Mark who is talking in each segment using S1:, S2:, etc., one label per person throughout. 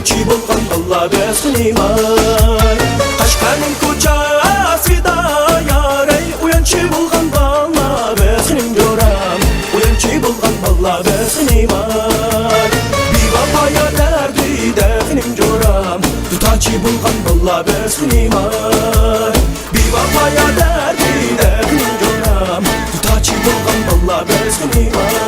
S1: Uyanchi bulgan balla besini vay Qashqarning ko'chasida yaray Uyanchi bulgan balla besini jo'ram Uyanchi bulgan balla besini vay Bevafaya dardida xinim jo'ram Tutachi bulgan balla besini vay Bevafaya dardida xinim jo'ram Tutachi bulgan balla besini vay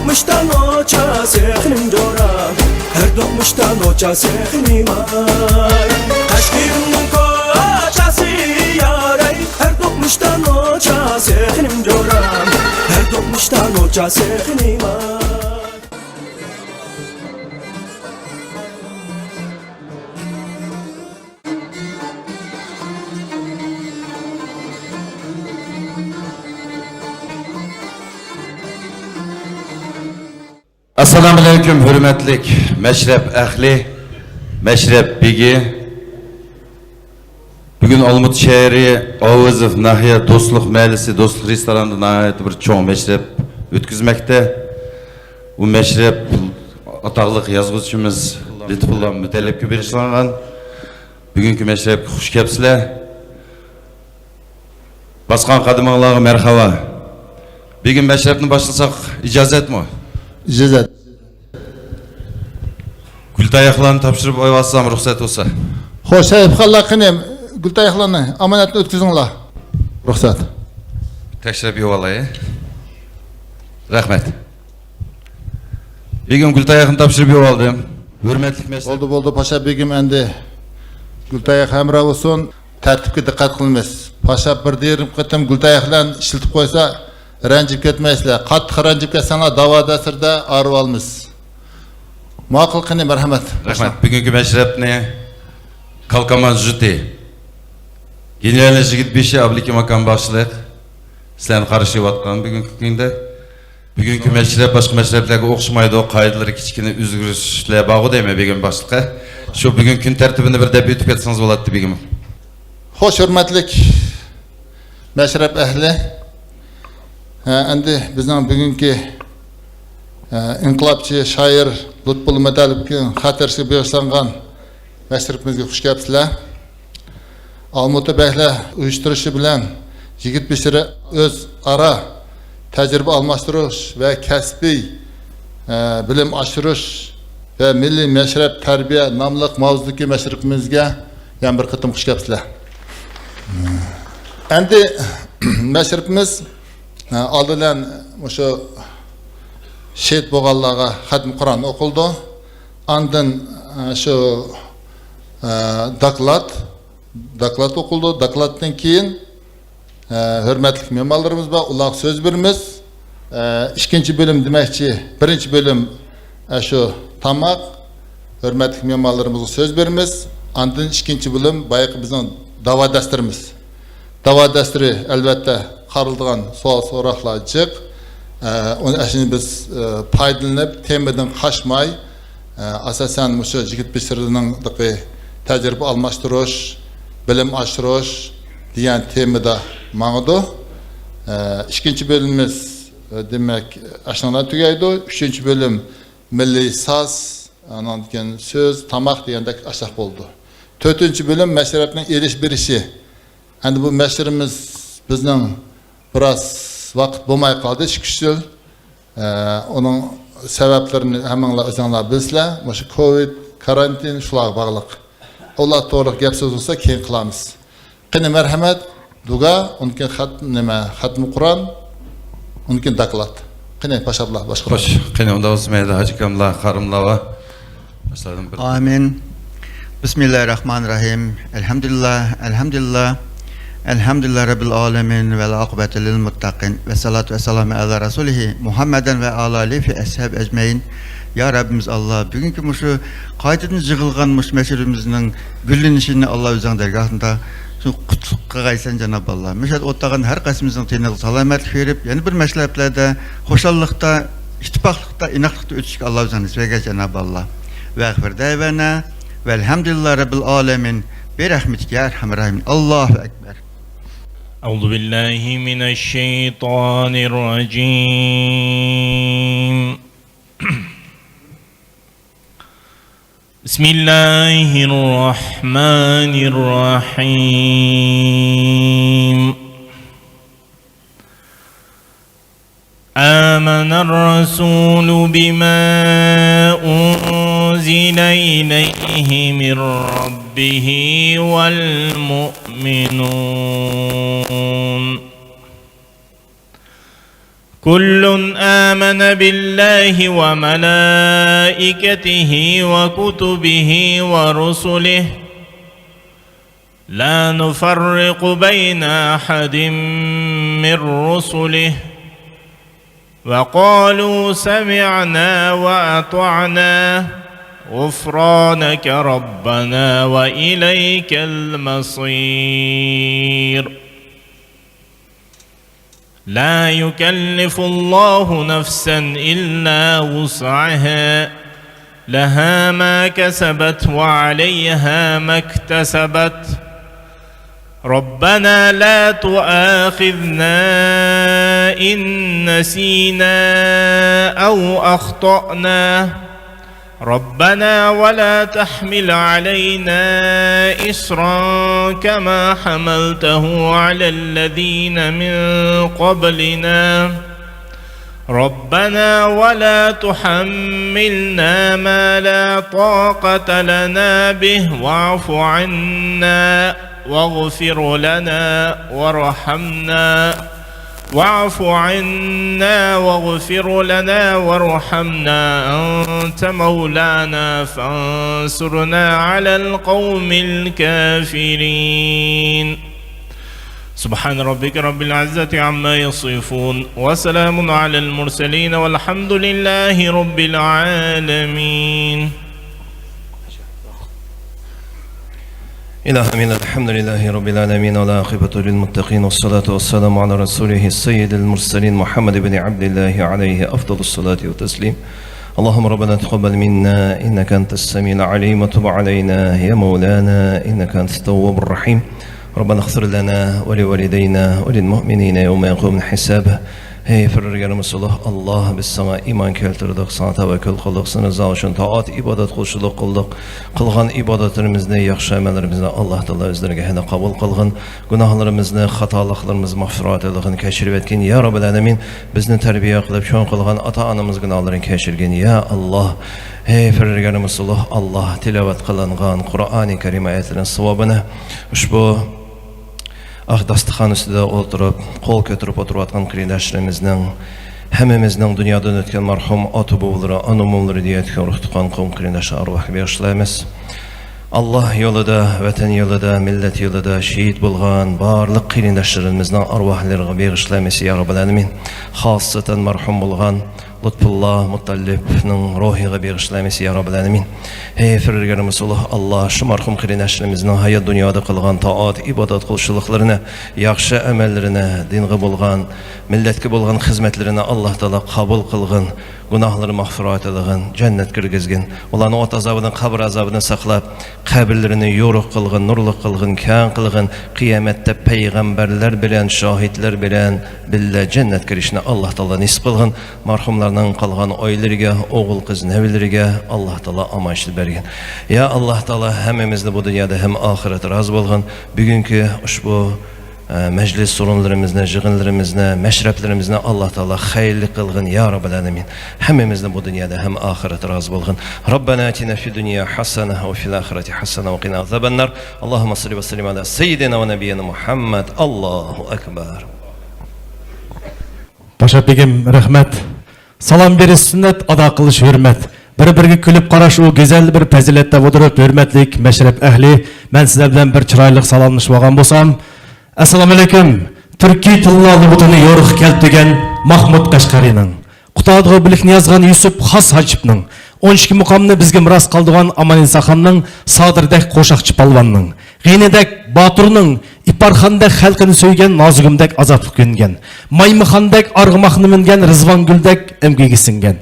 S1: Muştan oça sehnim joram Her dokmuştan oça sehnim ay Kaşkirinin koçası yaray Her dokmuştan oça sehnim joram Her dokmuştan oça sehnim ay
S2: Assalamu alaikum hürmetlik meşrep ehli, meşrep bigi. Bugün Olmut şehri Avızov Nahiye Dostluk Meclisi Dostluk Restoranı'nda nihayet bir çoğun meşrep ötküzmekte. Bu meşrep ataqlıq yazgıcımız Lütfullah Mütellip'e birişlanğan. Bugünkü meşrep hoş kepsizler. Baskan kadımağlarına merhaba. Bir gün meşrepini başlasak icazet mi?
S3: İcazet.
S2: Gültayaklarını tapşırıp oyvatsam ruhsat olsa.
S3: Hoş ayıpkallah kınem. Gültayaklarını amanatını ötküzünler. Ruhsat.
S2: Tekşirip yovalayı. Rahmet. Bir gün Gültayak'ını tapşırıp yovaldım. Hürmetlik meşrep.
S3: Oldu paşa begim endi. Gültayak hemra olsun. Tertipke dikkat kılınmaz. Paşa bir derim kıtım Gültayaklarını işiltip koysa ranjip ketmeysizler. Qattiq ranjip ketsanlar davadasirda arıp almız. Maqul qini merhamet.
S2: Rahmet. Bugünkü meşrepni Kalkaman Juti. General Jigit Beşi Abliki Makam başlık. Sizlerin karışıp atkan bugünkü günde. Bugünkü meşrep başka meşreplerge okşamaydı o kayıtları kiçkine üzgürüşle bağı değil mi bugün başlıkta? Şu bugün gün tertibinde bir de büyütüp etseniz oladı bugün.
S3: Hoş hürmetlik meşrep ehli. Endi bizning bugungi inqilobchi shoir Lutful Mütellip'in xatirasiga bag'ishlangan meşrepimizga xush kelibsizlar. Olmuta beyler uyushtirishi bilan Yigit Beshiri öz ara tajriba almashtirish ve kasbiy bilim oshirish ve milliy meşrep tarbiya nomli mavzudagi meşrepimizga yana bir qitim xush kelibsizlar. Endi meşrepimiz aldılan şu şehit boğallarga Hatm Kur'an okuldu. Andın şu daklat okuldu. Daklattan keyin hürmetlik memallarımız var. Ular söz verimiz. İkinci bölüm demekçi, birinci bölüm şu tamak. Hürmetlik memallarımıza söz verimiz. Andın ikinci bölüm bayık bizim dava dasturimiz. Dava dasturi elbette qarıldıgan so'roqlar jiq. Onu şimdi biz paydalanıp temadan qaçmay asasen şu Yigit Beshirining tecrübe almashtirish, bilim oshirish degan temada mağdu. İkinci bölümümüz demek aşağıdan tugaydi. Üçüncü bölüm milliy saz, anlayan söz, tamak degandek aşağı oldu. Dördüncü bölüm meşrepning elish berişi. Endi bu meşrimiz bizning biraz vaqt bo'lmay qoldi shikishil. Onun sebeplerini hemenler özünler bilsizler. Şu Covid, karantin şularga bağlıq. Ular to'g'ri gap so'z bo'lsa keyin qilamiz. Qani marhamat, duga, unkin xatm Qur'on, unkin daklat. Qani paşablar boshqa.
S2: Xo'sh, qani unda o'smaydi hajikamlar, qarimlar. Başladım bir.
S4: Amin. Bismillahirrahmanirrahim. Elhamdülillah. Elhamdülillah Rabbil Alemin ve akıbeti lil muttaqin ve salatu ve selamu ala Resulihi Muhammeden ve ala alihi fi ashab ecmain. Ya Rabbimiz Allah, bugünkü şu qaytadan jığılgan meşrimizin güllenişini Allah özüň dergahında şu kutlukka qaysan Cenab Allah. Müşahid ottağın her qaysimizin tenine salametlik verip, yani bir meşleplerde, hoşallıkta ittifaqlıqda, inaqlıqda ötüşük Allah bizden nisbege Cenab-ı Allah. Ve akfir deyvena velhamdülillah Rabbil alemin. Bir rahmetike ya Erhamir Rahimin. Allahu Ekber.
S5: أعوذ بالله من الشيطان الرجيم بسم الله الرحمن الرحيم آمن الرسول بما أنزل إليه من ربه والمؤمنون كل آمن بالله وملائكته وكتبه ورسله لا نفرق بين أحد من رسله وقالوا سمعنا وأطعنا غفرانك ربنا وإليك المصير لا يكلف الله نفسا إلا وسعها لها ما كسبت وعليها ما اكتسبت ربنا لا تؤاخذنا إن نسينا أو أخطأنا ربنا ولا تحمل علينا إصرا كما حملته على الذين من قبلنا ربنا ولا تحملنا ما لا طاقة لنا به واعف عنا واغفر لنا وارحمنا واعف عنا واغفر لنا وارحمنا أنت مولانا فانصرنا على القوم الكافرين سبحان ربك رب العزة عما يصفون وسلام على المرسلين والحمد لله رب العالمين
S6: إله من الحمد لله رب العالمين والعاقبة للمتقين والصلاة والسلام على رسوله السيد المرسلين محمد بن عبد الله عليه أفضل الصلاة والتسليم اللهم ربنا تقبل منا إنك أنت السميع العليم وتب علينا يا مولانا إنك أنت التواب الرحيم ربنا اغفر لنا ولوالدينا وللمؤمنين يوم يقوم الحساب Hey Ferrarganımız Allah biz sana iman keltirdik, sana tevekkül kıldık, sana rıza için taat, ibadet kılışılık kıldık. Kılgan ibadetlerimizde, yaxşı amellerimizde Allah Teala özlerine hene kabul kılgın. Günahlarımızı, hatalıklarımızı mağfirat edin, keşir etkin. Ya Rabbil Alemin, bizni terbiye kılıp, şon kılgan ata-anamız günahlarını keşirgin. Ya Allah, hey Ferrarganımız Allah tilavet kılıngan Kur'an-ı Kerim ayetlerinin sıvabını, ushbu dastıxan üstüde oturup, kol götürüp oturuyatkan kıyıdaşlarımızın, hemimizden dünyadan ötken marhum atu-boğulları, anu-moğulları diye etken ruh tutan kum kıyıdaşı arvahı bağışlayımız. Allah yolunda, vatan yolunda, millet yolunda şehit bulgan barlık kıyıdaşlarımızdan arvahlarına bağışlayımız ya Rabbil Alemin. Xasaten marhum bulgan Lutfullah Mutallib'nin ruhiga bağışlayımız ya Rabbil Alemin. Hey Ferrarganımız Allah şu marhum kıyıdaşlarımızın hayat dünyada kılgan taat, ibadet kılışılıklarını, yaxşı emellerine, dinge bulgan, milletke bulgan hizmetlerine Allah Teala kabul kılgın, günahları mağfirat edin, cennet kirgizgin, ulanı ot azabından, kabir azabından saklap, kabirlerini yoruk kılgın, nurluk kılgın, kân kılgın, kıyamette peygamberler bilen, şahitler bilen, bille cennet kirişine Allah Teala nisip kılgın, marhumlardan kalgan oylarga, oğul kız nevilerge Allah Teala amaçlı bergin. Ya Allah Teala hemimizde bu dünyada hem ahiret razı bolgın, bugünkü ushbu meclis sorunlarımızda, jığınlarımızda, meşreplerimizde Allah Teala hayırlı kılgın ya Rabbil Alemin. Hemimizde bu dünyada hem ahiret razı bolgın. Rabbena atina fi dünya hasene ve fil ahireti hasene ve qina azabennar. Allahümme salli ve sellim ala seyyidina ve nebiyyina Muhammed. Allahu Ekber.
S7: Paşa Begim rahmet. Salam beriş sünnet, ada kılış hürmet. Bir-biriga kulib qarash u go'zal bir fazilatda o'tirib, hurmatlik mashrab ahli, men sizlar bilan bir chiroyli salomlashib olgan bo'lsam, assalomu alaykum. Turkiy tillarni butuni yo'riq keltirgan Mahmud Qashqariyning, Qutadg'u bilikni yozgan Yusuf Xos Hajibning, 12 muqomni bizga miros qoldirgan Amanin Saxonning, Sodirdek qo'shoqchi palvonning, G'inidek Boturning, İparxandek xalqini söygen Nazgümdek azaplık güngen. Maymıxandek argımaqını mingen Rızvan Güldek emgegi singen.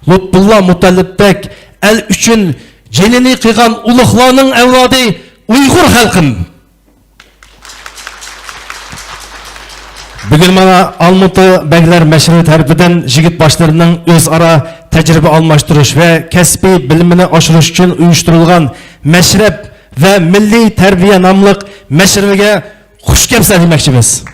S7: Lutfullah Mutallibdek el üçün cenini kıygan uluqlarının evladı Uygur halkın. Bugün mana Almutu Beyler Meşri tarafından jigit başlarının özara tecrübe almashtırış ve kesbi bilimini aşırış için uyuşturulgan meşrep ve milli terbiye namlık meşrevige hoş gelipsizler demekçimiz.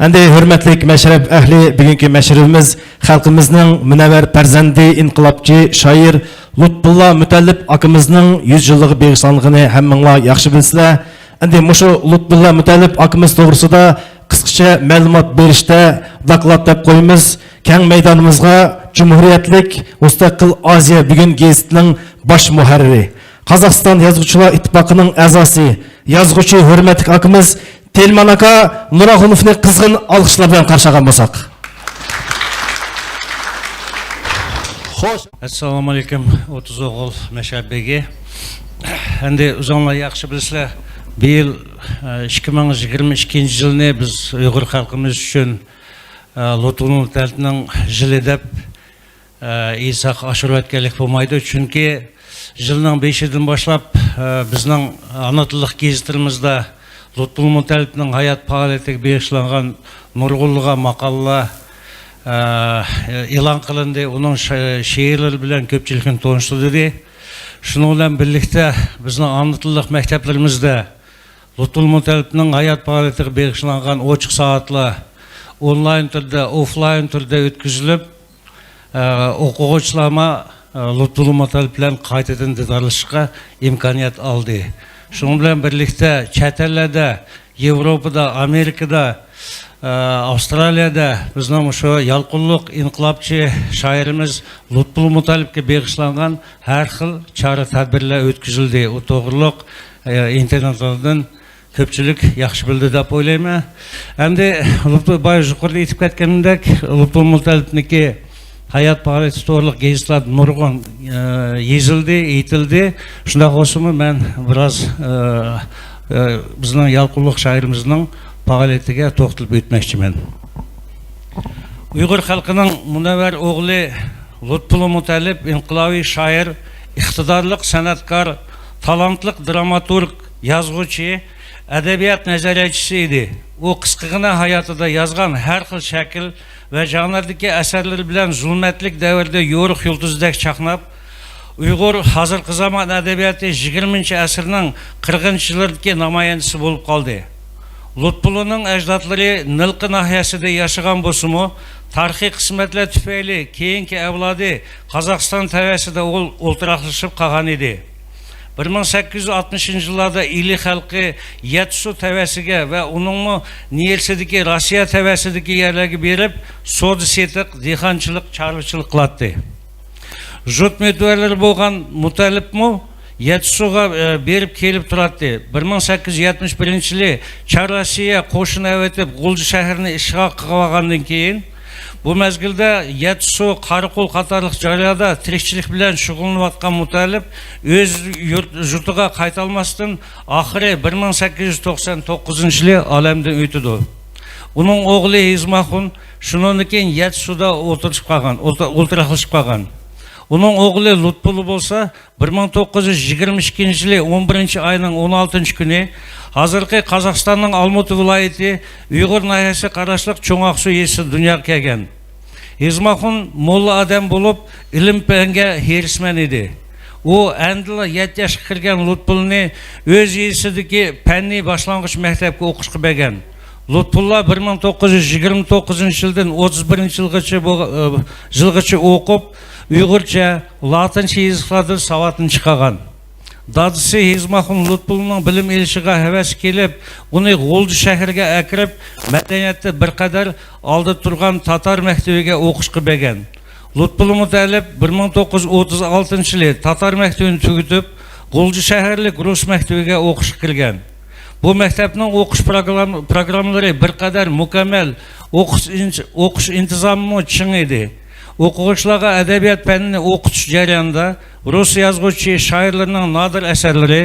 S7: Endi hürmetlik meşrep ehli bugünkü meşrevimiz halkımızın münevver perzendi inqilabçı şair Lutfullah Mütallib akımızın 100 yıllığı bağışlanlığını hemminla yaxşı bilsizler. Endi muşu Lutfullah Mütallib akımız doğrusunda kısaca malumat berişte doklad dep koyumuz. Keng meydanımızga Cumhuriyetlik Mustaqil Aziya bugün gazetinin baş muharriri, Kazakistan Yazgıçılar İttifakı'nın azası, yazgıcı hürmetlik akımız Telman aka Nuraxunovni kızgın alkışlar bilen karşılagan bolsak.
S8: Assalamu alaikum 30 oğul meşabbegi. Endi uzanlar yaxşı bilsizler. Bu yıl 2022 yılını biz Uygur halkımız üçün Lutfullah Mütallib'nin yılı dep İsaq aşırı etkenlik olmaydı. Çünkü yılın 5'inden başlap bizning ana tillik gazetimizde Lutfullah Mütallib'nin hayat faaliyetiga bağışlangan nurgulluğa maqalalar e'lon qilindi. Onun şiirleri bilen köpçülükün tanıştırdı. Şunun bilen birlikte bizning ana tillik mekteplerimizde Lutfullah Mütallib'nin hayat faaliyetiga bağışlangan ochiq saatlar online türde, offline türde ötküzülüp o'quvchilarga Lutfullah Mütallib bilen qaytadan didarlashishga imkoniyat aldı. Şunun bilen birlikte chet ellarda, Yevropada, Amerikada, Avustraliyada bizning şu yalqinliq inqilobchi shoirimiz Lutfullah Mütallibga bağışlangan har xil chora tadbirlar o'tkazildi. O to'g'riliq internetdan köpçülük yaxşı bildi dep o'ylayman. Endi Lutfullah yuqorida aytib ketganimdek Lutfullah Mütallibniki hayat faaliyeti to'g'riliq gazetlar nurg'un yezildi, aytildi. Shunday bo'lsa-mu men biroz bizning yalqinliq shoirimizning faoliyatiga to'xtalib o'tmoqchiman. Uyghur xalqining munavvar o'g'li Lutfullah Mütallib inqilobiy shoir, iqtidorli san'atkor, talantli dramaturg, yozuvchi, adabiyot nazariyachisi edi. O qisqagina hayotida yozgan har xil shakl va janrdagi asarlar bilan zulmatlik davrda yo'riq yulduzdek chaqnab, Uyg'ur hozirgi zamon adabiyoti 20-asrning 40-yillardagi namoyandasi bo'lib qoldi. Lutfullahning ajdodlari Nilqi nahiyasida yashagan bo'lsa-mu, tarixiy qismatlar tufayli keyingi avlodi Qozog'iston tavasida o'ltiraqlashib qolgan edi. 1860 yıllarda ili xalqi Yetsu tavasiga va uningmi Niyelsidagi Rossiya tavasidagi yerlarga berib, so'da setiq, dehqonchilik, chorvachilik qiladi. Jut mütəvəlləri bo'lgan Mütallibmi Yetsuga berib kelib turadi. 1871-yili Chorvasiya qo'shin avatib G'ulji shahrini ishg'ol qilib olgandan keyin bu mezgilde Yetsu, Qaraqo'l qatorliq joylarda tirikchilik bilan shug'ullanayotgan Mütallib o'z yurtiga qayta olmasdan oxiri 1899-yili olamdan o'tdi. Uning o'g'li Hizmaxun shundan keyin Yetsuda o'ltiraqlashib qolgan. Uning o'g'li Lutfullah bo'lsa 1922-yili 11-oyning 16-kuni hozirgi Qozog'istonning Almuti viloyati Uyg'ur nahiyasi qarashliq Cho'ng'aqsu yesi dunyoga kelgan. Hizmaxun molla odam bo'lib, ilm-fanga herisman edi. U andila 7 yoshga kirgan Lutfullahni o'z yesidagi fanniy boshlang'ich maktabga o'qishga bergan. Lutfullah 1929-yildan 31-yilgacha o'qib, Uyg'urcha, Latincha yozishlarda savodini chiqargan. Dadisi Hizmaxun Lutfullahning bilim elishiga havas kelib, uni G'ulji shahriga akirib, madaniyatda bir qadar oldi turgan Tatar maktabiga o'qishga bergan. Lutfullah Mütallib 1936-yili Tatar maktabini tugatib, G'ulji shaharlik Rus maktabiga o'qishga kirgan. Bu maktabning o'qish programmalari bir qadar mukammal, o'qish intizomi ching edi. O'quvchilarga adabiyot fanini o'qitish jarayonida Rus yozuvchi shoirlarning nodir asarlari,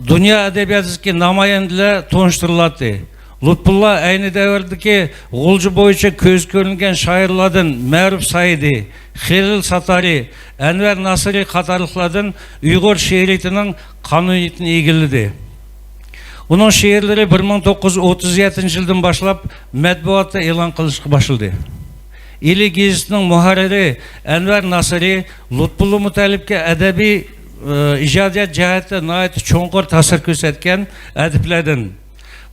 S8: dünya edebiyatındaki namayandlar tonuşturulады. Lutfullah aynı devirdeki Gulcu boyunca köz görüngen şairlardan Məruf Saidi, Xelil Satari, Enver Nasiri katarlıklardan Uyghur şiiriyetinin kanuniyetini ilgilidi. Onun şiirleri 1937 yıldan başlap matbuatda e'lon qilishga başladı. İli gezitinin muharriri Enver Nasiri Lutfullah Mutalibga adabiy ijodiyat jihatda nihoyat cho'nqur ta'sir ko'rsatgan adiblardan.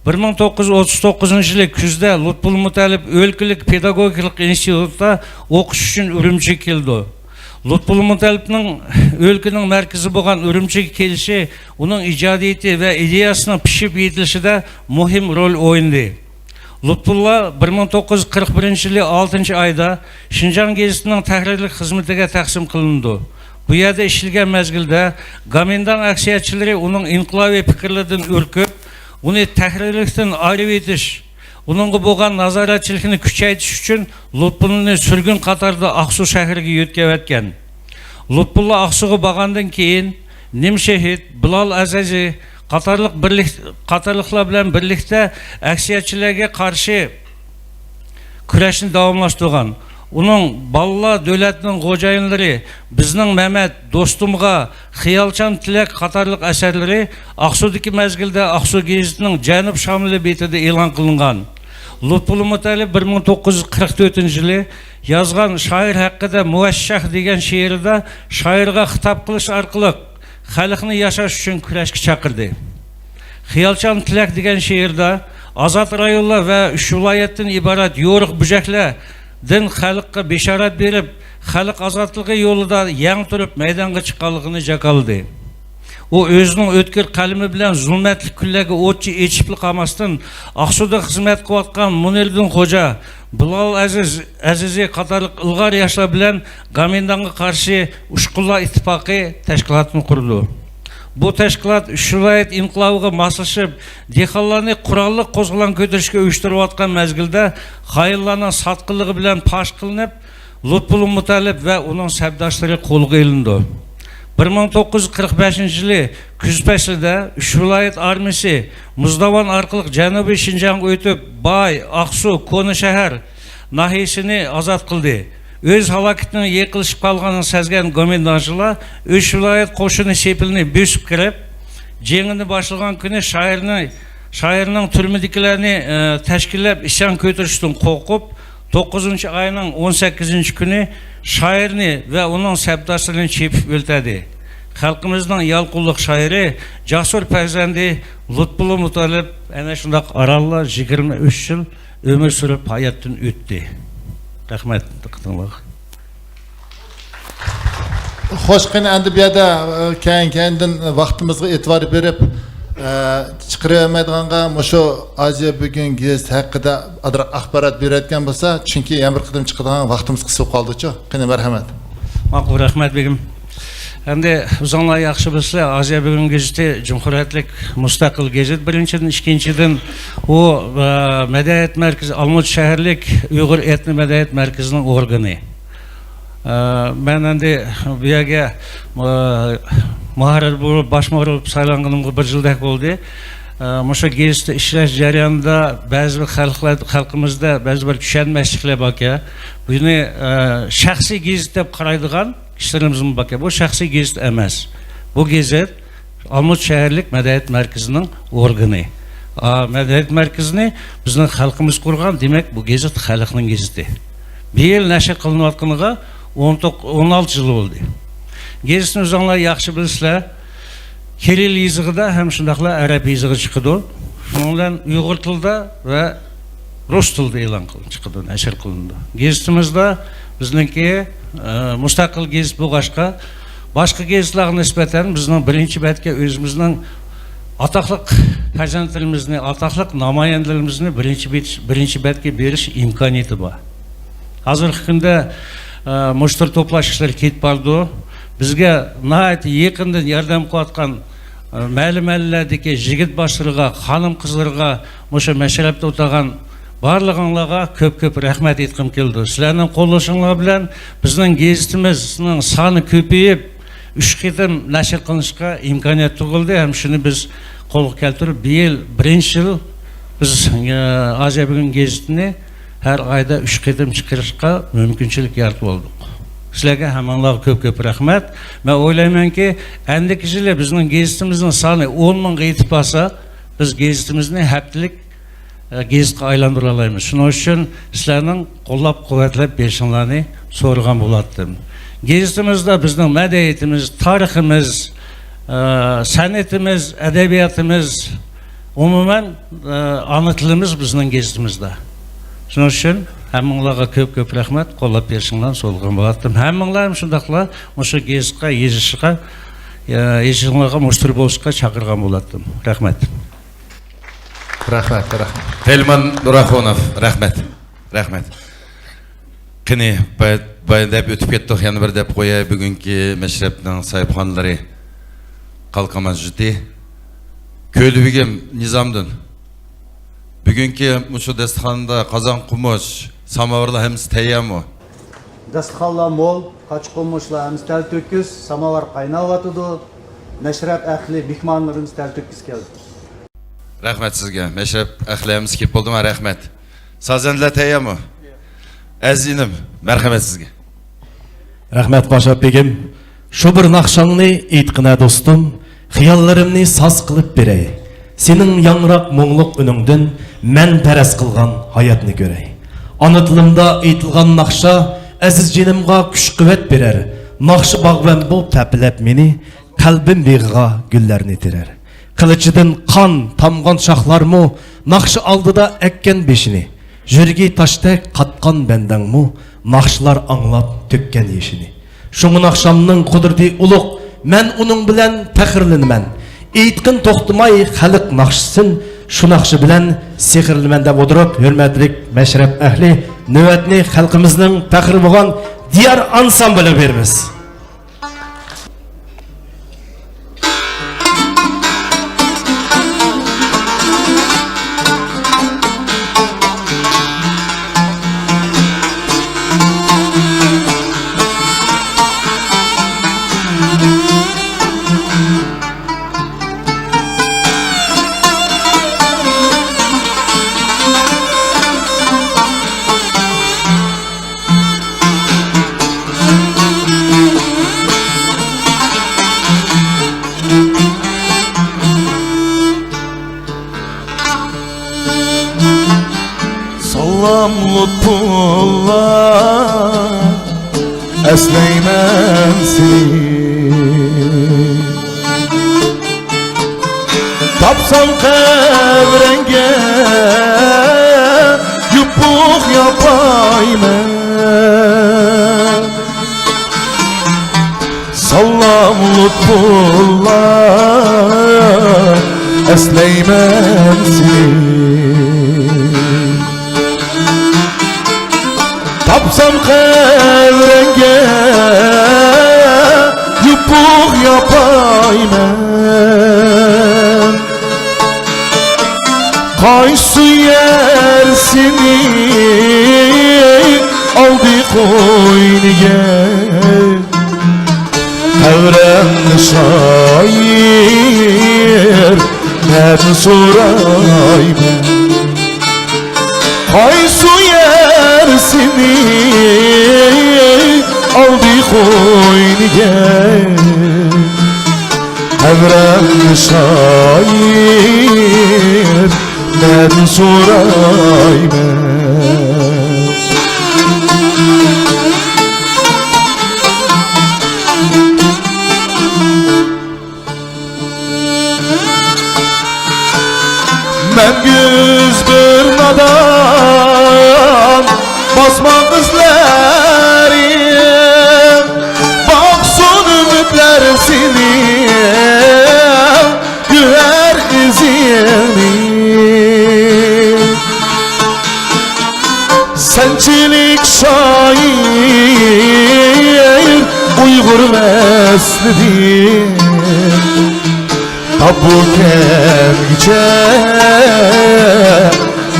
S8: 1939 yılı kuzda Lutfullah Mutalib O'lkalik pedagogik institutida o'qish uchun Urumchiga keldi. Lutfullah Mutalibning o'lkaning markazi bo'lgan Urumchiga kelishi uning ijodiyati va ideyasining pishib yetilishida muhim rol o'ynadi. Lutfullah 1941 yılı 6 ayda Şinjan gezitining tahrirlik xizmatiga taqsim qilindi. Bu yerda ishilgan mezgilda Gomindan aksiyatchilari uning inqilobiy fikrlaridan o'rkib, uni tahrirlikdan ayirib etish, uningga bo'lgan nazoratchilikni kuchaytirish uchun Lutfullahni surgun qatorida Aqsu shahriga yetkazgan. Lutfullah Aqsuga borgandan keyin Nimshahid, Bilal Azazi qatorliqlar bilan birlikda aksiyatchilarga qarshi kurashni davomlashtirgan. Onun balla devletinin xo'jayinlari bizning Mehmet dostumga Xiyalchan Tilak qatorliq asarlari Aqsudagi mezgilda Aqsu gezitining Janub Shamili betida e'lon qilingan. Lutfullah Mutalib 1944 yılı yazgan şair haqida Muvashshah degan she'rida shoirga xitob qilish orqali xalqni yashash uchun kurashga chaqirdi. Xiyalchan Tilak degan she'rda azod rayonlar va 3 viloyatdan iborat yo'riq bujaklar din xalqqa bishorat berib, xalq ozodligi yo'lida yang turib maydonga chiqqanligini jakaldi. O özünün o'tkir qalami bilan zulmatli kunlarga o'tchi echib qolmasdan Aqsuda xizmat qilayotgan Munirdin Xo'ja, Bilal Azizi qatorliq ilg'or yoshlar bilan Gomindanga qarshi Ushqullar ittifoqi tashkilotini qurdi. Bu tashkilot 3 viloyat inqilobiga moslashib, dehqonlarni qurolli qo'zg'olon ko'tarishga uyushtirayotgan mezgilda xayollarning sotqinligi bilan pash qilinib, Lutfullah Mutalib va uning sabdoshlari qo'lga olindi. 1945 yılı kuz faslida 3 viloyat armiyasi Muzdavan orqali Janubiy Shinjongga o'tib, Bay, Aqsu, Konishahar nahiyasini ozod qildi. Öz halokatini yiqilishib qolganini sezgan gomendanchilar 3 viloyat qo'shini sepilni bosib kirib, jengini boshlagan kuni shoirning turmadikilarni tashkillab isyon ko'tarishdan qo'rqib, 9 ayının 18 günü şairni ve onun sabdoshlarini chepib o'ltirdi. Xalqimizning yalqulliq shoiri Jasur farzandi Lutfullah Mutalib ana shundoq orallar 23 yil ömür surib hayotdan o'tdi. Rahmat.
S3: Xo'shqin endi bu yerda keyin vaqtimizga e'tibor berib chiqaramaydiganga mushu Aziya bugun gezit haqida axborot berayotgan bo'lsa, chunki yana bir qadam chiqadigan vaqtimiz qisib qoldi-ku. Qani marhamat.
S8: Ma'qul, rahmat begim. Endi uzanlar yaxshi bilsa, Aziya bugun geziti Cumhuriyetlik mustaqil gezit birinchidan, ikkinchidan u madaniyat markazi Olmut shaharlik Uyg'ur etnik madaniyat markazining organi. Ben endi bu yerga muharrir bo'lib, bosh muharrir bo'lib saylanganimga 1 yildak bo'ldi. Mushu gezitda ishlash jarayonida ba'zi xalqimizda ba'zi bir tushunmasliklar bor-ki, buni shaxsiy gezit deb qaraydigan kishilarimiz bor-ki, bu shaxsiy gezit emas. Bu gezit Olmut shaharlik madaniyat markazining organi. Madaniyat markazini bizning xalqimiz qurgan, demak bu gezit xalqning geziti. Bir yil nashr qilinayotganiga 16 yıl oldu. Gezitni uzanlar yaxshi bilsizlar, Kiril yezigida ham shundaqla arab yezigi chiqdi. Shundan Uyg'ur tilida va rus tilida e'lon chiqdi, nashr qilindi. Gezitimizda bizniki mustaqil gezit bo'lg'ashqa, boshqa gezitlarga nisbatan bizning birinchi betga o'zimizning ataqliq farzandlarimizni, ataqliq namoyandalarimizni birinchi betga berish imkoniyati bor. Hozirgi kunda mushtir to'plash ishlari ketib bordi. Bizga nihoyat yaqindan yordam qilayotgan ma'lumotlardagi yigit boshlarga, xonim qizlarga, o'sha mashrabda o'tirgan barlig'inglarga ko'p rahmat aytqim keldi. Sizlarning qo'llashinglar bilan bizning gezitimizning soni ko'payib, 3 qitim nashr qilishga imkoniyat tug'ildi. Ham shuni biz qo'lga keltirib, bu yil birinchi yil biz Aziya bugun gazetini har oyda 3 qitim chiqarishga mumkinchilik yaratib oldik. Sizlarga hammalarga ko'p rahmat. Men o'ylaymanki, endiki yili bizning gazetimizning soni 10 mingga yetib qolsa, biz gazetimizni haftalik gazetga aylantira olamiz. Shuning uchun sizlarning qo'llab-quvvatlab berishinglarni so'ragan bo'lardim. Gazetimizda bizning madaniyatimiz, tariximiz, san'atimiz, adabiyotimiz, umuman ana tilimiz bizning gazetimizda. Shuning uchun hammalarga ko'p rahmat, qo'llab berishinglarni so'ragan bo'lardim. Hammalar shundaqla o'sha gazetga yezishga, yezishinglarga mushtir bo'lishga chaqirgan bo'lardim. Rahmat.
S3: Rahmat.
S2: Telman Nuraxonov, rahmat. Qani, bayandab o'tib ketdik, yana bir deb qo'yay, bugungi mashrabning sahibxonlari Qalqamat Juti, Ko'lbegim Nizomdin. Bugungi mushu dasturxonda qozon qumush, samovarlar hamsi tayyormi?
S9: Dasturxonlar mo'l, qochqumushlar hamsi tal to'kis, samovar qaynayotidu, mashrab ahli mehmonlarimiz tal to'kis keldi.
S2: Rahmat sizga. Mashrab ahlayimiz kelib bo'ldimi? Rahmat. Sazanlar tayyormi? Azinim, marhamat sizga.
S7: Rahmat Qo'shab begim. Shu bir naqshangni aytqina do'stim, xiyollarimni soz qilib beray. Sening yangroq mo'ngluq uningdan men paras qilgan hayotni ko'ray. Ana tilimda aytilgan naqsha aziz jinimga kuch-quvvat berar. Naqshi bog'ban bu tapilab meni, qalbim beg'iga gullarni terar. Qilichidan qon tamgan shoxlarmu naqshi oldida ekkan beshini. Yurgi toshdak qatqan bandangmu naqshlar anglab tökkan yeshini. Şunun akşamның құдырды ұлық, мен оның білән пәхірлінмен. Ейтқін тоқтымай халық нақшысын, шу нақшы білән сехірлімен деп отырып, hürmetlik мәшрәп әхли, нөвәтіне халқымыздың пәхір болған дияр ансамблі берміз.
S1: Lütfullah esneymen seni Tapsam kavrenge yupuk yapaymen Sallam lütfullah esneymen seni Tapsam kavrenge yupuk yapaymen Kaysu yersini aldı koyniye Evren şair ben soraymen Kaysu yersini aldı koyniye Evren şair ben soraymen Ben yüz bir nadan basmak izlerim Baksın ümitler seni güher izini Sençilik şair Uygur mesledir Tabu kemce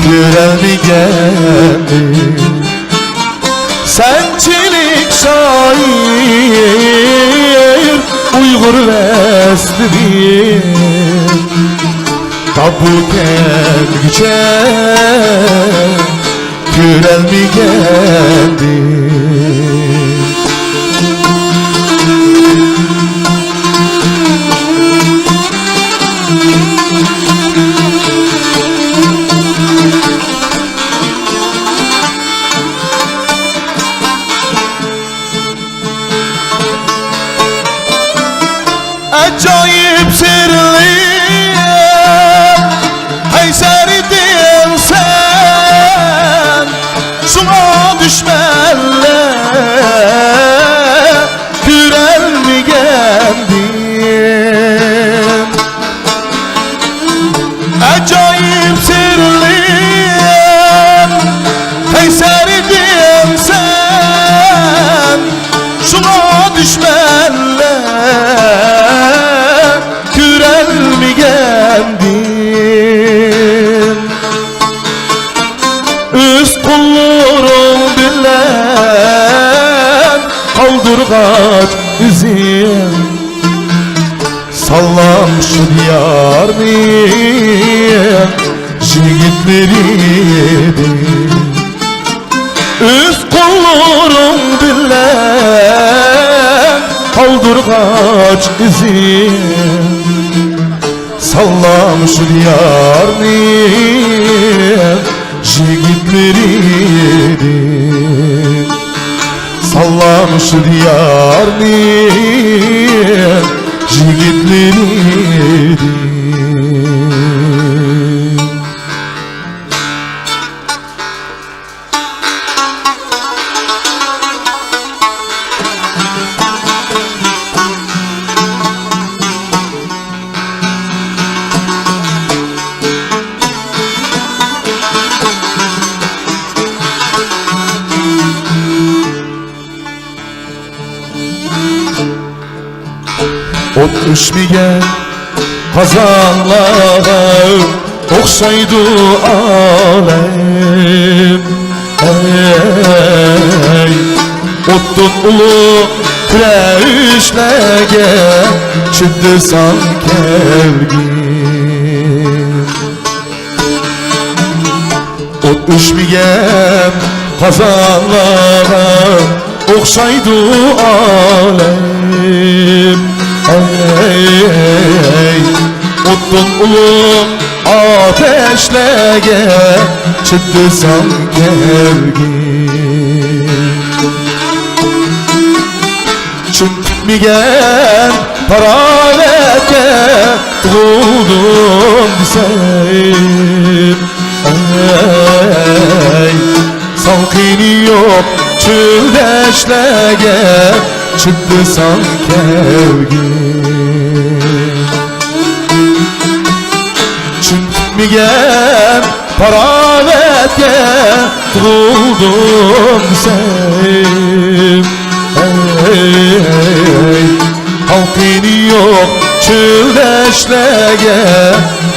S1: Güreni geldi Sençilik şair bu kelgiçe Görelmegendim Acayip sirli Hayseridin sen Suna düşmenler Görelmegendim Acayip sirli Hayseridin sen Suna düşmenler Görelmegendim Öz kullarım bilen Kaldırgaç üzüm Sallamışı diyarım Jigitleriydim Öz kullarım bilen Kaldırgaç üzüm Sallamışı diyarım Jigitleriydim Sallamışı diyarım Jigitleriydim Ot düşmeyen kazanlara Oksaydı alem Ey Ottun ulu küreşlege Çıktı san kevgin Ot düşmeyen kazanlara Oksaydı alem Ey Ottun ulu ateşlege Çıktı san kevgin Çıkmayan paravete Tuğuldum desem Ey Salkini yok çöldeşlege Çıktı san kevgin Çıkmayan paravete Tuğuldum desem Ey Halkini yok çöldeşlege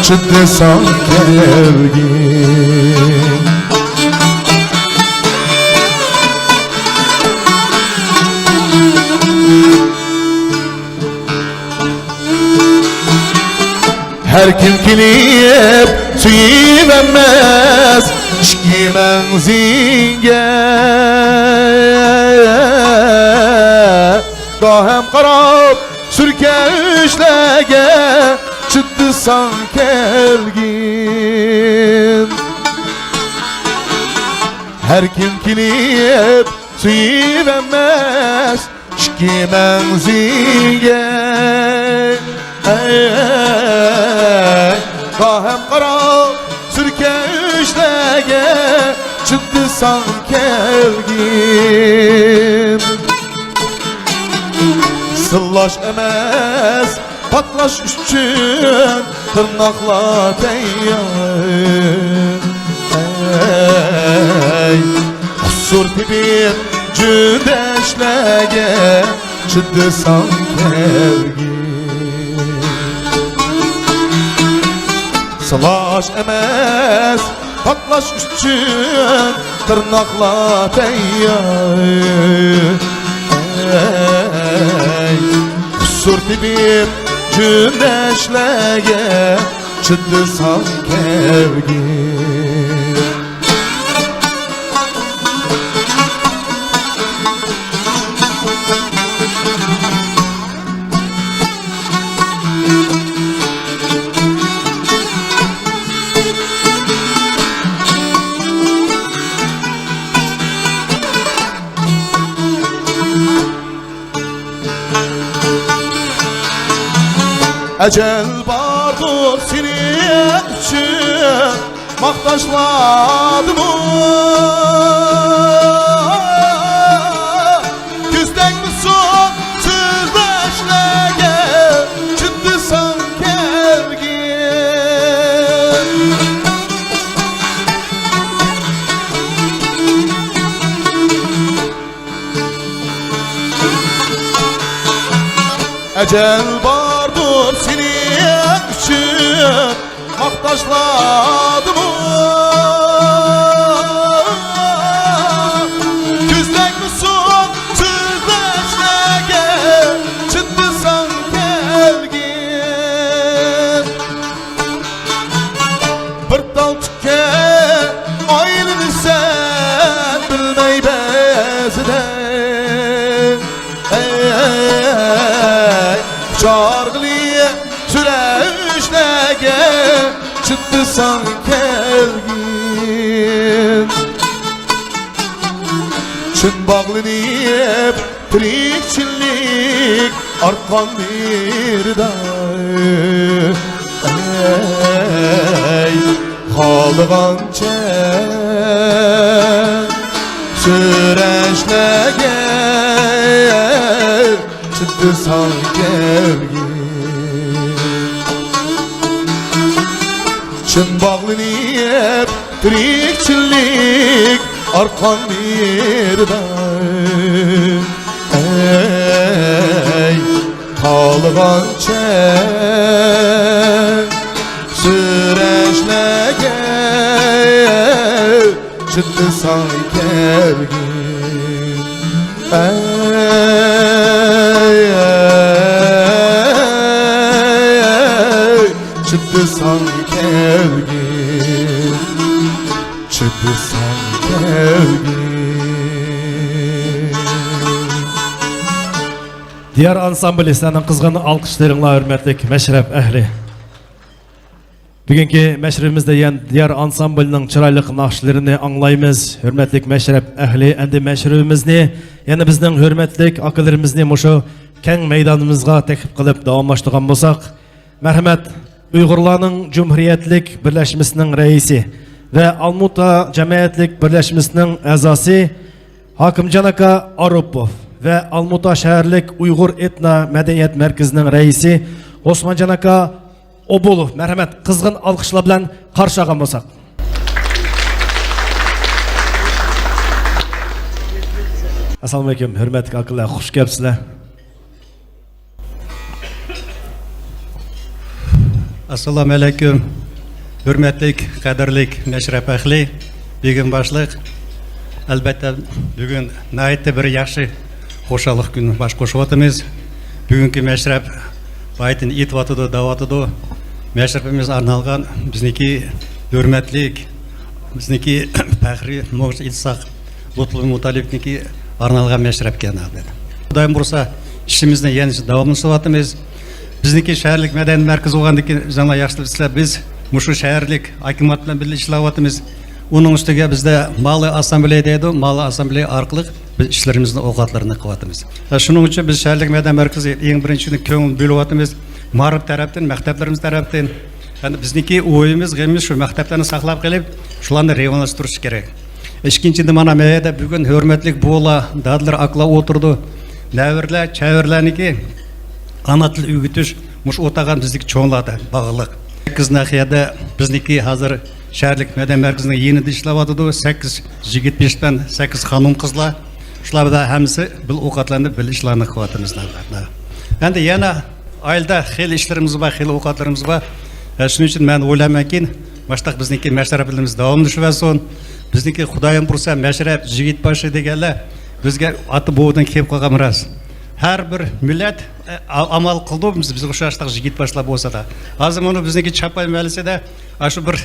S1: Çıktı san kevgin Her kim kilip suyivemez Şkimen zinge Dahem karab sürke işlege Çıktı san kelgin Her kim kilip suyivemez Şkimen zinge Kahem kara sürke işlege Çıktı san kelgin Sıllaş emez patlaş üçün Tırnakla teyyar Kusur tibir cüdeşlege Çıktı san kelgin Sılaş emez patlaş üçün Tırnakla teyyar Kusur tibir cüdeşlege çıdısan kevgin. Ecel bardur senin için maktaşladım küstek misin sözleşlege çıdısan kevgin. Ecel bardur senin için maktaşladım küstek misin sözleşlege çıdısan kevgin. Bir dal tükke aylını sen bilmey bezide çargılı süreçlege çıdısan kevgin. Çın bağlanıp tirikçilik arkan bir day kalgan çen süreçlege çıdısan kevgin. Çın bağlanıp tirikçilik arkan bir day kalgan çen süreçlege çıdısan kevgin. Çıdısan kevgin, çıdısan kevgin.
S7: Diyar ansambli senin kızgın alkışlarınla hürmetlik meşrep ehli. Bugünkü meşrebimizde yen Diyar ansamblinin çıraylık nakşlarını anlayımız. Hürmetlik meşrep ehli. Endi meşrebimizni, yani bizden hürmetlik akıllarımızını muşu keng meydanımızga tekip kılıp davamlaştıgan bolsak, merhamet Uygurlarning Cumhuriyetlik Birleşmesining reisi ve Almuta Cemiyetlik Birleşmesining a'zosi Hakimjon aka Arupov ve Almuta şehirlik Uygur Etna Medeniyet Merkezining reisi Osmanjon aka Obulov. Merhamet kızgın alkışlar bilan qarshi olgan bolsak. Assalomu alaykum, hurmatli akalar, xush kelibsizlar.
S10: Assalomu alaykum, hurmatli, qadrli Meşrep ahli, begim boshliq. Albatta bugun nihoyatda bir yaxshi xo'shalik kuni bosh qo'shyapmiz. Bugungi Meşrep baytini etyapti, davatidi. Meşrepimiz arnalgan bizniki hurmatli, bizniki faxriy Mo'g'iz Ilsaq Lutful Mutalibniki arnalgan Meşrep ekan albatta. Xudoyim bo'lsa, ishimizni yana davomlashyapmiz. Bizniki shaharlik madaniyat markazi bo'lgandan keyin bizlar yaxshi bilsizlar, biz mushu shaharlik hukumat bilan birga ishlayapmiz. Uning ustiga bizda Mali Assambleya deydi, Mali Assambleya orqali biz ishlarimizni ovqatlarini qilyapmiz. Shuning uchun biz shaharlik madaniyat markazi eng birinchi ko'ngil bo'lyapmiz. Ma'rif tarafdan, maktablarimiz tarafdan. Yani bizniki o'yimiz, g'amimiz shu maktablarni saqlab qolib, shularni rivojlantirish kerak. Ikkinchidan mana mayda bugun hurmatli bo'la, dadlar aqla o'tirdi. Navirlar, chavirlarniki ana til o'rgatish mush o'tagan bizniki cho'nglarda bog'liq. 8 nahiyada bizniki hozir shaharlik madaniyat markazining yenida ishlayapti. 8 yigit 5dan 8 xonim qizlar. Shularda hammasi bil ovqatlarni bil ishlarni qilyapmiz. Endi yana ayda xil ishlarimiz bor, xil ovqatlarimiz bor. Shuning uchun men o'ylaymanki, boshliq bizniki mashrabimiz davomlashaversin. Bizniki Xudoyim bo'lsa mashrab yigit boshi deganlar bizga oti bo'g'dan kelib qolgan emas. әрбір милләт амал қылды біз ұшаштық жігіт башлап болса да. Азыр мұны біздегі чапай мәлісе де ашу бір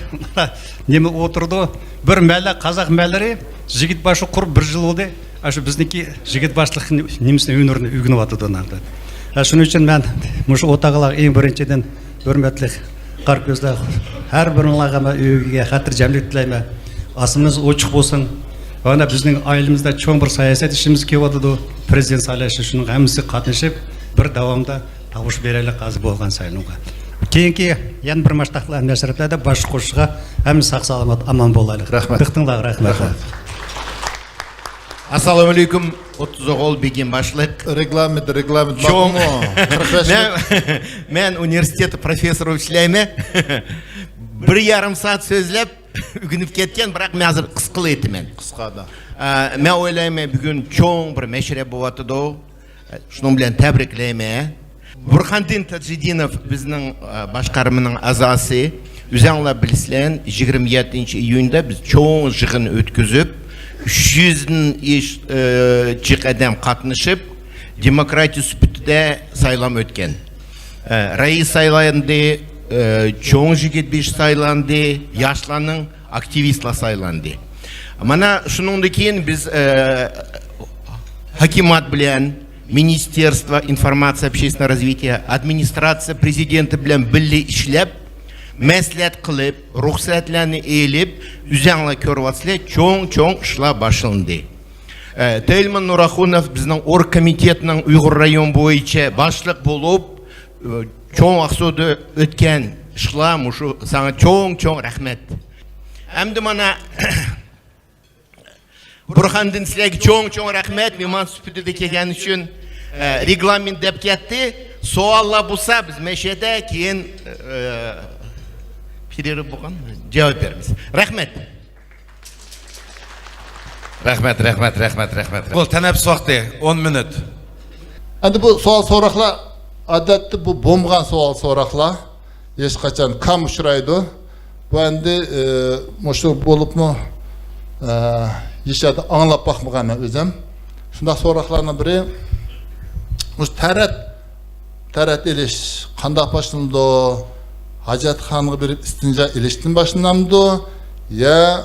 S10: неме отырды. Бір мәлі қазақ мәлірі жігіт башы құрып бір жыл болды. Ашу біздегі жігіт башлық немісіне өнеріне үйгініп атыды нағды. Шының үшін мен мұшы отағылағы ең біріншіден өрметлік қар көзді әрбір ұлағама үйге қатыр жәмлік тілейме. Асымыз очық болсын. Ана біздің айылымызда чоң бір саясат ішіміз кеп атыды. Президент сайлаушы үшін әмісі қатыншып бір давамда табыш берелі қазы болған сайлауға. Кейінгі ян бір маштақлар нәсіріптеді башы қошыға әміз сақ саламат аман болайлық.
S3: Рахмет.
S10: Тықтыңлағы рахмет.
S11: Assalamu alaikum. 30 oğul begin başlık.
S3: Регламент
S11: Чоң.
S3: bakımı.
S11: Мен университеті профессоры işleyme. 1,5 saat sözlep ügünüp ketken, бірақ мен азыр қысқыл етімен.
S3: Қысқада.
S11: Мен ойлаймын, бүгін чоң бір мәшіре болатыды. Шының білен тәбриклейме. Бурхандин Таджидинов біздің башқарымының азасы. Үзаңла білісілен 27 июньда біз чоң жығын өткізіп, 300'ün jiq adam qatnışıp demokratiya süpütüde saylam ötken. Reis saylandı, çoğun jigit bir saylandı, yaşlanın aktivistla saylandı. Mana şunundan keyin biz hakimat bilen, Ministerство информации общественного развития, администрация президенті bilen birli işlep, мәслихат қылып, рұқсатларны еліп, үзаңла көрватсылар, чоң ішла башылынды. Тәйлман Нұрахунов біздің оргкомитетінің Уйғыр район бойынша башлық болып, чоң ақсуды өткен ішла, мұшу саңа чоң рахмет. Әмді мана Бурхандин сілегі чоң рахмет, меман сүпіді келген үшін регламент деп кетті. Суалла бұлса біз мәшеде кейін перерыв болған жауап береміз. Рахмет.
S2: Рахмет. Бұл тәнәп соқты 10 минут.
S3: Әнді бұл суал сорақла, әдетті бұл бомған суал сорақла, ешқачан кам ұшырайды. Бұл әнді мұшы болып мұ, ешәді аңлап бақмыған мен өзім. Шында сорақларына бірі, мұш тәрәт елеш, қандақ башылды, Hacet Han'ı bir istinca ilişkin başınamdı ya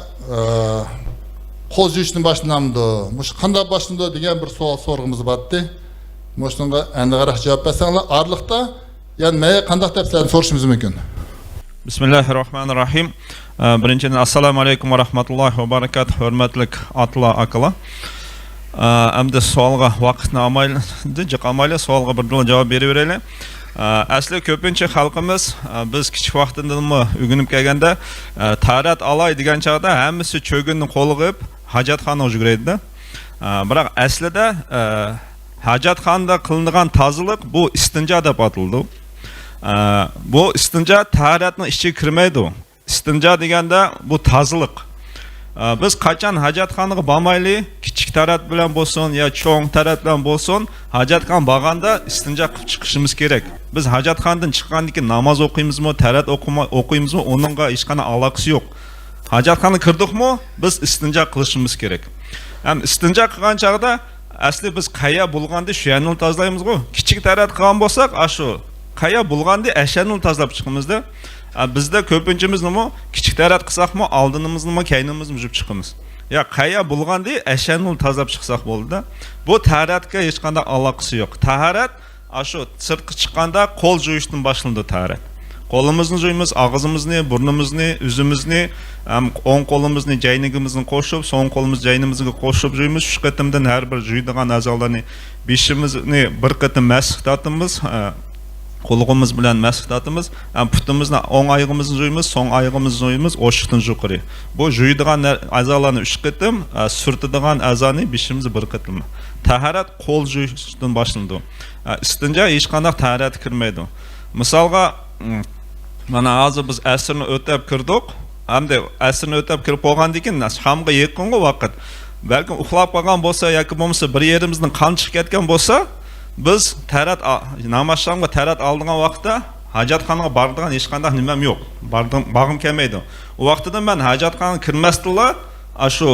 S3: koz yüşünün başınamdı. Muş kanda başında diyen bir sual sorgumuz battı. Muştunga endi qaraq cevap versenler arlıqta yani neye kandak depslerini soruşumuz mümkün.
S12: Bismillahirrahmanirrahim. Birinciden assalamu alaikum ve rahmatullahi ve berekatuh. Hürmetlik atla akıla. Әмді суалға вақытны амайлы, жық амайлы суалға бірділі жауап бері берелі. Әсілі көпінші халқымыз біз кішік вақтында үгініп келгенде тарат алай деген чағда әмісі чөгіннің қолы қып хажатхана жүгіреді. Бірақ әсіліде хажатханда қылынған тазылық бұл істінжа деп атылды. Бұл істінжа таратның іші кірмейді. Істінжа дегенде бұл тазылық. Biz kaçan hacatxanaga barmayli, kichik tarat bilan bo'lsin, yo cho'ng tarat bilan bo'lsin, hajatxon borganda istinja qilib chiqishimiz kerak. Biz hajatxondan chiqqandan keyin namoz o'qiymizmi, tarat o'qiymizmi, uningga hech qanday aloqasi yo'q. Hajatxona kirdikmi, biz istinja qilishimiz kerak. Ham istinja qilgan chog'da asli biz qaya bo'lganda shu yerni tozalaymiz-ku. Kichik tarat qilgan bo'lsak, shu qaya bo'lganda asharni tozalab chiqimizda. Bizde köpüncümüz nima kichik tarat qilsaqmi oldinimizni nima keynimizni yuvib chiqamiz. Ya qaya bo'lganda asharni tozalab chiqsaq bo'ldi. Bu taratga hech qanday aloqasi yo'q. Taharat shu sirtqi chiqqanda qo'l yuvishdan boshlanadi taharat. Qo'limizni yuvamiz, og'zimizni, burnimizni, o'zimizni, o'ng qo'limizni jaynigimizni qo'shib, so'ng qo'limiz jaynimizga qo'shib yuvamiz. Shu qatimdan har bir yuydigan a'zolarni beshimizni bir qatim masx tatimiz. Qo'limiz bilan masx tatimiz, putimizni o'ng oyog'imizni yuyamiz, so'ng oyog'imizni yuyamiz, o'shiqdan yuqori. Bu yuydigan a'zolarni 3 qatim, surtadigan a'zoni beshimizni bir qatim. Taharat qo'l yuvishdan boshlanadi. Istinja hech qanday taharat kirmaydi. Misolga mana hozir biz asrni o'tab kirdik. Hamda asrni o'tab kirib bo'lgandan keyin shamga yaqinga vaqt. Balki uxlab qolgan bo'lsa yoki bo'lmasa bir yerimizdan qon chiqib ketgan bo'lsa, biz tarat namazshomga tarat oldigan vaqtda hajatxonaga boradigan hech qanday nimam yo'q. Bag'im kelmaydi. U vaqtida men hajatxonaga kirmasdilla, shu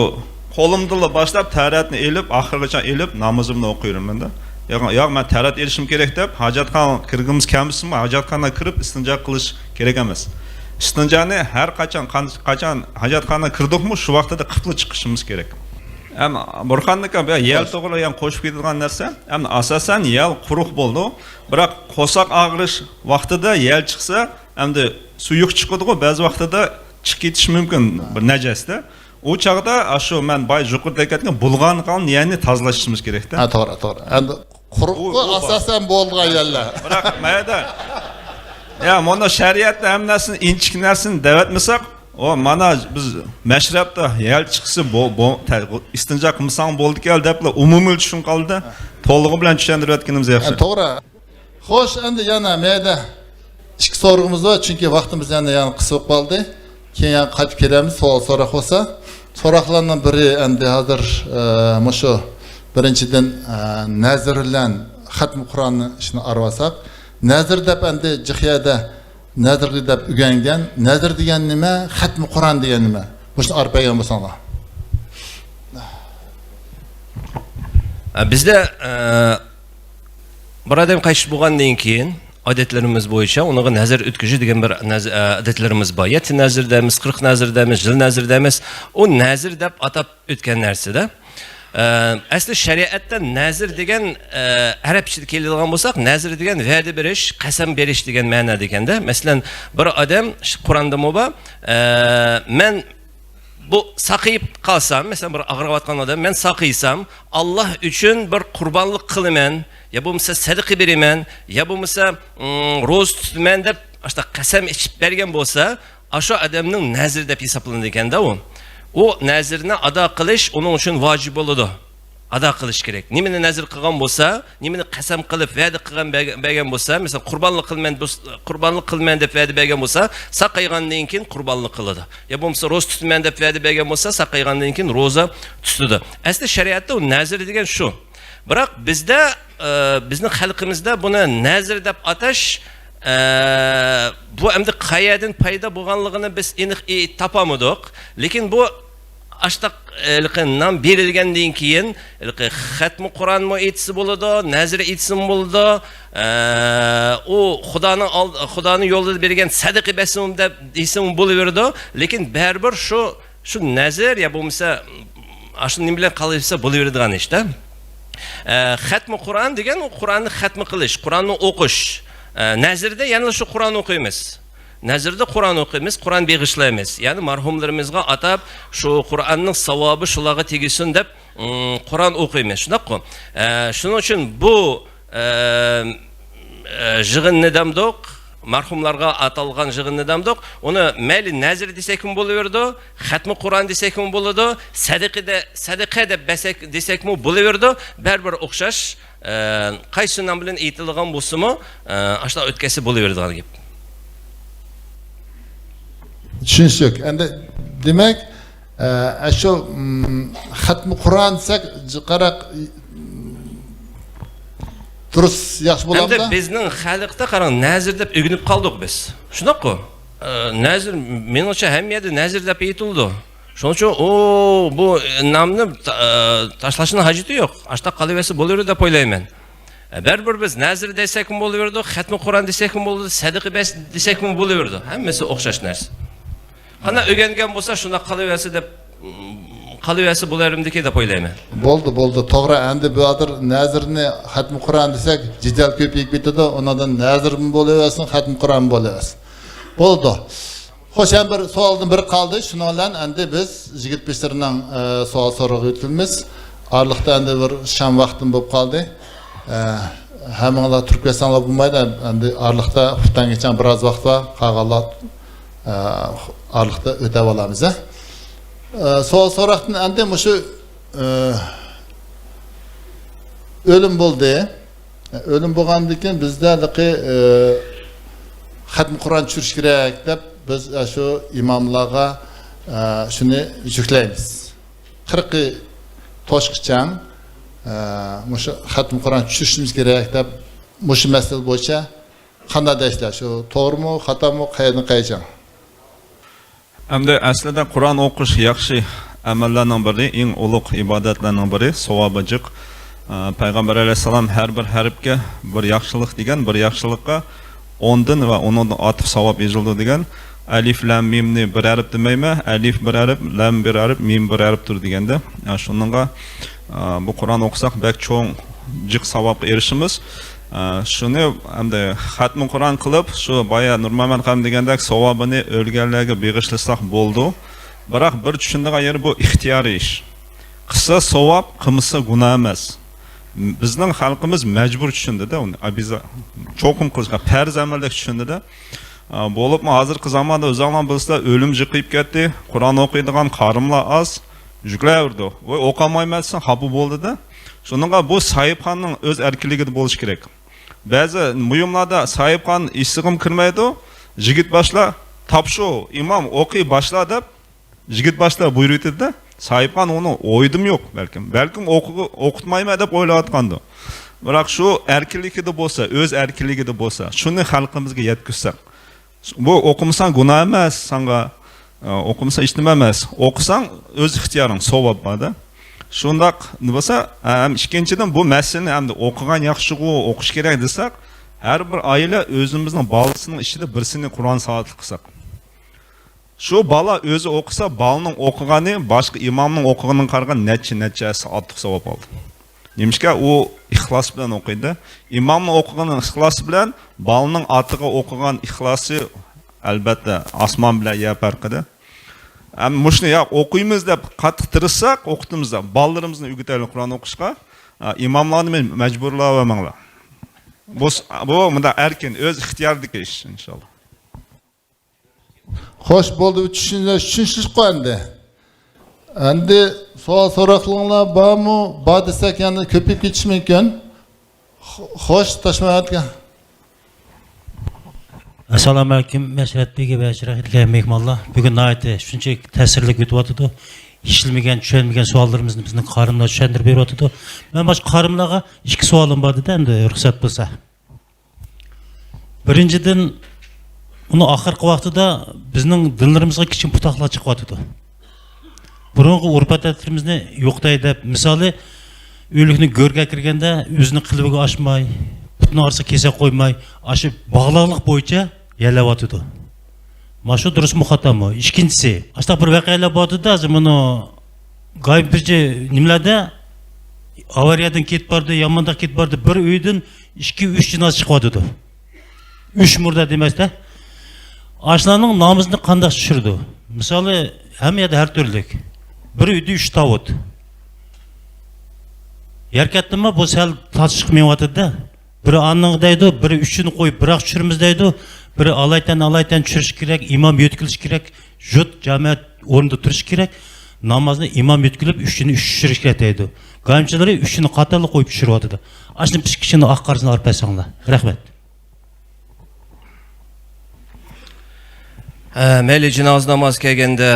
S12: qo'limdilla boshlab taratni elib, oxirigacha elib namozimni o'qiyman-da. yo'q men tarat erishim kerak deb hojatxona kirgimiz kelmasmi, hojatxonaga kirib istinjo qilish kerak emas. Istinjoni har qachon hojatxonaga kirdikmi, shu vaqtida qipli chiqishimiz kerak. Ham Burxonniki yel to'g'ri ham qo'shib ketadigan narsa, ham asosan yel quruq bo'ldi, biroq qo'soq og'rish vaqtida yel chiqsa, hamda suyuq chiqadi-ku, ba'zi vaqtida chiqib ketish mumkin bir najosda. O chaqda shu men boy yuqorida aytgan bulg'an qon ya'ni tozalashimiz kerak-da.
S3: Ha, to'g'ri, to'g'ri. Endi quruqqa asosan bo'lgan yerlar.
S12: Biroq mayda ya mana shariatda hammasini inchik narsani davatmasak, o mana biz mashrabda yel chiqsa istinjo qilsang bo'ldi-ku deb umumiy tushun qoldi. To'lig'i bilan tushuntirib o'tganimiz yaxshi.
S3: To'g'ri. Xo'sh, endi yana mayda ikki so'rog'imiz bor, chunki vaqtimiz yana qisib qoldi. Keyin qaytib kelamiz, savol so'roq bo'lsa. So'roqlarning biri endi hozir mushu birinchidan nazr bilan xatm Qur'onni ishni arvasak, nazr deb endi jihiyada nazr deb o'rgangan, nazr degan nima, xatm Qur'on degan nima? Buni arpagan bo'lsanglar.
S6: Bizda bir odam qaytib bo'lgandan keyin adetlerimiz bo'yicha unaga nazar o'tkishi degan bir adetlerimiz bor. 7 nazrdamiz, 40 nazrdamiz, yil nazrdamiz. O nazr deb atab o'tgan narsada. Asli shariatda nazr degan arabchada keladigan bo'lsak, nazr degan va'da berish, qasam berish degan ma'noda ekanda. Masalan, bir odam Qur'onda mo'ba men bu saqiyib qalsam, mesela bir ağrıvatgan odam, men saqiysam, Allah uchun bir qurbonlik qilaman, ya bo'lmasa sadaqa beraman, ya bo'lmasa ro'za tutaman deb ashta qasam ichib bergan bo'lsa, o'sha odamning nazr deb hisoblanadi ekanda u. O nazrni ado qilish uning uchun vojib bo'ladi. Ado qilish kerak. Nimani nazr qilgan bo'lsa, nimani qasam qilib va'da qilgan bergan bo'lsa, mesela qurbonlik qilman deb va'da bergan bo'lsa, saqaygandan keyin qurbonlik qiladi. Ya bo'lmasa ro'za tutaman deb va'da bergan bo'lsa, saqaygandan keyin ro'za tutadi. Asli shariatda u nazr degan shu. Biroq bizda bizning xalqimizda buni nazr deb atash bu endi qayerdan paydo bo'lganligini biz aniq topamadik. Lekin bu Aştaq nam berilgandan keyin xatm Qur'onni aytsa bo'ladi, nazr aytsa bo'ladi. O Xudoning yo'lida bergan sadaqa bersin deb desam bo'laverdi. Lekin baribir shu nazr ya bo'lmasa ashuni nima bilan qilsa bo'laveradigan ishda. Xatm Qur'on degan u Qur'onni xatm qilish, Qur'onni o'qish. Nazrda yana shu Qur'onni o'qiymiz. Nazrda Qur'on o'qiymiz, Qur'on beg'ishlaymiz. Ya'ni marhumlarimizga atab shu Qur'onning savobi shularga tegisin deb Qur'on o'qiymiz. Shunaqmi? Shuning uchun bu yig'inni damdoq, marhumlarga atalgan yig'inni damdoq, uni mayli nazr desek ham bo'laverdi, xatmi Qur'on desek ham bo'ladi, sadaqa deb desek ham bo'laverdi, baribir o'xshash qaysi nom bilan aytilgan bo'lsa-mu, ashta o'tkasi bo'laveradigan gap.
S3: Tushunsak, endi demak, shu xatm Qur'on desak, qaraq durust yaxshi bo'ladimi?
S6: Endi bizning xalqda qarang, nazr deb o'rganib qoldik biz. Shunaqmi? Nazr menimcha hamiyada nazr deb aytildi. Shuning uchun bu nomni tashlashning hojati yo'q. Ashta qolaversa bo'laveradi deb o'ylayman. Baribir biz nazr desak ham bo'laveradi, xatm Qur'on desak ham bo'ladi, sadaqa desak ham bo'laveradi. Hammasi o'xshash narsa. Qana o'rgangan bo'lsa shunda qolaversa bo'larimdiki deb o'ylayman.
S3: Bo'ldi. To'g'ri, endi bu hozir nazrni xatm Qur'on desak, jidal ko'payib ketadi. Unadan nazr bo'laversin, xatm Qur'on bo'laversin. Bo'ldi. Xo'sh, ham bir savoldan biri qoldi. Shuni bilan endi biz yigit pishtirning savol so'roq o'timiz. Arliqda endi bir sham vaqtim bo'lib qoldi. Hammalar turib ketsanlar bo'lmaydi. Endi arliqda xuftangacha biroz vaqt bor. Qolganlar arliqda o'tab olamiz. Savol so'roqdan endi shu o'lim bo'ldi. O'lim bo'lgandan keyin bizda xatm Qur'on tushirish kerak deb biz shu imomlarga shuni yuklaymiz. 40 toshqichang shu xatm Qur'on tushirishimiz kerak deb shu masala bo'yicha qanday deyishlar? Shu to'g'rimi, xatomi, qayerdan qaychang?
S12: Endi aslida Qur'on o'qish yaxshi amallarning biri, eng ulug' ibodatlarning biri, savobi jiq. Payg'ambar alayhissalom har bir harfga bir yaxshilik degan, bir yaxshilikqa 10dan va 10dan ortiq savob yozildi degan. Alif lam mimni bir harf demaymi? Alif bir harf, lam bir harf, mim bir harfdir deganda. Shuningga bu Qur'on o'qisak bak cho'ng jiq savobga erishimiz. Shuni hamda xatmi Qur'on qilib, shu boya Nurmaman ham degandek savobini o'lganlarga beg'ishlasak bo'ldi. Biroq bir tushunadigan yeri bu ixtiyoriy ish. Qilsa savob, qilmasa gunoh emas. Bizning xalqimiz majbur tushundi-da uni. Abiza cho'qim qilishga farz amalda tushundi-da. Bo'libmi hozirgi zamonda o'zinglar bilsizlar o'lim jiqib ketdi. Qur'on o'qiydigan qarimlar az, juklayverdi. Voy o'qimaymansan, xafa bo'ldi-da. Shuningga bu sahibxonning o'z erkinligida bo'lish kerak. Ba'zi buyumlarda sahibxon issig'im kirmaydi. Yigit boshlar topshu imom o'qiy boshla deb yigit boshlar buyurdi-da. Sahibxon uni o'ydim yo'q balkim o'qitmayman deb o'ylayotgandi. Biroq shu erkinligida bo'lsa, o'z erkinligida bo'lsa, shuni xalqimizga yetkazsak. Bu o'qimasang gunoh emas, senga o'qimasa hech nima emas. O'qisang o'z ixtiyoring, savob borda. Shundaq bo'lsa, ikkinchidan bu masalani hamda o'qigan yaxshi-ku, o'qish kerak desak, har bir oila o'zimizning bolasining ishida birsini Qur'on soatli qilsak. Shu bola o'zi o'qisa, bolaning o'qigani boshqa imomning o'qiganidan qaragan necha ortiq savob oldi. Nemishka u ixlos bilan o'qiydi. Imomning o'qigani ixlos bilan, bolaning otiga o'qigan ixlosi albatta osmon bilan yer farqida. Mushni yo'q o'qiymiz deb qattiq tirishsak, o'qitimizda bolalarimizni o'rgataylik Qur'on o'qishga, imomlarni men majburlayvermanglar. Bu bunda erkin, o'z ixtiyoridagi ish inshaalloh.
S3: Xo'sh bo'ldi, tushunishlik qo'yindi. Endi savol so'roqlar bormi? Bor desak, yana ko'payib ketish mumkin. Xo'sh, Toshmahatga.
S13: Assalomu alaykum, Mashrat bega va shirahitga mehmonlar. Bugun naytda shunchalik ta'sirli o'tyapti. Ishilmagan, tushunmagan savollarimizni bizning qarimlar tushuntirib beryapti. Men boshqa qarimlarga ikki savolim bor edi, endi ruxsat bo'lsa. Birinchidan uni oxirgi vaqtida bizning dinlarimizga kichik putoqlar chiqyapti. Burungi urf-odatlarimizni yo'qday deb, misoli o'likni go'rga kirganda o'zini qilbiga oshmay, putni orsa kesa qo'ymay, aşı bog'liqlik bo'yicha yalayapti. Mana shu durust muxatammi? Ikkinchisi, ashta bir voqealar bordi-da, buni g'oyibchi nimalarda avariyadan ketib bordi, yomonda ketib bordi, bir uydan 2-3 jinoz chiqyapti. 3 murda demasda. Ashlarning namozini qanday tushirdi? Misoli, hamma yerda har turlik. Bir uyda 3 tavut. Yarkatdimi bu sal tartışib chiqmayapti-da. Biri anning deydi, biri 3'ünü qo'yib, biroq tushirimiz deydi. Biri alaytan tushirish kerak, imom yo'tkilish kerak, jut jamoat o'rnida turish kerak. Namozni imom yo'tkilib 3'ünü 3 tushirish kerak deydi. Qo'yimchilar 3'ünü qatorli qo'yib tushiryapti. Ashni pishkishini oqqarsini olib bersanglar. Rahmat.
S6: Mayli jinoz namoz kelganda,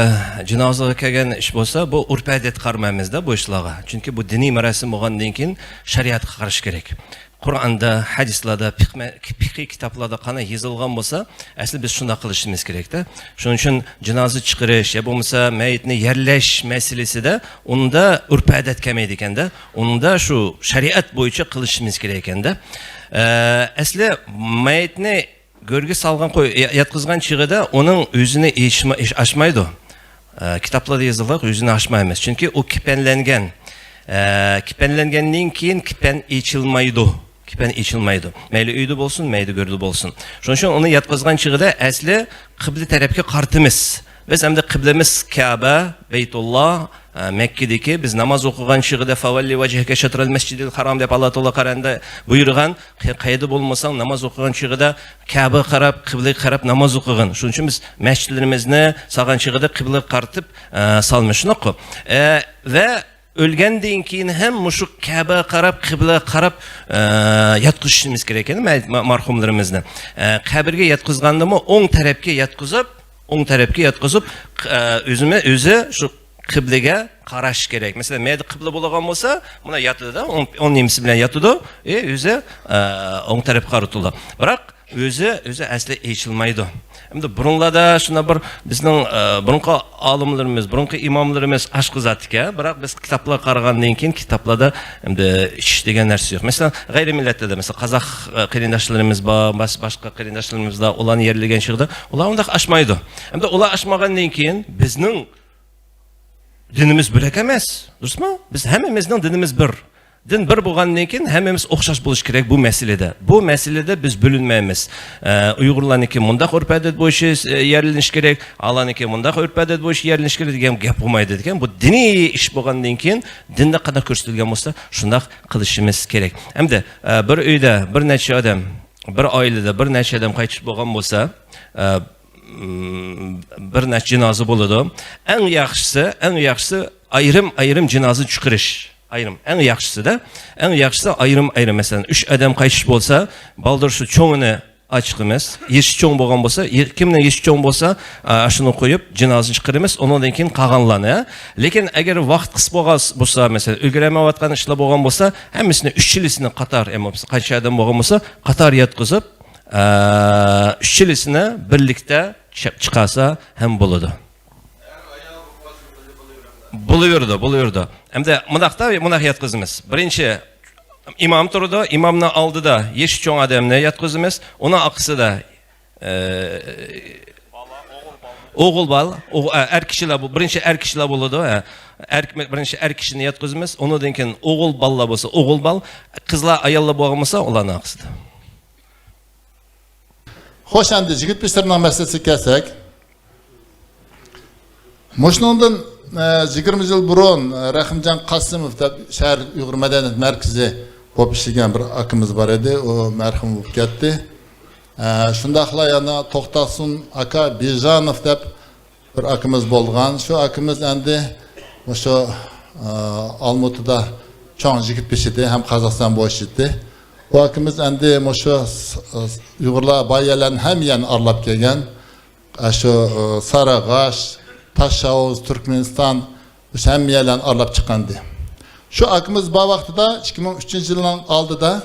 S6: jinozaga kelgan ish bo'lsa, bu urf-odat qarmamizda bu ishlarga. Chunki bu diniy marosim bo'lgandan keyin shariatga qarash kerak. Qur'onda, hadislarda, fiqh kitoblarda qanday yozilgan bo'lsa, asli biz shunday qilishimiz kerak-da. Shuning uchun jinoza chiqarish ya bo'lmasa mayitni yerlash masalasida unda urf-odat kelmaydi ekanda, unda shu shariat bo'yicha qilishimiz kerak ekanda. Asli mayitni görgü salgan yatkızgan çığıda onun özünü açmaydı. Kitaplarda yazılır, özünü açmayız. Çünkü o kipenlengen. Kipenlengenliğin keyin kipen içilmaydı. Kipen içilmaydı. Meyli üydü bolsun, meyli gördü bolsun. Şunun için onu yatkızgan çığıda asli kıble tarafki kartımız. Biz hem de kıblemiz Kabe, Beytullah, Mekke'deki biz namaz okugan şığıda favalli vecihke şatral mescidil haram dep Allah Teala Kur'an'da buyurgan kaydı bulmasan namaz okugan şığıda Kabe qarab, kıble qarab namaz okugan. Şunun için biz mescidlerimizni sağan şığıda kıble qartıp salmışız. Ve ölgenden keyin hem muşuk Kabe qarab, kıble qarab yatkızışımız gereken marhumlarımızda. Kabirge yatkızgandı mı 10 tarafga yatkızıp özü şu kıblege qarash kerak. Mesela mayda qibla bo'lgan bo'lsa, buna yatıdı da, 10 nimsi bilan yatıdı, o'zi o'ng tarafga qaratıldı. Biroq o'zi asli eshilmaydi. Endi burunlarda shuna bir bizning burunqi olimlarimiz, burunqi imomlarimiz ashqizatga, biroq biz kitoblar qaragandan keyin kitoblarda endi ish degan narsa yo'q. Masalan, g'ayri millatlarda, masalan, qozoq qarindoshlarimiz bor, boshqa qarindoshlarimiz da ularni yerlagan chig'da, ular undaq ashmaydi. Endi ular ashmagandan keyin bizning dinimiz bir emas, durustmi? Biz hammamizning dinimiz bir. Din bir bo'lgandan keyin hammamiz o'xshash bo'lish kerak bu masalada. Bu masalada biz bo'linmaymiz. Uyg'urlarniki mundaq urf-odat bo'lishi yerlanish kerak, Allohniki mundaq urf-odat bo'lishi yerlanish kerak degan gap bo'lmaydi degan. Bu diniy ish bo'lgandan keyin dinda qanday ko'rsatilgan bo'lsa, shunday qilishimiz kerak. Hamda bir uyda bir necha odam, bir oilada bir necha odam qaytib bo'lgan bo'lsa, bir necha jinoza bo'ladi. Eng yaxshisi ayrim jinoza chiqarish. Eng yaxshisi ayrim masalan 3 odam qaytish bo'lsa, baldir shu cho'ngini ochiqimiz, yeshi cho'ng bo'lgan bo'lsa, kimning yeshi cho'ng bo'lsa, shuni qo'yib jinoza chiqaramiz, undan keyin qolganlarni. Lekin agar vaqt qis bo'lsa, masalan, ulguramayotgan ishlar bo'lgan bo'lsa, hammasini 3 yilisini qator, qancha odam bo'lgan bo'lsa, qator yotqizib, 3 yilisini birlikda chiqarsa ham bo'ladi. Buluverdi. Hamda mundaq yotqizamiz. Birinchi imom turdi, imomning oldida yeshi cho'ng odamni yotqizamiz, uning oqsida o'g'il bola, er kishilar bu birinchi er kishilar bo'ladi. Birinchi er kishini yotqizamiz, undan keyin o'g'il bolalar bo'lsa, o'g'il bol, qizlar ayollar bo'lgan bo'lsa, ularning oqsida.
S3: Xo'sh, endi yigit pistirning masalasiga kelsak, Mo'shnondan 20 yıl burun Rahimjon Qasimov deb shahar Uyg'ur madaniyat markazi bo'lib ishlagan bir akamiz bor edi, u marhum bo'lib ketdi. Shundaqla yana To'xtasun aka Bejanov deb bir akamiz bo'lgan. Shu akamiz endi o'sha Olmaotada cho'ng yigit pishidi, ham Qozog'iston bo'shidi. Bu akamiz endi o'sha Uyg'urlar bayalan ham yana arlab kelgan. Shu Sarag'ash, Taşavuz, Türkmenistan hemmiyeyle arlap çıkandı. Şu akımız bu vaxtıda 2003 yılın aldıda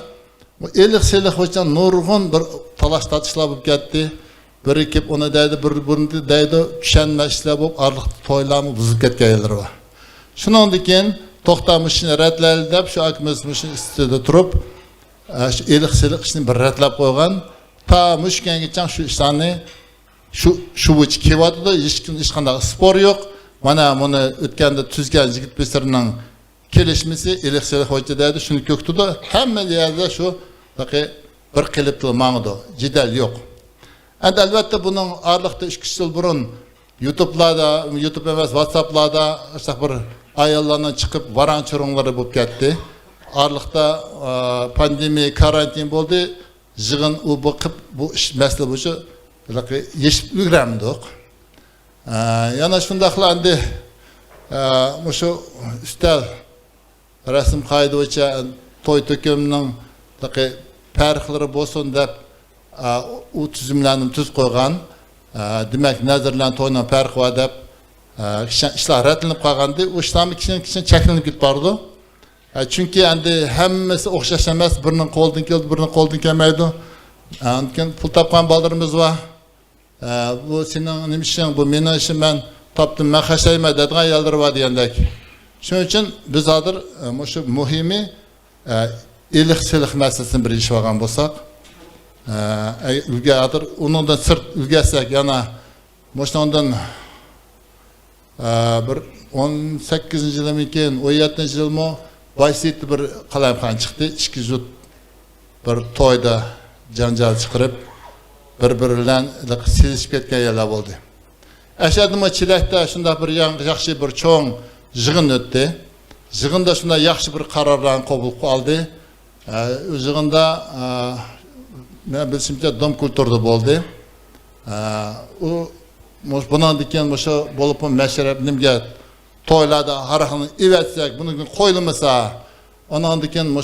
S3: bu elik hocan nurgun bir talaş tatışlar bulup gitti. Bir ekip onu deydi, bir deydi, düşenme işler bulup arlık toylamı buzup ketken yerleri var. Şunun diken toxtamışını redleyildi deyip şu akımızmışın üstüde durup şu elik işini bir redlep koygan. Ta müşken geçen şu işlerini şu bu kevadı da hiç qanday spor yok. Mana bunu ötkende tüzgen yigit pisirinin kelişmesi elektrikli hoca dedi. Şunu köktü de hemen yerde şu bir qilipli mağdı. Cidel yok. Endi elbette bunun ağırlıkta 3 yıl burun YouTube'larda, YouTube emas WhatsApp'larda bir ayarlarından çıkıp varan çorunları bulup gitti. Ağırlıkta pandemi, karantin oldu. Jığın u bakıp bu mesele bu şu yeşip ülgürendik. Yana şundaqla endi şu üstel resim kaydı veçe toy tökümünün perxleri bolsun dep u tüzümlerini tüz koygan. Demek nazırlan toyla perx var dep işler retlenip kalgandı. O işlemi kişinin çeklenip git bardı. Çünkü endi hemmesi okşaş emas, birinin koldan keldi, birinin koldan kelmeydi. Anken pul tapkan baldırımız var. Bu senin nimişin, bu benim işim, ben taptım, ben haşayma dediğin yerler var diyendek. Şunun için biz adır şu muhimi ilik-silik meselesini bir iş varan bulsak, ülke adır, onundan sırt ülgesek, yana ondan bir 18. yılım iken, 17. yılımı Baysiyetli bir kalayımxan çıktı, 2 jut bir toyda janjal çıkarıp, bir-birinden silişip ketken yerler oldu. Eşadımı Çilek'te şunda bir yaxşı bir çoğun jığın öttü. Jığında şunda yaxşı bir kararlarını kabul aldı. Jığında ne bilsimce dom kültürde oldu. Bundan diken bolup meşrep nimge toylarda harahını ivetsek, bunu koyulmasa, ondan diken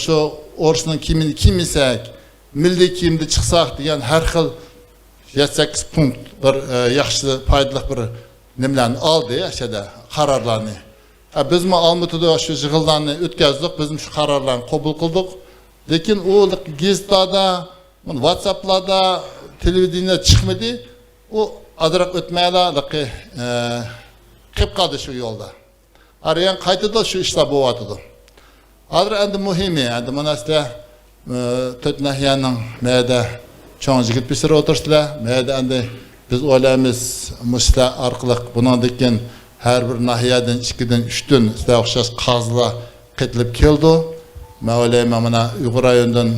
S3: orşunun kimini kim isek, milli kimde çıksak diyen her xil 7-8 punkt bir yaxşı faydalı bir nimlerini aldı aşağıda kararlarını. Biz mi Almaotada şu yığıllarını ötkazdık, bizim şu kararlarını kabul kıldık. Lekin o gazetlerde, WhatsApp'larda, televizyonda çıkmadı. O adrak ötmeyeli kıp kaldı şu yolda. Arayan kaytıda şu işler boğatıdı. Adra endi muhimi, endi manasda töt nahiyanın meyde çoğun jigit pişirip otursular. Meyde endi biz olayımız musla arkalık bundan dikken her bir nahiyadan 2'den 3'ten size okşas kazla ketilip keldi. Ben olayım mana Uyghur rayonundan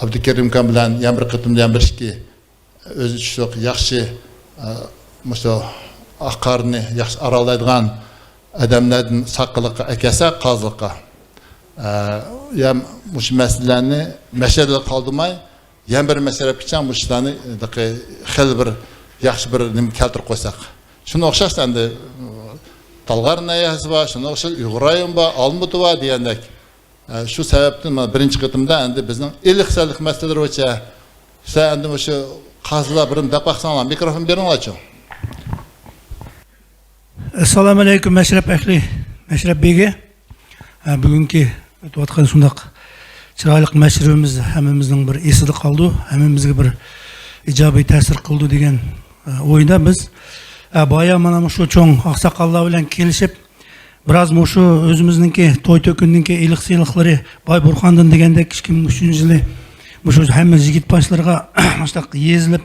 S3: Abdülkerim Kan bilen yan bir kıtımda yan bir işki özü çok yaxşı musla akarını yaxşı aralaydıgan adamlardan sakılıkka ekese kazlıkka. Ya muş meselelerini meşelede kaldırmay, yan bir mesele piçen muşlarını xel bir yaxşı bir nim keltir koysak. Şunu okşaş endi Talgar neyası var, şunu okşaş Uyghur rayonu var, Almutu var diyendek. Şu sebepten birinci kıtımda endi bizning ilikselik meseleleri boyunca sen endi şu kazılar birim dep baksanlar mikrofon berin açın.
S14: Assalamu alaikum Meşrep Ehli, Meşrep Bey'e. Bugünkü ötüvatkan sundaq çıraylık meşrebimiz hemimizin bir esidi kaldı, hemimizge bir icabi tesir kıldı degen oyunda biz baya mana şu çoğun aksakallar bilen kelişip biraz şu özümüzninki toy tökündinki ilik sıyılıkları Bay Burhan'dan degende 2003 yılı şu hemen jigit başlarga başlak yezilip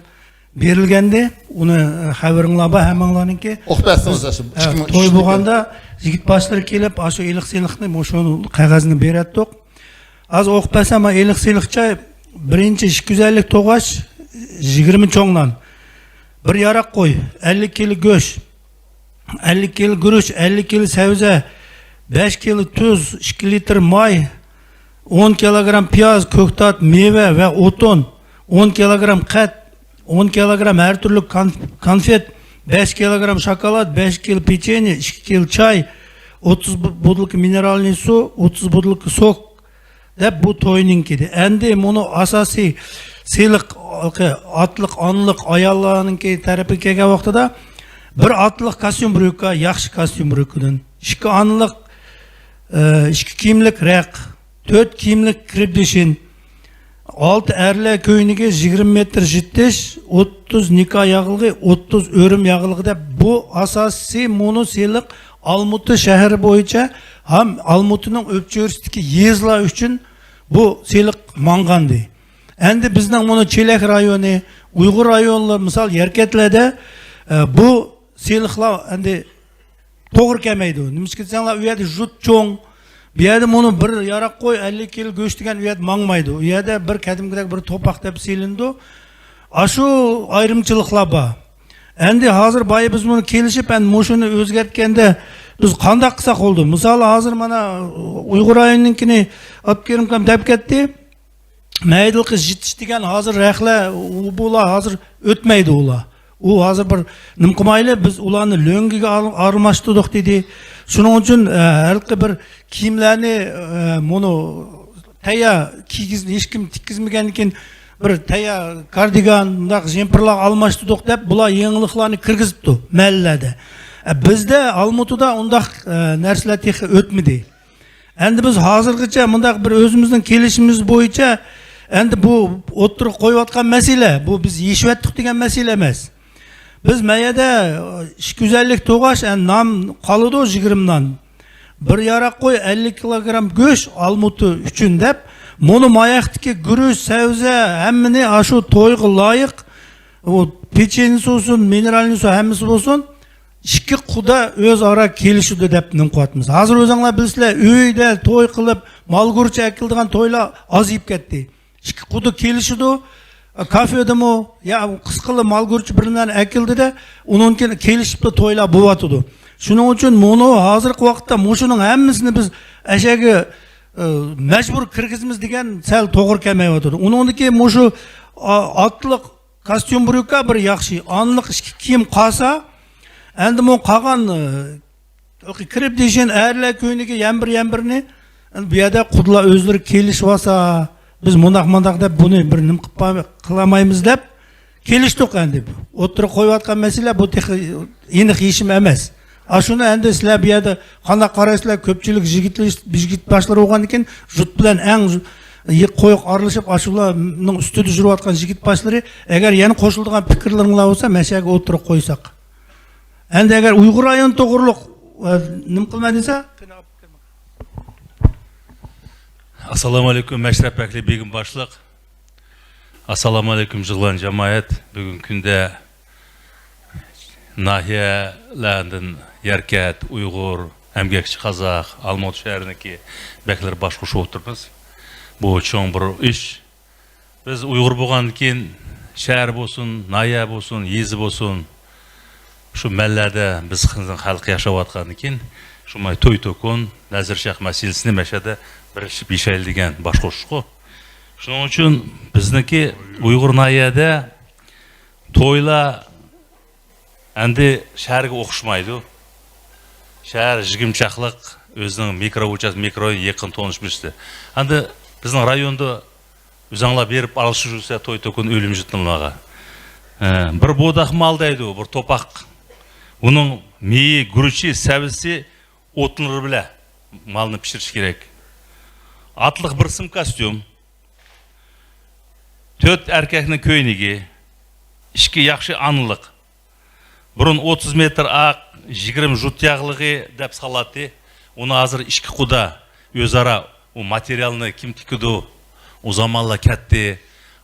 S14: berilgende onu haberinglar hemenlarninki toy bo'lganda jigit başları kelip aşu ilik sıyılıkni şu kağızını berettik. Az oqpasa ama ilik sıyılıkça birinci 250 toğaç 20 çoğlan bir yarak koy 50 kilo göç 50 kilo guruç 50 kilo sebze 5 kilo tuz 2 litre may 10 kilogram piyaz köktat meyve ve otun 10 kilogram qat 10 kilogram her türlü konfet 5 kilogram şokolad 5 kilo pechenye 2 kilo çay 30 butulka mineralniy su 30 butulka sok deb bu toyninkidi. Endi bunu asosiy siyliq atliq onliq ayollarninki tarafiga kelgan vaqtida bir atliq kostyum brüka yaxshi kostyum brükadan 2 onliq 2 kiyimlik raq 4 kiyimlik krepdeshin 6 erle köyünüge 20 metre jittiş 30 nikah yağılığı 30 örüm yağılığı da bu asasi bunu siyliq Almutu şehri boyunca hem Almutu'nun öpçörüsteki yezla üçün bu siyliq mangandı. Endi bizden bunu Çelek rayonu, Uyghur rayonlar misal Yerketlerde bu siyliqlar endi toğır kelmeydi. Nimski senlar u yerda jut çoğ bir yerde bunu bir yarak koy 50 kilo göç degen u yerda mangmaydı. U yerda bir kadimgidek bir topak deb silindi. Aşu ayrımçılıqlar var. Endi hazır bayı biz bunu kelişip endi moşunu özgertkende biz qandaq qilsak oldu. Misal hazır mana Uyghur rayonuninkini Abdülkerim Kan deb ketdi. Meydilqi jitish degan hazır raqla bular hazır ötmeydi ular. O hazır bir nimqimayli biz ularni löngüge almashtirdik dedi. Şunun için halkı bir kiyimlerini bunu taya kiygiz hiç kim tikkizmegenlikin bir taya kardigan jemperlar almashtirdik deb bular yeniliklarni kirgizibdi mahallada. Bizde Almutu'da undaq narsalar texi ötmedi. Endi biz hazırgıça mundaq bir özümüzün kelişimiz boyunca endi bu oturup koyuvatkan mesele bu biz yeshvetdik degan mesele emas. Biz mayada 250 toğaç nam kalıdı o 20'dan. Bir yarak koy 50 kilogram göç Almutu üçün dep. Bunu mayaktaki gürüş, sebze hemmini aşı toygu layık. O peçenisi olsun, mineralnisi hemmisi olsun. İki kuda öz ara kelişidi dep nimqatımız. Hazır özüңler bilsizler, öyde toy kılıp mal gurçu ekildiğen toyla az yiyip ketdi. İki kuda kelişidi kafede mi ya kısqılı mal gurçu birinden ekildi de onun kelişip de toyla buvatıdı. Şunun için bunu hazırki vaqtda muşunun hemmisini biz eşegi mecbur kirgizimiz degen sel toğır kelmeyotidi. Onundaki muşu atlık kostyum brüka bir yaxshi anlık işki kiyim qalsa endi bu qalgan kirib deşen erle köyüneki yembirini bu yerda qudlar özleri kelişip olsa biz mundaq deb bunu bir nim qılamaymiz deb kelişdik endi. Oturup koyuvatkan mesele bu eniq yechim emas. Aşunu endi sizler bir yerda qandaq qaraysizlar ko'pchilik jigit başlar olgan ekan jut bilan eng қойық арылышып ашуларның үстіде жүріп жатқан жігіт басшылары, егер яны қосылдыған пікірлеріңлар болса, мәшәге отырып қойсақ. Әнді егер ұйғыр район тоғырлық нім қылма десе?
S15: Assalamu alaikum Мәшрәп Әхли бегім башлық. Assalamu alaikum жығылан жамаят. Бүгін күнде нахияләрдің Яркет, Уйғыр, Әмгекші Қазақ, Алматы шәрінікі бәкілер башқұшы отырмыз. Бұл чоң бір іш. Біз Уйғыр болған кейін шәр болсын, нахия болсын, езі болсын. Шу мәлләді біз халқы яшап атқан кейін, шумай той токон, нәзір шақ мәселесіне мәшәді бірінші бишәл деген башқұрыш қо. Шының үшін біздікі Уйғыр нахияда тойла әнді шәрігі оқышмайды. Шәр жігімчақлық өзінің микрорайон екін тоныш білісті. Әнді біздің районды үзаңла беріп алышы жүрсе той токон өлім жытынлыға. Бір бодақ малдайды, бір топақ. Оның мейі, күріші, сәбісі отыныр біле малыны пішіріш керек. Атлық бір сым костюм, 4 әркәкінің көйнеге, ішкі яқшы анылық. Бұрын 30 метр ақ, 20 жұт яғылығы деп салаты, оны азыр ішкі құда, өзара материалны кім тікіду, ұзамалла кәтті,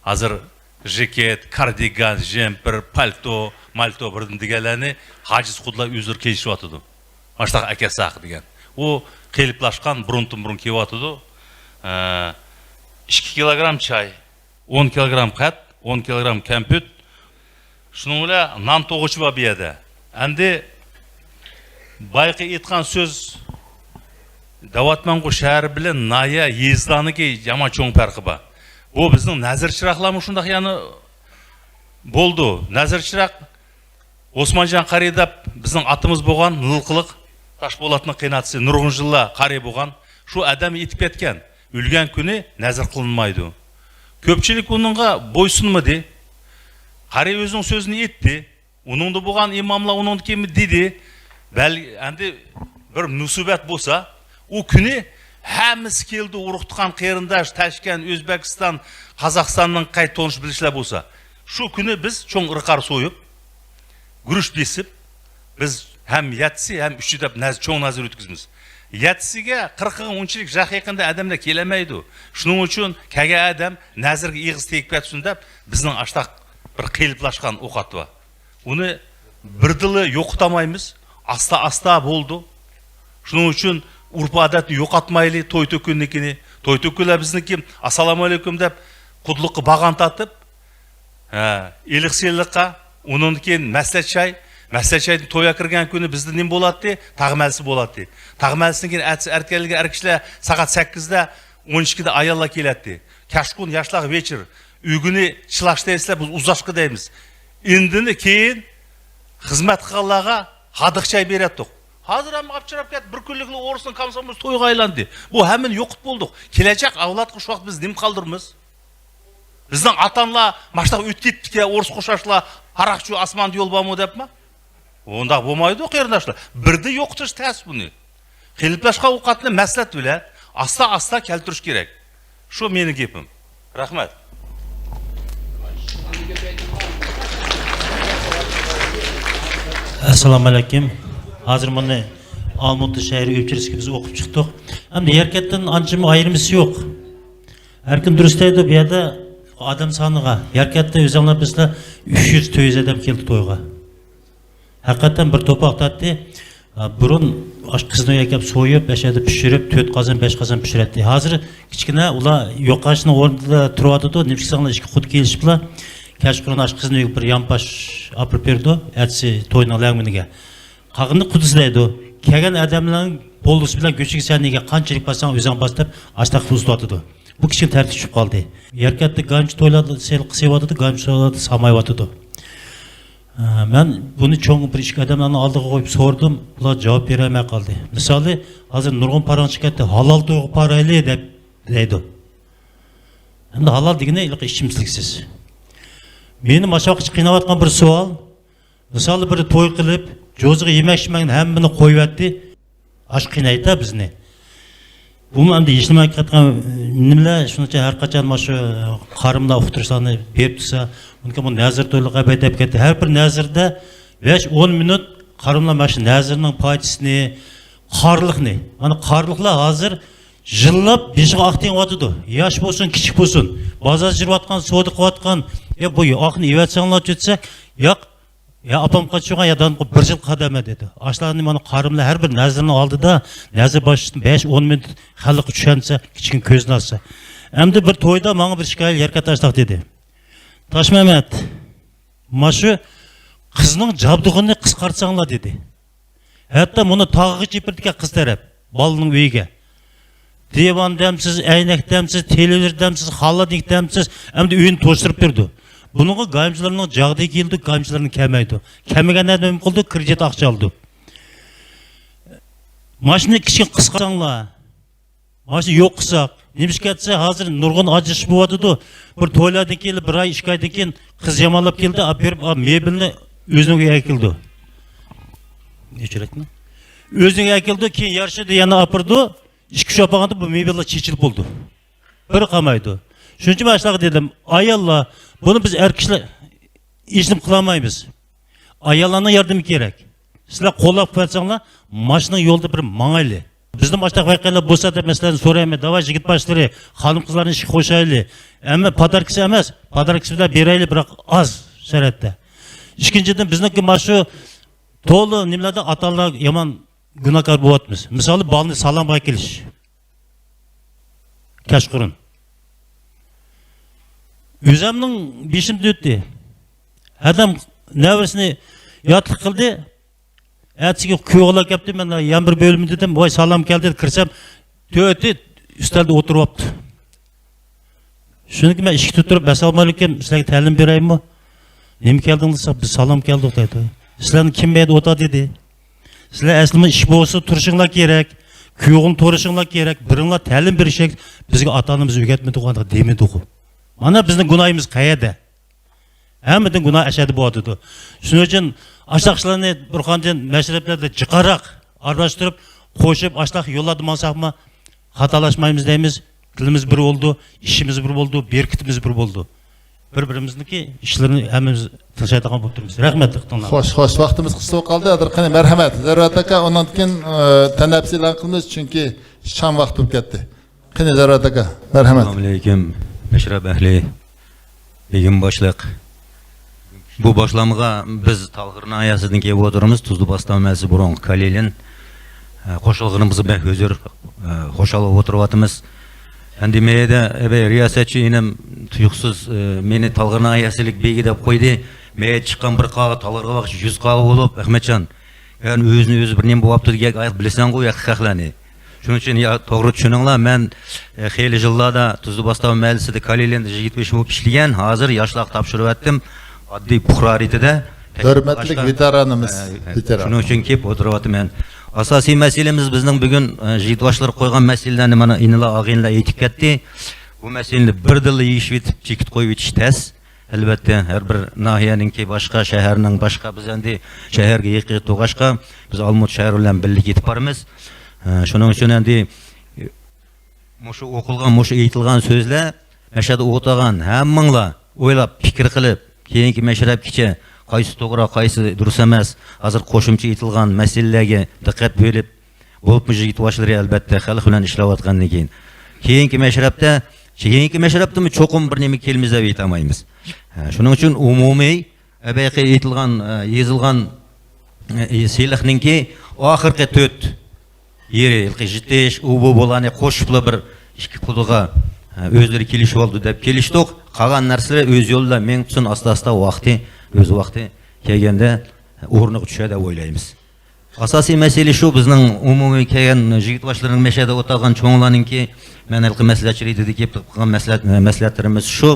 S15: азыр жекет, кардиган, жемпір, пальто, мальто бірдің дегеләні хажыз құдла өзір келші атыды. Аштақ әкесі ақ деген. О келіплашқан бұрын кеу атыды. 2 килограмм чай, 10 килограмм қат, 10 килограмм кәмпүт. Шының өлі нан тоғычы ба бейеді. Әнде байқы етқан сөз Даватманғы шәрі білін ная езданы кей жама чоң пәрқі ба. О біздің нәзір шырақламы шындақ яны болды. Нәзір шырақ Османжан қаридап біздің атымыз болған нылқылық таш болатыны қиынатысы нұрғын жылла қари болған. Шу әдәм етіп кеткен. Үлген күні нәзір қылынмайды. Көпчілік оныңға бойсынмы де. Қари өзінің сөзін етті. Оныңды болған имамла оныңды кемі деді. Бәл әнді бір нүсібәт болса, о күні әміз келді ұрықтыған қеріндаш, Тәшкен, Өзбекстан, Қазақстанның қай тоныш білішілі болса. Шу күні біз чоң ұрқар сойып, күріш бесіп, біз әм ятсі, әм үші деп чоң назыр өткізіміз. Ятсіге 40-ын оншілік жақиқында әдемді келемейді. Шының үшін кәге әдем нәзірге иғыз тейік бәтсін деп, біздің аштақ бір қиылыплашқан оқаты ба. Оны бірділі yoқтамаймыз, аста болды. Шының үшін ұрпа әдәтті yoqatмайлы той төкіннекіне. Той төкілі біздің ассаламу алейкум деп, құдылыққа баған татып, елікселіққа, оның кейін мәсләт шай, мәсләт шайдың тойа кірген күні бізді нем болады, тағмәлісі болады. Тағмәлісінің кейін әрткелігі әркішілі сағат 8-де, 12-де аялла келетті. Кәшкун яшлағы вечер, үйгіні шылашты есілі біз ұзашқы дейміз. Индіні кейін қызмет қалаға хадық шай береттік. Hazır ama kapçırap ket bir күнлігі орысын комсомол тойға айланды. Бұл әмін yoqut болдық. Келечек авлатқы шуақ біз нем қалдырмыз? Біздің атанла маштақ өттетті орыс қошашыла арақчу асман yol бамы деп ма? Онда болмайды қеріндашлар. Бірді yoqutыш тәс бұны. Қеліплашқа уқатыны мәсләт біле, аста кәлтіріш керек. Шу менің кепім. Рахмет.
S13: Assalamu alaikum. Hazır mı Almutlu şehri öpçürüsü biz okup çıktık. Hem de yerketten ancım ayrımısı yok. Erkin dürüsteydi bir yerde adam sanığa. Yerkette özlemler bizde 300 töyiz adam geldi toyga. Hakikaten bir topak tattı. Burun kızını yakıp soyup, beşede pişirip, 4 kazan 5 kazan pişiretti. Hazır kiçkine ula yokaşını orada turvadı da nemşik sana işki kut gelişip la. Kaşkurun aşk kızını bir yampaş apır verdi. Etsi toyuna lağminiga. Qağını kuduzlaydı. Kegen adamların boldusu bilen göçük sənliğe qançılık basan özən bastıb açtaq tuzlu atıdı. Bu kişinin tərtib düşüp qaldı. Yerkətdə qanç toyladı, sel atıdı, qanç toyladı, samay atıdı. Ben bunu çoğun bir işki adamlarının aldığı koyup sordum. Ular cevap veremeye kaldı. Misali hazır Nurgun paran çıkarttı. Halal toyu parayla deydi. Hem de halal degene ilk işçimsiliksiz. Benim aşağı qiynavatkan bir sual. Misali bir toy kılıp Jozığı yemek içmeğin hemmini koyuvetti. Aşk qiynaydı bizni. Bu endi işlemay ketgan nimalar shuncha har qachon mana shu qarimda uqtirishlarni berib tursa, mumkin bu nazir to'liq deb ketdi. Har bir nazirda 5-10 minut qarimlar mana shu nazirning foydasini, qarliqni. Mana qarliqlar hozir jillab beshiga aqtiyotdi. Yosh bo'lsin, kichik bo'lsin, bozor jirayotgan, savdo qilayotgan, bu oqni evatsanglar ketsa, yo'q. Ya apam kaçıyor ya dan bir yıl kademe dedi. Aşlarını bana karımla her bir nazırını aldı da nazır başını 5-10 minut halık düşense küçük közünü alsa. Hem de bir toyda bana bir şikayet yerke taştak dedi. Taş Mehmet, maşı kızının cabdığını kıskartsanla dedi. Hatta bunu tağı çipirdik kız taraf, balının üyüge. Divan demsiz, eynek demsiz, televizor demsiz, halladik demsiz, hem de üyünü toşturup durdu. Bununla gayımcılarının cağdı geldi, gayımcılarının kemeydi. Kemegen edemem oldu, kredit akça aldı. Maşını kişi kıskanla, maşını yok kısak. Neymiş ketse hazır nurgun acış bu adıdı. Bir toyladı geldi, bir ay işkaydı geldi, kız yamalap geldi, aperip mebelini özüne ekildi. Ne çörek mi? Özüne ekildi ki yarışıdı yana apırdı, işki şapağında bu mebelle çiçilip oldu. Bir kamaydı. Şunca başlığı dedim, ay Allah, bunu biz erkekler işlem kılamayız. Ayağlarına yardım gerek. Sizler kolak versenler, maşının yolda bir mağaylı. Bizim başlık vakayla bu saat meselelerini sorayım. Dava jigit başları, hanım kızların işi koşaylı. Ama padarkisi emez. Padarkisi de bireyli bırak az şerette. İkinciden bizdeki maşı Toğlu nimlerde atanlar yaman günahkar bu atmız. Misali balını salam bakiliş. Kaşkurun. Üzemnin bişim düttü. Adam nevresini yatlık kıldı. Ertesi kuyuğulak yaptı. Ben yan bir bölümü dedim. Vay salam geldi. Kırsam döttü. Üstelde oturup yaptı. Şunu ki ben işki tutturup Assalamu aleyküm. Sizlerge təlim bereyim mi? Nemi geldiniz? Biz salam geldik dedi. Sizlerin kim beydi ota dedi. Sizler aslında iş boğusu turuşunlar gerek. Kuyuğun turuşunlar gerek. Birinler təlim berişek. Bizge atanımızı ügetmedi o kadar demedi o. Mana bizning günahımız qayerda? Hammadan günah aşadı bu adıdı. Şunun için aşlaqçılarını Burxancan meşreplerde çıkarak araştırıp koşup aşlaq yolladı mansaqma hatalaşmayımız deyimiz. Dilimiz bir oldu, işimiz bir oldu, berkitimiz bir oldu. Bir-birimizniki işlerini hemmimiz tilşaydigan bo'lib turibmiz. Rahmat.
S3: Xo'sh, vaqtimiz qisqa qoldi. Qani marhamat. Zarvat aka, ondan keyin tanafsilan qilamiz chunki sham vaqt bo'lib ketdi. Qani Zarvat aka, marhamat.
S16: Assalomu alaykum. Meşrep ehli, begim başlık. Bu başlamığa biz Talgırın ayasıdan kelib oturumuz. Tuzlu Bastamasi burun Kalilin qo'shilg'inimizni ben huzur qo'shilib o'tiryapmiz. Endi meyde riyasetçi inem tuyuksuz meni Talgırın ayasılık begi deb qo'ydi. Meye chiqqan bir qağı Talgırga bak 100 qağı olup Ahmetcan. Yani özünü özü bir nem bo'pti degan ayt bilsan qo'y haqiqatlarni. Şunun için ya doğru düşününler. Ben xeyli yıllarda Tuzlu Bastava Meclisi'de Kalilinde 25 yıl pişligen hazır yaşlak tapşırıp ettim. Adli Bukhari'de
S3: Hürmetlik veteranımız.
S16: Şunun için ki oturup ben. Asasi meselemiz bizden bugün jidvaşlar koygan meselelerini bana inila ağınla etik etti. Bu meseleyi bir dili iş bitip çekit koyup içtez. Elbette her bir nahiyenin ki başka şehirinin başka biz endi şehirge yıkıcı toğaşka biz Almut şehirle birlik etip varımız. Şunun için endi muşu okulgan, muşu eğitilgan sözle meşhede oğutagan hemmingla oylap fikir kılıp keyinki meşrep kiçe qaysı to'g'ri, qaysı durus emas, hozir qo'shimcha etilgan masalalarga diqqat berib, bo'lib yigitvoshlar albatta xalq bilan ishlayotgandan keyin keyingi mashrabda cho'qim bir nima kelmiz deb aytmaymiz. Shuning uchun umumiy abayqa etilgan, yozilgan siyliqninki oxirgi 4 yeri jitish, u bu bo'lani qo'shibla bir ikki quduga o'zlari kelishib oldi deb kelishdik. Qolgan narsalar o'z yo'lida men uchun asta-asta vaqti o'z vaqti kelganda o'rniga tushadi deb o'ylaymiz. Asosiy masala shu bizning umumiy kelgan yigitvoshlarning mashada o'tirgan cho'nglarninki men halqi maslahatchilikda kelib qilgan maslahatlarimiz shu.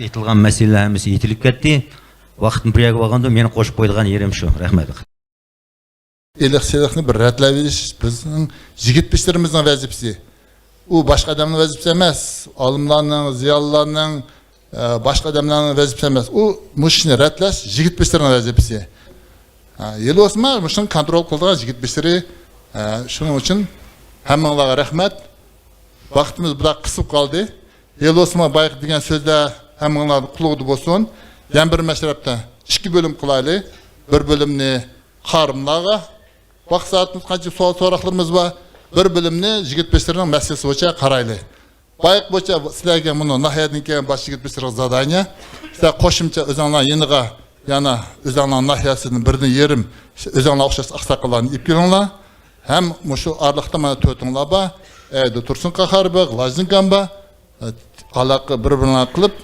S16: Aytilgan masalalarimiz yetilib ketdi. Vaqtni birga bo'lganda meni qo'shib qo'ydigan yerim shu. Rahmat.
S3: Eliqchilikni bir ratlab verish bizning yigitlarımızın vazifasi. U başka adamın vazifesi emas, olimlarning, ziyolilarning, başka adamların vazifesi emas. U muşni ratlash yigitlarning vazifasi. Yil o'sma muşni kontrol qiladigan yigitlar. Shuning uchun Hammalarga rahmat. Vaqtimiz biroq qisib qoldi. El Osman Bayıq degan so'zlar hammalarning qulog'ida bo'lsin. Yana bir mashrabda 2 bölüm qilaylik. Bir bölümni qarimlarga vaqtimiz qancha savol so'roqlarimiz bor. Bir bölümni yigitlarning masalasi bo'yicha qaraylik. Bayıq bo'yicha sizlarga buni nahiyatdan kelgan bosh yigitlarning zadaniya. Sizlar qo'shimcha o'zinglar yeniga yana o'zinglar nahiyasidan birni yerim o'zinglar o'xshash aqsaqlarni ip kelinglar. Hem şu arlıqda mana tötünlər var. Dursun Qaxarbıq, Lajinkanba alaqı bir-birinə qılıb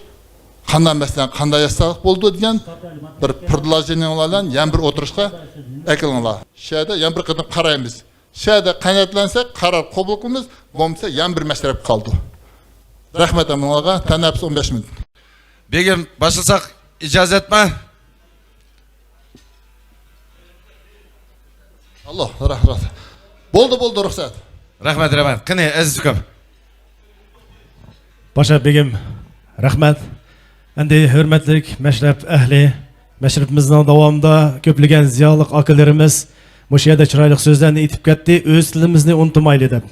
S3: qanday məsələn qanday yasaq oldu degan bir предложениялардан yan bir oturuşqa əklinglar. Şəhərdə yan bir qadın qarayımız. Şəhərdə qanatlansa qarar qəbul qılmız, bo'lmasa yan bir məsələb qaldı. Rəhmət əmənlərə, tənəffüs 15 minut.
S2: Begim başlasak icazet mi?
S3: Allah rahmat. Bo'ldi ruxsat.
S2: Rahmat. Qani aziz ukam.
S7: Başa begim, rahmat. Endi hürmetlik meşrep ehli, meşrepimizin davamında köpligen ziyalık akıllarımız bu yerda chiroyli so'zlarni aytib ketdi, o'z tilimizni unutmayli deb.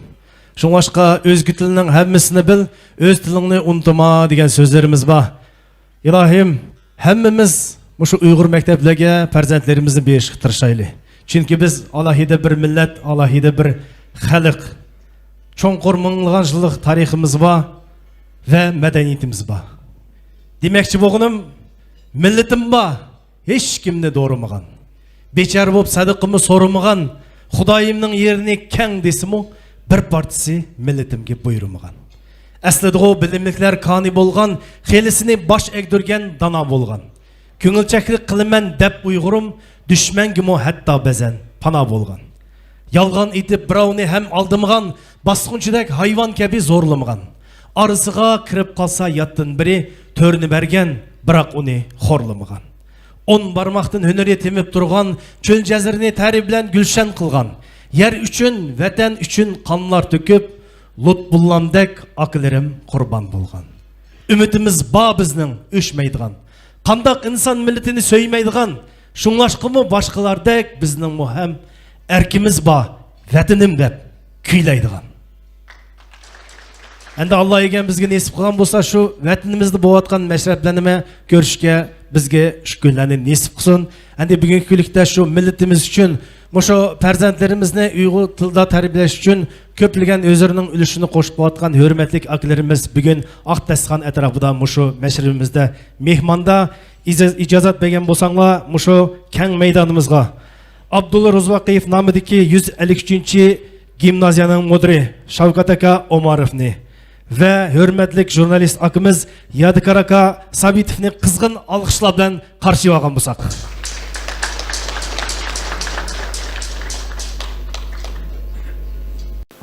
S7: Shunga o'zgi tilning hammasini bil, o'z tilingni unutma degan so'zlarimiz bor. Ilohim, hammamiz shu Uyg'ur maktablarga farzandlarimizni berishga tirishaylik. Chunki biz alohida bir millat, alohida bir xalq, cho'nqur minglagan yillik tariximiz bor va madaniyatimiz bor. Demakchi bo'lganim, millatim bor, hech kimni do'rimagan. Bechar bo'lib sadiqimni so'ramagan, Xudoyimning yerini keng desimi bir partisi millatimga buyurmagan. Aslida o bilimliklar kani bo'lgan, xelisini bosh egdirgan dana bo'lgan. Ko'ngilchaklik qilaman deb Uyg'urim, düşmengimi hatta bezen pana bo'lgan. Yalgan itib birovni ham aldırmagan, basqınchidek hayvan kabi zo'rlamagan. Arısıga kirib qalsa yattin biri törni bergen, biroq uni xo'rlamagan. 10 barmaqdan hünər yetimib turgan, çöl jazirni tari bilan gulshan qilgan. Yer üçün, vatan üçün qanlar töküp, Lutbullamdek akılarım qurban bo'lgan. Ümidimiz ba bizning o'chmaydigan. Qandaq inson millatini söymeydigan, şunlaşqımı başqalardek bizning muhim erkimiz ba, vatanim deb kuylaydigan. Endi Allah egen bizga nasib qilgan bo'lsa, shu vatanimizda bo'layotgan mashrablarni ko'rishga bizga shu kunlarni nasib qilsin. Endi bugungi kunlikda shu millatimiz uchun, shu farzandlarimizni Uyg'ur tilida tarbiyalash uchun ko'plagan o'zlarining ulushini qo'shib qo'yotgan hurmatli akalarimiz bugun Oq dasturxon atrofida shu mashrabimizda mehmonda icazat bergan bo'lsanglar, shu keng maydonimizga Abdulla Rozvaqiev nomidagi 153-gimnaziyaning mudiri Shavkat aka Omarovni ve hürmetli jurnalist akımız Yadikar aka Sabitovni qizg'in alqishlar bilan qarshi olgan bo'lsak.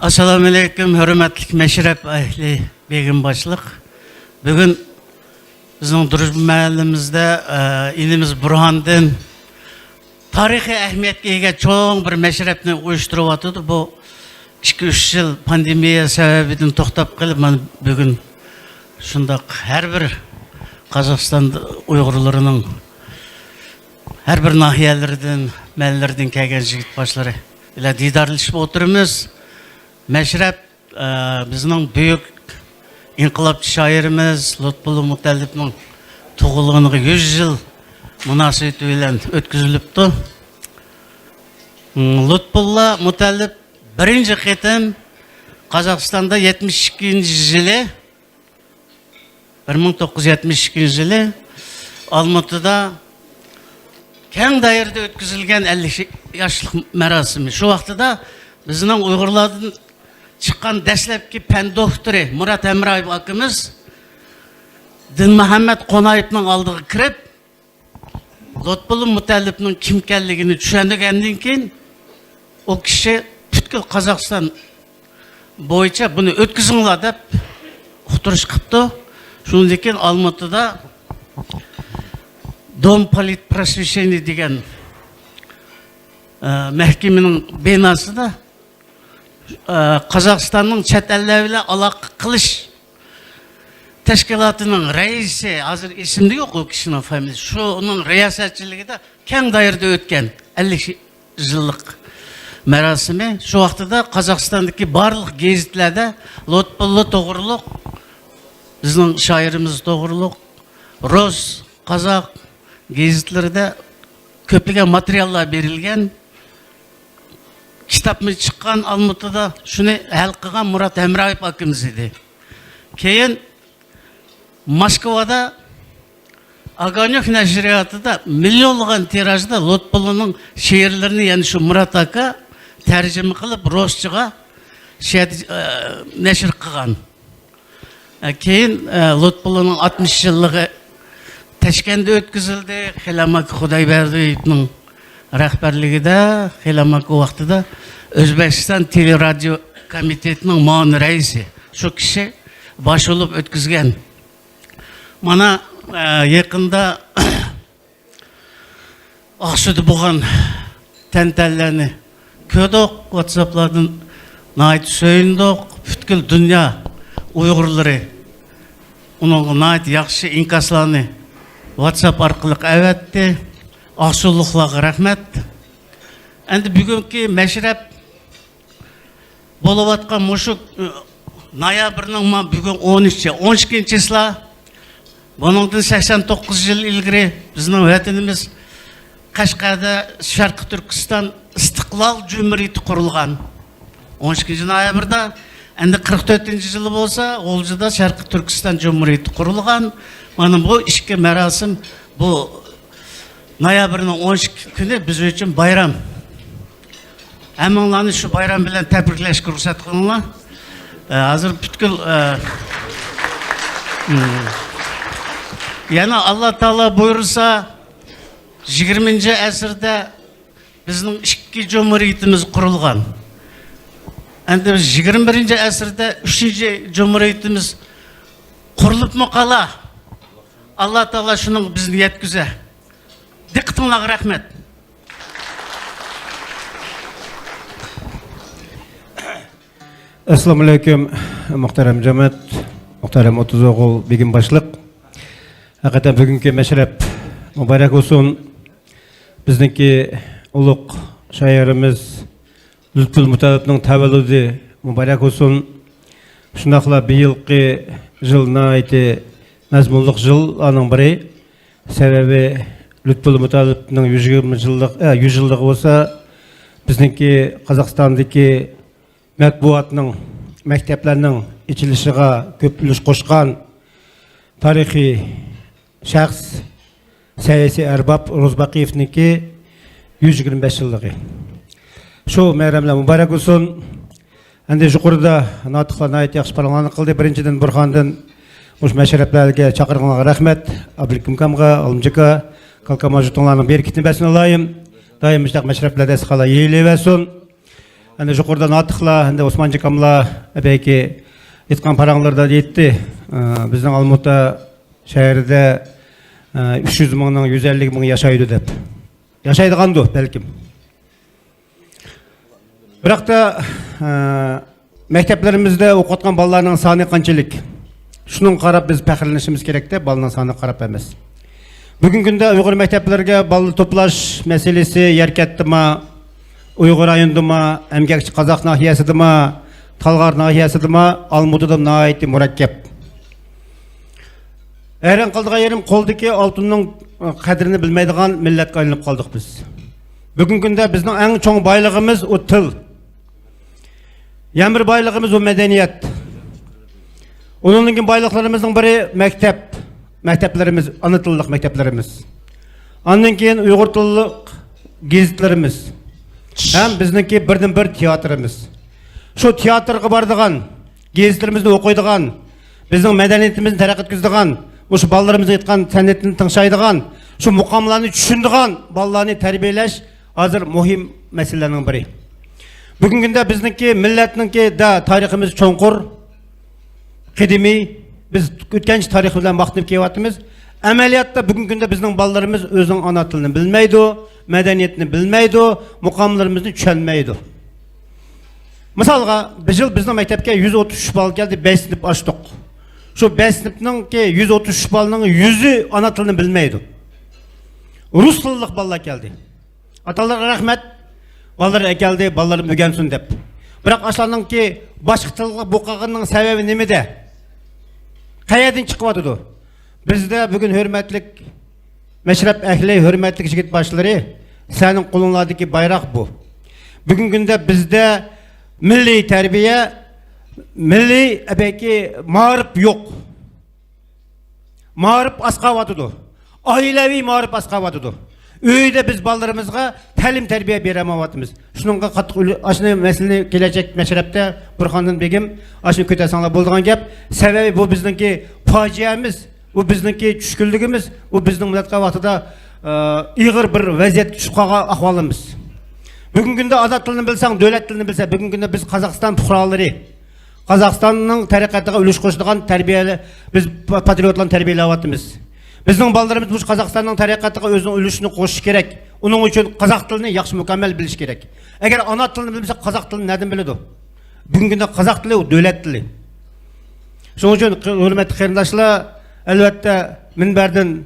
S8: Assalamu alaykum, hürmetli meşrep ahli begim başlık. Bugün bizim Duruz mahallimizde inimiz Burhan'dan tarihi ehemmiyetga ega çoğun bir meşrepni uyuşturup atıdı. Bu 2-3 yıl pandemiya sebebinden toxtab qilib, ben bugün şundaq her bir Қазақстан Uyg'urlarının her bir nahiyelerden, mellerden kelgen jigit başları ile didarlashib oturumuz. Meşrep bizning büyük inqilobchi shoirimiz Lutbullo Mutallibning tug'ilganiga 100 yıl münasebeti bilan o'tkazilibdi. Lutbullo Mutallib birinci qitim Қазақстанда 72 yılı 1972 yılı Almatı'da keng dairede ötküzülgen 50 yaşlık merasimi. Şu vaxtıda bizning Uyg'urlardan çıkan dastlabki pen doktori Murat Emrayev akımız Dinmuhammad Qonayevning oldiga kirib Lutbullo Mutallibning kim ekanligini tushungandan keyin o kishi butkul Қазақстан boyunca bunu ötküzünler deb uqtirish qilibdi. Shundan keyin Almatıda Dom Politprosvещения degan mahkamaning binasida Қазақстанның chet ellar bilan aloqa qilish tashkilotining raisi, hozir esimda yo'q o kishining familiyasi. Shuning riyosatchiligida keng doirada o'tgan 50 yillik
S17: merasimi. Şu vaqtida Qozog'istondagi barliq gazetlarda Lotpulli to'g'riliq, bizning shoirimiz to'g'riliq, Roz Qozoq gazetlarida ko'plagan materiallar berilgan. Kitapmı çıkan Almutada şunu hal qilgan Murat Emrayev akimiz edi. Keyin Moskvada Aganyov nashriyatida milyonlagan tirajda Lotpullining she'rlarini, ya'ni şu Murat aka tarjima qilib Ruschaga nashr qilgan. Keyin Lotpullining 60 yilligi Tashkentda o'tkazildi. Xilamak Xudoyberdiyevning rahbarligida, Xilamak vaqtida O'zbekiston teleradio komitetining muavin raisi şu kishi bosh bo'lib o'tkazgan. Mana yaqinda Aqsuda bo'lgan tantanlarni ko'rdik, WhatsApp'lardan nayt söyledik, butkul dunyo Uyg'urlari uning nayt yaxshi inkaslarni WhatsApp orqali avatdi. Aqsuliklarga rahmat. Endi bugungi mashrab bo'layotgan mushuk noyabrning bugun 12 числа. Buningdan 89 yil ilgari bizning vatanimiz Qashqarda Sharqiy Turkiston istiqlol jumhuriyati qurilgan. 12 noyabrda, endi 44-yili bo'lsa, G'oljida Sharqiy Turkiston jumhuriyati qurilgan. Mana bu ikki marosim, bu noyabrning 12 kuni biz uchun bayram. Hammanglarni shu bayram bilan tabriklashga ruxsat qilinglar. Hozir butkul yana Allah Taala buyursa 20-asrda bizning ikki jumhuriyatimiz qurilgan. Endi 21-asrda 3-jumhuriyatimiz qurilibmi qala? Allah Taala shuning bizni yetkazar. Diqqatingizga rahmat.
S18: Assalomu alaykum, muhtaram jamoat, muhtaram O'tizo'g'il begim boshliq. Haqiqatan bugungi mashrab muborak bo'lsin. Bizniki ulug' shoirimiz Lutful Mutalibning tavalludi muborak bo'lsin. Shunaqla bu yilgi yilni aytdi mazmunliq yilning biri. Sababi Lutful Mutalibning 100 yilligi bo'lsa, bizniki Qozog'istondagi matbuotning, maktablarning ichilishiga ko'p ulush qo'shgan tarixiy shaxs siyosiy arbob Ro'zbaqiyevniki 125 yilligi. Shu bayramlar muborak bo'lsin. Endi yuqorida notiqlarni aytib yaxshi parolani qildi. Birinchidan Burxondan o'sha mashrablarga chaqirganlarga rahmat. Abdulikumkamga, Almjika, Kalkamajutlarning berkitini bersin Allohim. Doim mushtaq mashrablarda isqala yeyilaversin. Endi yuqorida notiqlar, endi Osmonjikamlar belki aytgan paranglarda yetdi. Bizning Almuta shahrida 300 mingning 150 ming yashaydi deb. Yashaydigandu balkim. Biroq da maktablarimizda o'qitgan bolalarning soni qanchalik? Shunun qarab biz faxrlanishimiz kerak-da, bolaning soni qarab emas. Bugungi kunda Uyg'ur maktablarga bola to'plash masalasi yarkatdimi? Uyg'ur rayonidami, Emgakchi Qozoq nahiyasidami, Talg'ar nahiyasidami, Almutada nihoyatda murakkab. Ayran qildigan yerim qo'ldagi oltinning qadrini bilmaydigan millatga aylanib qoldik biz. Bugungi kunda bizning eng cho'ng boylig'imiz o til. Yana bir boylig'imiz o madaniyat. Uningkin boyliqlarimizning biri maktab. Maktablarimiz, ana tillik maktablarimiz. Ondan keyin Uyg'ur tillik gazetlarimiz. Ham bizniki birdan-bir teatrimiz. Shu teatrga boradigan, gazetlarimizni o'qiydigan, bizning madaniyatimizni taraqqiyot qiladigan, o'sha bolalarimizni aytgan san'atni tingshaydigan, shu muqomlarni tushunadigan bolalarni tarbiyalash hozir muhim masalalarning biri. Bugungi kunda bizniki millatningki da tariximiz cho'nqur, qadimiy, biz o'tganchi tarix bilan maqtanib kelyapmiz. Amaliyotda bugungi kunda bizning bolalarimiz o'zining ona tilini bilmaydi, madaniyatni bilmaydi, muqomlarimizni tushunmaydi. Misalga, bir yil bizning maktabga 133 bola keldi, 5 sinf ochdik. Shu 5 sinfningki 133 bolaning 100i ona tilini bilmaydi. Rus tillik bolalar keldi. Atalarga rahmat. Балалар әкелді, балаларым өгенсін деп. Бірақ ашыланның ки башқы тылғы бұқағының сәбебі немеде? Қаядың чықып атыды? Бізді бүгін hürmetlik Meşrep ehli, hürmetlik жігіт başları, senin қолыңладығы bayrak bu. Bugün günde bizde milli terbiye, milli belki mağrip yok. Mağrip askavatıdı. Ailevi mağrip askavatıdı. Öyle biz ballarımızga talim terbiye beremevatımız. Şununla katı aşını meselini gelecek meşrepte Burhan'ın begim aşını kötü sanla bulduğun gap. Sebebi bu bizdeki faciemiz, bu bizdeki düşküllüğümüz, bu bizden milletke vaxtıda iğir bir vaziyet şukağa ahvalımız. Bugün günde azat tilini bilsen, devlet tilini bilsen, bugün günde biz Kazakistan fuqaraları, Kazakistan'ın tarikatına ülüş koştuğun terbiyeli, biz patriotların terbiyeli avatımız. Bizning ballarımız bu Kazakistan'ın tarikatına özünün ülüşünü koşuş gerek. Onun için Kazak tilini yaxşı mükemmel biliş gerek. Eğer ana tilini bilmese Kazak tilini nereden biledi? Bugün günde Kazak tili o devlet tili. Şunun için hürmetli qarindoshlar, elbette minberden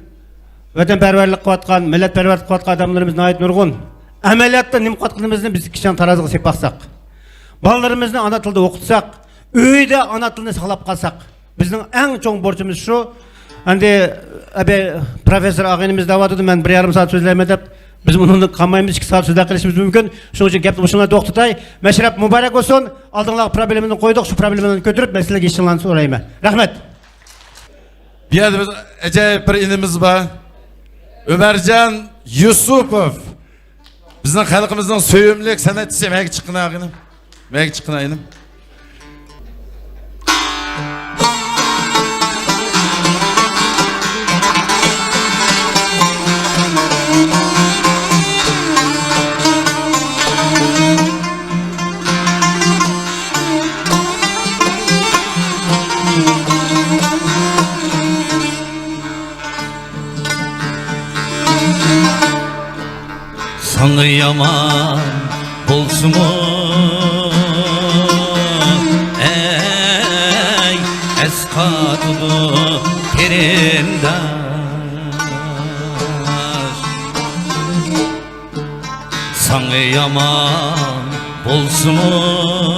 S18: vatanperverlik qilayotgan, millatperverlik qilayotgan adamlarımız nayet nurg'un. Ameliyatda nim qatqınımızı biz kişiden tarazıga sepaqsak, ballarımızı ana tilde okutsak, uyda ana tilini saqlab qalsak, bizning eng çoğun borcumuz şu. Hani profesör ağaynimiz davatıdı, ben 1,5 saat sözleme dep, biz bunu kalmayımız 2 saat sözler qilishimiz mümkün. Şunun için gapni boşuna to'xtatay. Meşrep mübarek olsun. Aldığınlar problemini koyduk, şu problemini götürüp mesele geçişlerini sorayım. Rahmet.
S2: Bir yerde biz acayip bir inimiz var. Ömercan Yusupov. Bizning xalqimizning söyümlük sanatçısı. Mek çıkına ağınım. Mek çıkına ayınım.
S19: Sana yaman bolsun mu ey eskatıdı kerindaş Sana yaman bolsun mu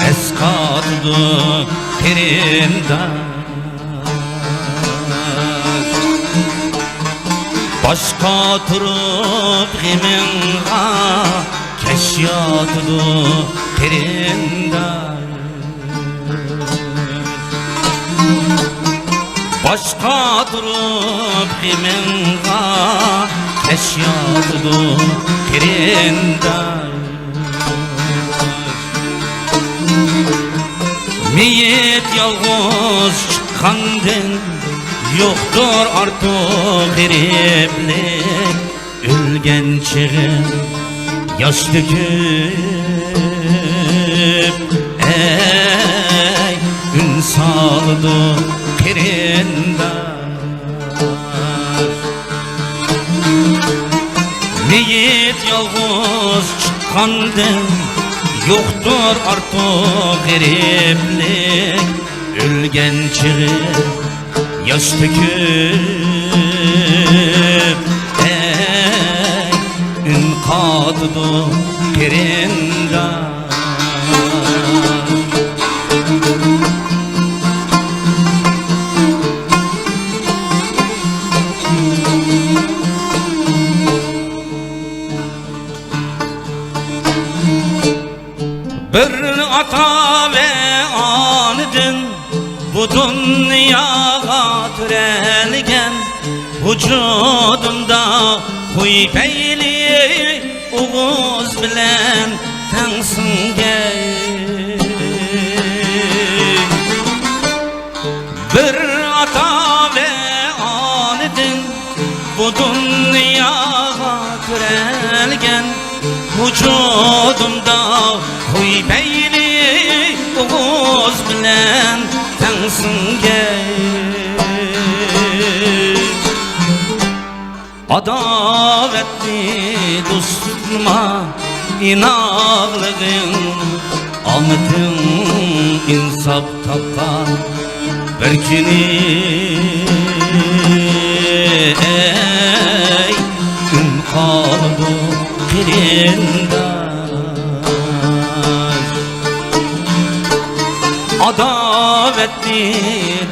S19: eskatıdı kerindaş Başka turup giminga keşyatıdı kerindaş Başka turup giminga keşyatıdı kerindaş Miyet yalğız çıkkandın Yoktur artık gariplik Ölgen çığın yaş döküp Ey ün saldı kerindaş Meyit yalğız çıkkandın Yoktur artık gariplik Ölgen çığın yaş döküp ey ün kadıdı kerindaş Bir ata ve anıdın bu dünyaya türelgen vücudumda huy peyli uğuz bilen tansın gel Bir ata ve anıdın bu dünyaya türelgen vücudumda huy peyli uğuz bilen tansın gel Adavetli dostuma inanlığın Anıtın insaf tapkan bir günü Ey aldı kirinden Adavetli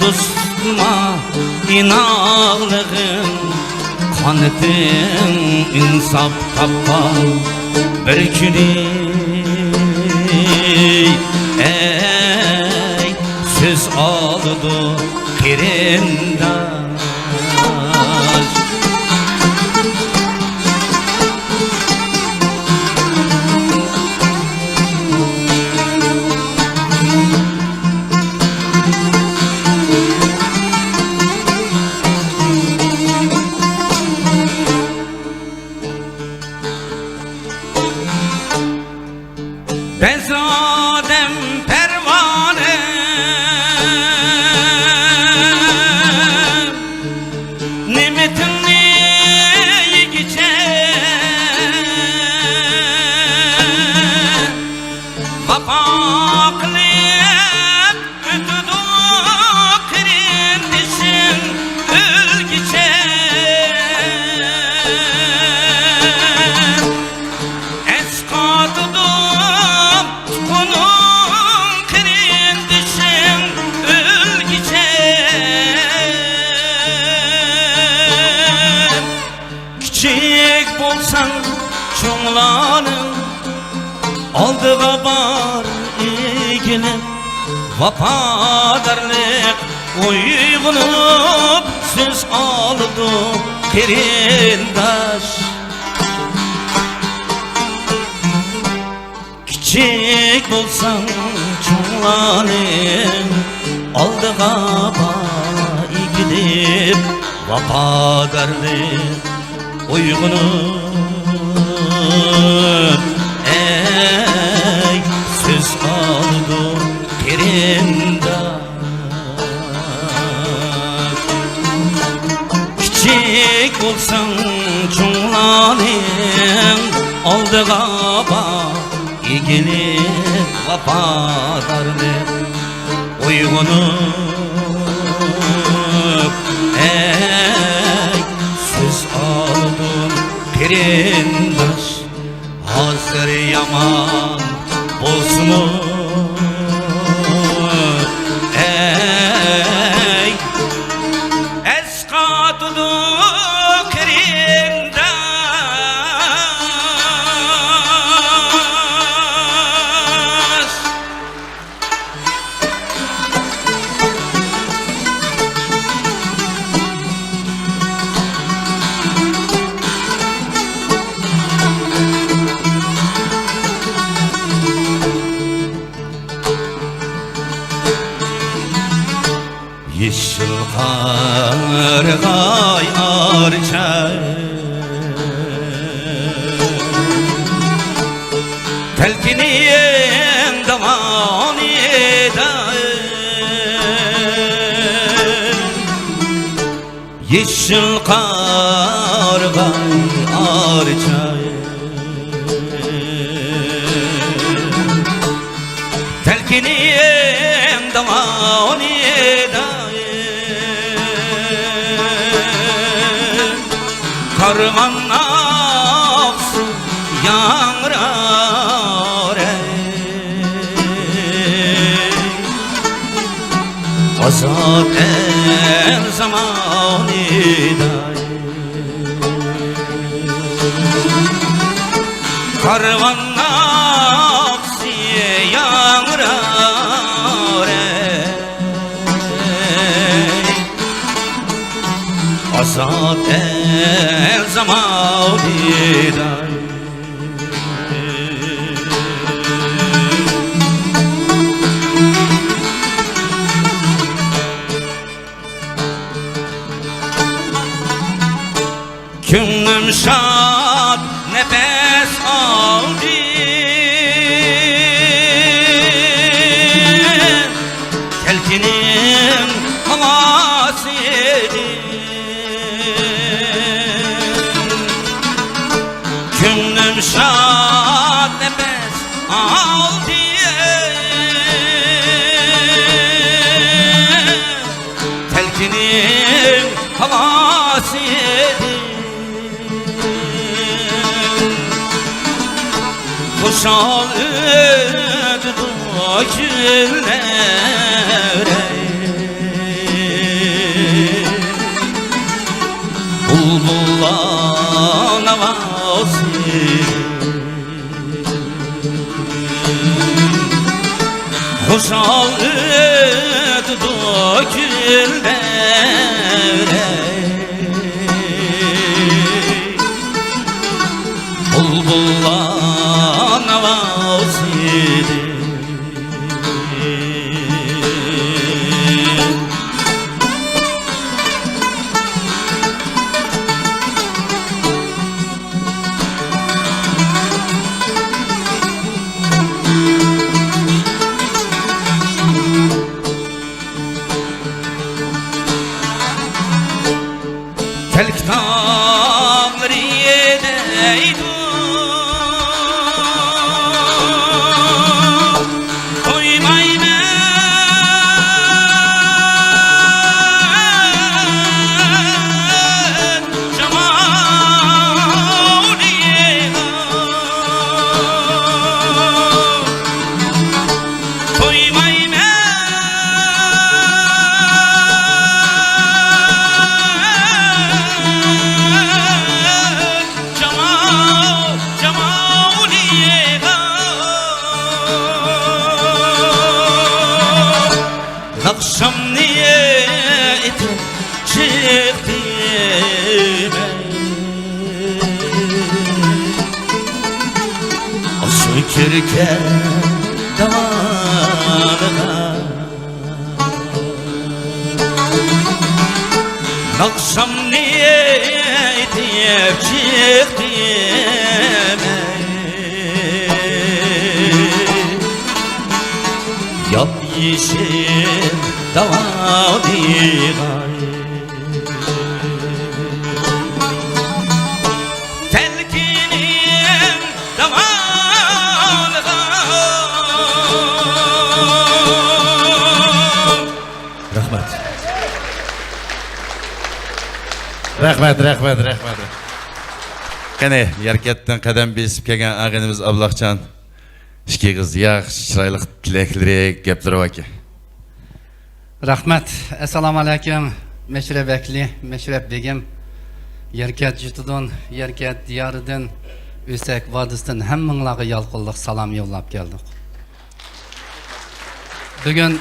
S19: dostuma inanlığın Kanıtın insaf tapkan bir kiri Ey söz aldı kirinden Bezadem pervane Nimetimni yigice Vafa kılıp ötüdü kirindişin ülgice Eskadıdı Küçük bolsan çoğlanın aldığa var ilgilim Vafadarlık uygunup söz aldı kerindaş Küçük bolsan çoğlanın aldığa var ilgilim Vafadarlık uygunup ey söz aldı kerindaş Küçük olsan çoğlanın aldığa bak ilgili vafadarlık uygunup ey söz aldım kerindaş hazır yaman bozmu ey eskadıdı kerindaş Yeşil kargay arca Telkiniyen daman eder Yeşil kargay arca Telkiniyen daman eder Karman aksı yağmur Azat el zamanida Karman aksı yağmur Azat el zamanida Könlüm şad nefes aldı Telkinin havasıydı Könlüm şad nefes aldı Telkinin havasıydı Hoşal ödü günlere Bulbullar navazı Hoşal ödü günlere Bulbullar navazı Felk dağları yedeydi Akşam niyeti çıktı O sükürken dağına Akşam niyeti çıktı Yap yeşil dağına Telkinim dağına
S2: Rahmet. Qani, yarkatdan qadam besib kelgan ağanimiz Ablahcan ikki qiz yaxshi chiroyli tilaklar gaplar aka.
S20: Rahmat. Assalomu alaykum. Meşrep Ekli, Meşrep Begim, Yerkat Jutudun, Yerkat diyarıdan, Ösek Vadisidan hammanglarga yalqinliq salom yo'llab keldik. Bugün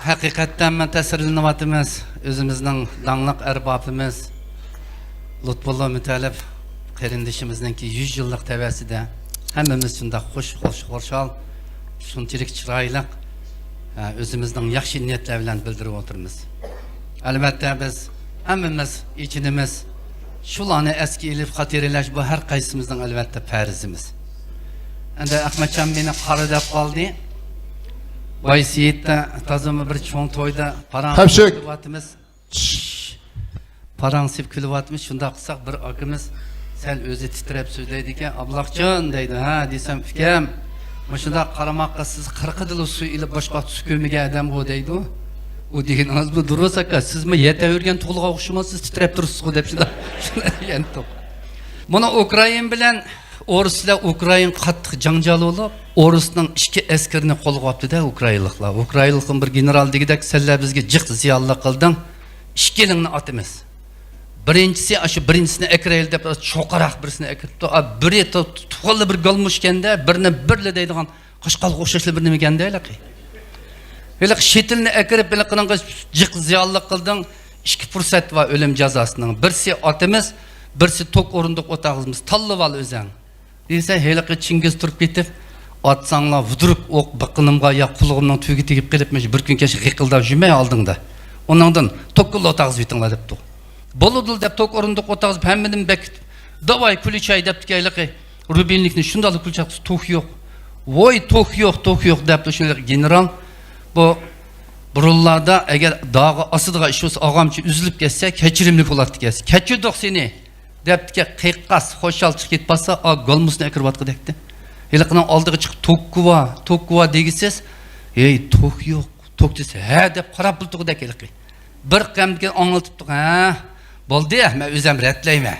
S20: haqiqatdan men ta'sirlanyapmiz. O'zimizning dangliq arbobimiz Lutfullo Mutalib qarindishimizningki 100 yillik tavasida hammamiz shunday xushal, shunchalik chiroyli o'zimizning yaxshi niyatlar bilan bildirib o'tirmiz. Albatta biz hammamiz ichinimiz shularni eski ilib xotiralash bu har qaysimizning albatta farzimiz. Endi Ahmadjon meni qaridab qoldi. Baysiyatda tazimi bir cho'ng to'yda paransiz Paransip külyapmiz. Shunda qilsak bir akimiz sal o'zi titrab so'zlaydi ekan, "Ablahjon" deydi. "Ha" desam, "Ukam, mana shunda qaramoqqa siz 40 yil suv ilib boshqa suv ko'migan odam bu" deydi. U degan az bu durust aka, sizmi yetavergan to'lg'a o'xshamaysiz, titrab turibsiz deb shunda endi. Mana Ukrain bilan O'ruslar Ukrain qattiq janjal bo'lib, O'rusning ikki askarni qo'lga olibdi-da Ukrainliklar. Ukrainlikning bir general degidek "Senlar bizga jiq ziyonlik qilding, ikkalingni otimiz." Birinchisi birincisini ekrayil deb cho'qaroq birisini ekribdi. Biri to'g'ri bir galmushganda, birini birli deydigan qo'shqalga o'xshashli bir nima ekanda laqi. Hali shetilni ekrib bilan jiq ziyonlik qilding, ikki fursat va o'lim jazosining. Birisi otimiz, birisi tok o'rindiq o'tag'imiz. Tanlab ol o'zing. Desa heliqi Chingiz turib ketib, atsanglar vudurib o'q biqinimga ya qulog'imning tuyiga tegib qilibmish, bir kun kecha g'iqildab yurmay oldingda. Ondan tokkul o'tag'iz bitinglar debdi. Boludul deb tok o'rindiq o'tag'iz hammadan bekit. Davay kulichay deb tikayliqi. Rubinlikni shundalik kulchaq to'q yo'q. Voy to'q yo'q debdi shunday general. Bu burullarda agar dog'i ostiga ish bo'lsa og'amchi uzilib ketsa, kechirimlik bo'ladi degasi. Kechirdik seni debdiki qiqqas xo'shal chiqib ketmasa, golmusni akirib dekdi. Heliqning oldiga chiqib to'qquva degisiz, "Ey, to'q yo'q, to'q desa, ha" deb qarab bultuqda kelqi. Bir qamga anlatibdi, "Ha, bo'ldi, men o'zim ratlayman."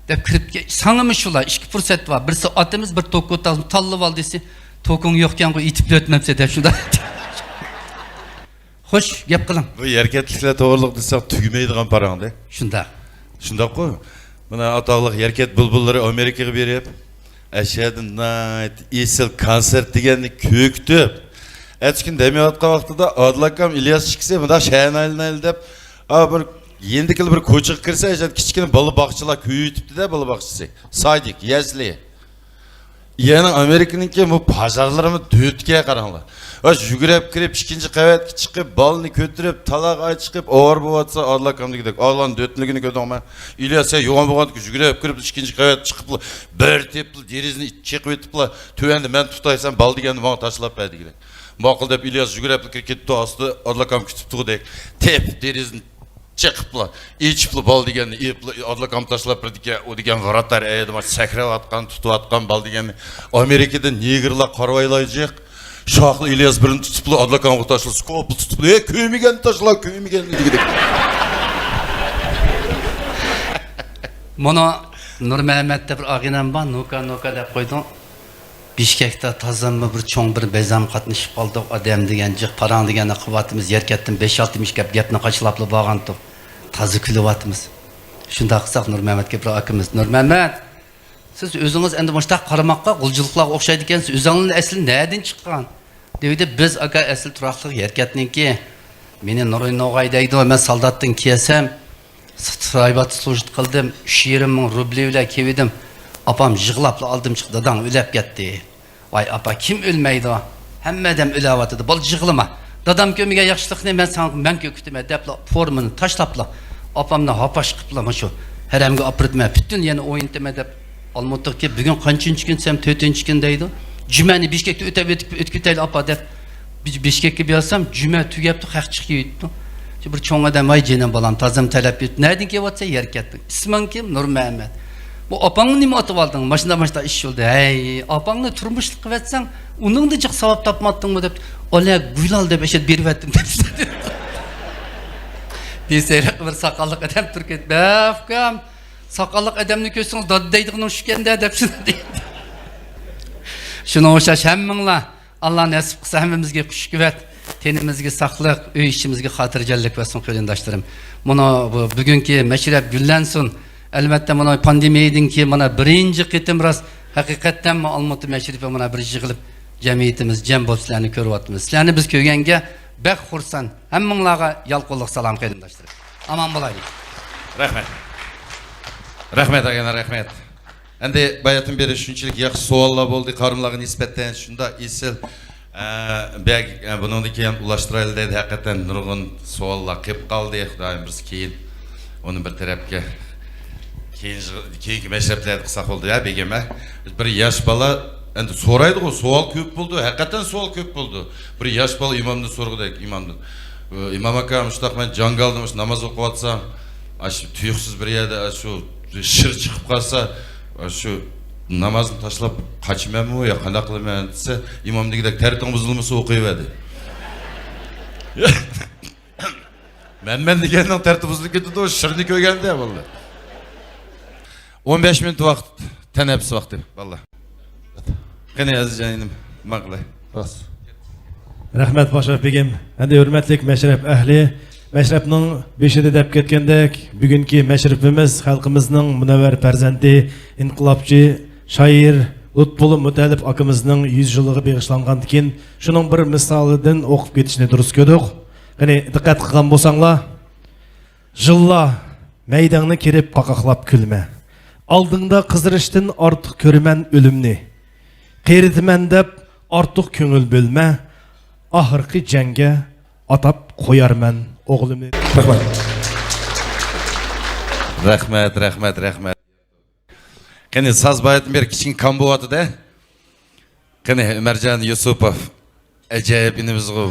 S20: deb kirib sanimi shular ikki fursat bor birisi otimiz bir to'q tallib ol desa to'qing yo'q ekan yetib o'tmabsa deb shunda xo'sh gap qiling
S2: bu erkakliklar to'g'riliq desak tugamaydigan parangda
S20: shundoq
S2: shundoqku mana atoqliq erkak bulbullari amerikaga berib ashadi night esil konsert deganni ko'ktib aytishkin demayotgan vaqtida odilakam ilyos chiqsa bunda shaynayl deb bir yendikil bir ko'chaga kirsa ashadi kichkina bola bog'chalar ko'yitibdi-da bola bog'chasi sadik yazli yana amerikaniki bu pazarlarimiz dötga qaranglar yugurib kirib ikkinchi qavatga chiqib bolni ko'tarib talaqay chiqib ovar bo'vatsa odlakamdagidek olon dötligini ko'rdingmi ilyos yo'g'on bo'lgan yugurib kirib ikkinchi qavatga chiqib bir tepli derizini chiqib o'tiblar tuvanda men tutaysam bol deganni menga tashlab berdilar ma'qul deb ilyos yugurib kirib ketdi osti odlakam kutib turdek tep derizini chiqiblar ichiblar bol deganni odlakam tashlab berdiga u degan vratlar ayadima sakrayotgan tutayotgan bol deganni amerikada negerlar qarvaylayjaq shohli ilyos birini tutiblar odlakamga tashlab skop tutiblar ko'migan tashlab ko'migan dedik
S20: mana Nurmuhammadda bir og'inam bor noka deb qo'ydim Bishkekda tazammi bir cho'ng bir bezam qatnashib qoldik odam degan jiq parang degan quvvatimiz yerkatdan 5-6 mishkab gapni qachlab bo'lgandi toza kulyapmiz shunday qilsak Nurmuhammadga bir akamiz Nurmuhammad siz o'zingiz endi mushtaq qaramoqqa g'uljiliklarga o'xshaydi ekansiz o'zingizning asli nereden chiqqan deydi biz aka asl turaqliq yerkatniki meni Nuray Nog'ay deydi men soldatdan kelsam Straybat slujit qildim 3,5 ming rubl bilan keldim apam yig'lab oldim chiqdi dadang o'lib ketdi voy apa kim o'lmaydi hammadan o'layotdi bol yig'lama dadam ko'miga yaxshilikni men ko'kitma deb formani tashlabla opamni hapash qiliblar shu haramga opritma butun yana o'yintma deb olmoqdiki bugun qanchinchi kun desam 4-kun deydi jumani Bishkekda o'tib ketayli apa deb Bishkekka bersam juma tugabdi haq chiqib ketdi bir cho'ng odam voy jinim bolam tazam talab etdi nereden kelyapsa yerkatdi isming kim Nurmuhammad bu opangni nima otib olding mashina ish bo'ldi hey opangni turmushlik qilib etsang uningda jiq savob topmadingmi deb ola guylal deb eshat berib etdim deb desayroq bir soqolliq odam turib ketdi bafkam soqolliq odamni ko'rsangiz dod deydigan shukanda deb shuni o'xshash hammanglar Alloh nasib qilsa hammamizga xush-quvvat tenimizga saqliq uy ishimizga xotirjamlik bersin qo'lindoshlarim mana bugungi mashrab gullansin albatta mana pandemiyadan keyin mana birinchi qitim rost haqiqatdan Olmoti mashrifi mana bir yig'ilib jamiyatimiz jam bo'lib sizlarni ko'ryapmiz sizlarni biz ko'rganga bak xursand hammanglarga yalqinliq salom qarindoshlar omon bo'laylik
S2: rahmat agana rahmat endi bayatın beri shunchalik yaxshi savollar bo'ldi qarimlarga nisbatan shunda esil bundan keyin ulashtiraylik dedi haqiqatan nurg'un savollar kelib qoldi xudoyim biz keyin uni bir tarafga keyingi mashrablarni qilsak bo'ldi ya begim bir yosh bola endi so'raydi-ku savol ko'p bo'ldi haqiqatan savol ko'p bo'ldi bir yosh bola imomdan so'rg'udak imomdan imom aka mushtaq men jonga oldim namoz o'qiyotsam shu tuyuqsiz bir yerda shu shir chiqib qolsa shu namozni tashlab qochmaymi yo qanday qilaman desa imom degidek tartib buzilmasa o'qiyverdi men deganning tartib buzilib ketdi o shirni ko'rganda bo'ldi 15 minut vaqt tanaffus vaqti vallah qani azizjonim maqlay
S7: rahmat Bashraf begim endi hurmatli mashrab ahli mashrabning beshida deb ketgandek bugungi mashrabimiz xalqimizning munavvar farzandi inqilobchi shoir Lutful Mutalib akamizning 100 yiliga bag'ishlangandan keyin shuning bir misolidan o'qib ketishni durust ko'rdik qani diqqat qilgan bo'lsanglar jilla maydonga kirib qaqaqlab kulma aldingda qizirishdan ortiq ko'raman o'limni qeritiman deb ortiq ko'ngil bo'lma oxirgi jangga atab qo'yarman o'g'limni
S2: rahmat qani soz bayatın beri kichkin kam bo'lyapti-da qani Umarjon Yusupov ajoyib inimiz bu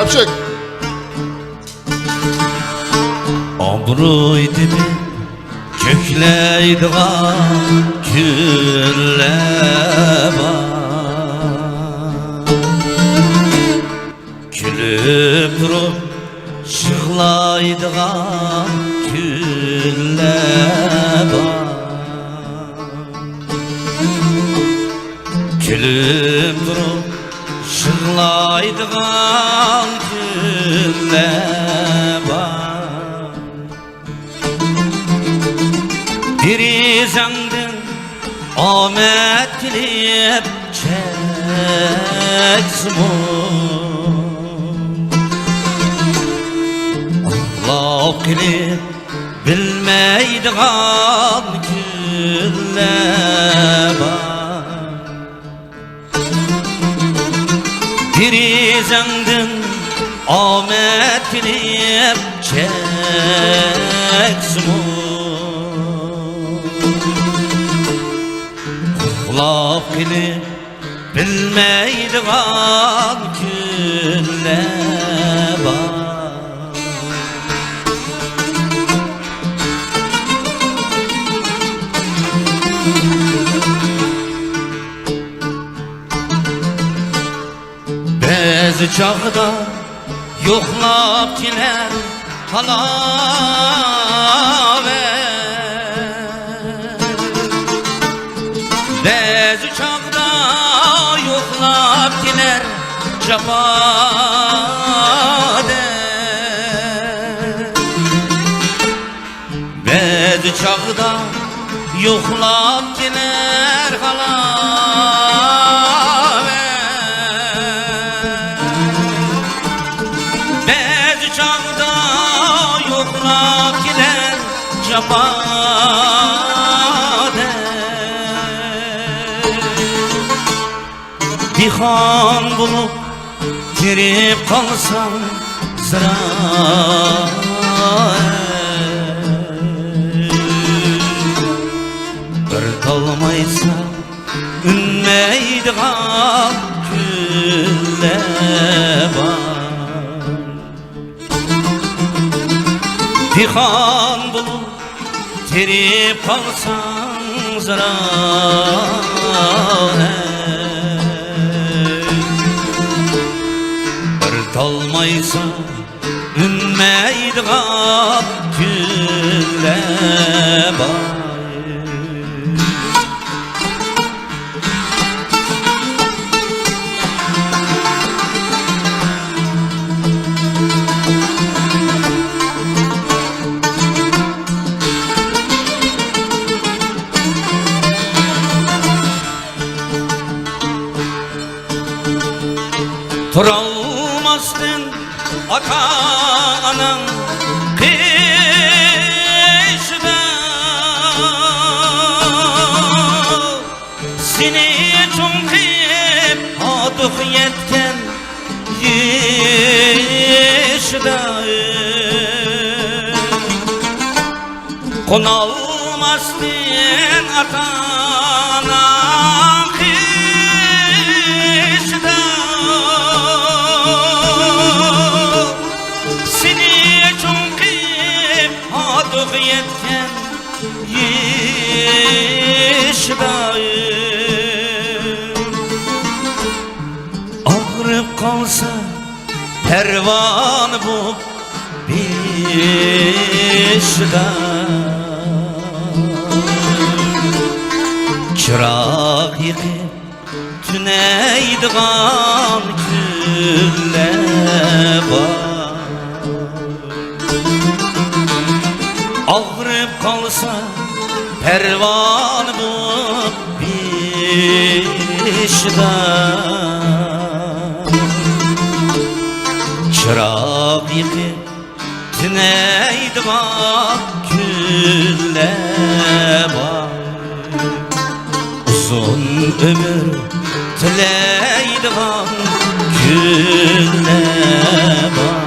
S3: Tapşık.
S19: Obro'ydimi yığlaydıgan güller var. Gülüp durup yığlaydıgan güller var. Gülüp durup yığlaydıgan güller var. Biri zengin amet dilip çeksin Allah bilip bilmeydigan güller var. Biri zengin amet dilip çeksin Kulak bilip bilmeydigan güller var. Bazı çağda yoklap gider halaver. Bazı çağda yoklap gider cabade. Bazı çağda yoklap gider halaver. Bazı çağda yoklap gider cabade. Dihan bulup girip kalsam sıra bir kalmaysa ünmeydigan güller var. Dihan bulup girip kalsam sıra kalmaysa ünmeydigan güller var. Turalmasdın ata-anam peşinde, seni çoğunqip atık yetken yeşide. Konalmasdın ata-anam peşinde, atık yetken yeşidayım. Ağrıp kalsa pervan bu beşide. Çırak yıkıp tüneydigan güller var. Ağrıp kalsa pervan bu beşide. Çırak yıkıp tüneydigan güller var. Uzun ömür tileydigan güller var.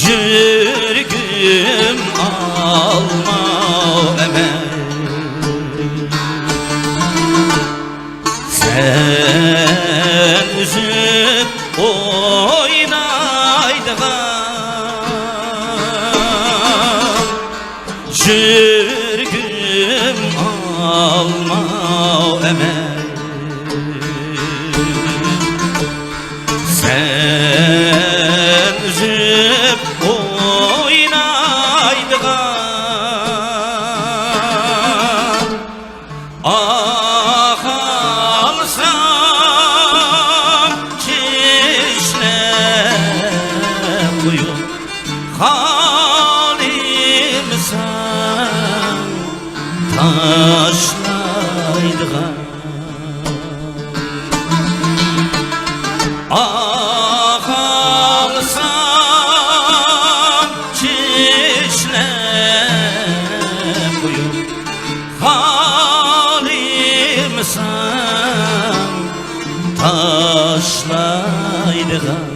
S19: Yürgüm alma emel, sen üzüp oynaydıgan sürgüm alma emel sen üzüp oynaydıgan ah alsam çeşne kuyum halimsen taşlaydıgan ah alsam çeşne kuyum halimsen taşlaydıgan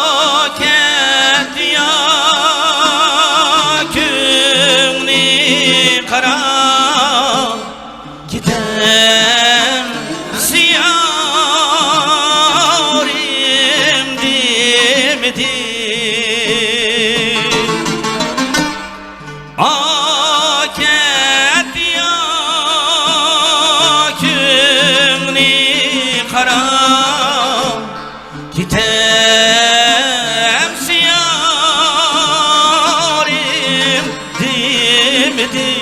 S19: Aket ya künni kara giden siyarim dimdim Aket ya künni kara Gitem siyarim dimdim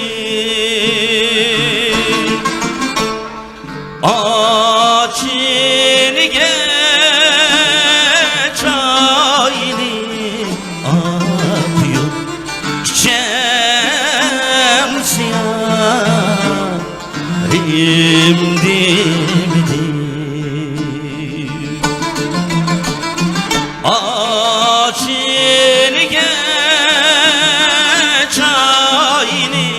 S19: Açini geçayni akıyor Çiçem siyarim dimdim Açın geç ayni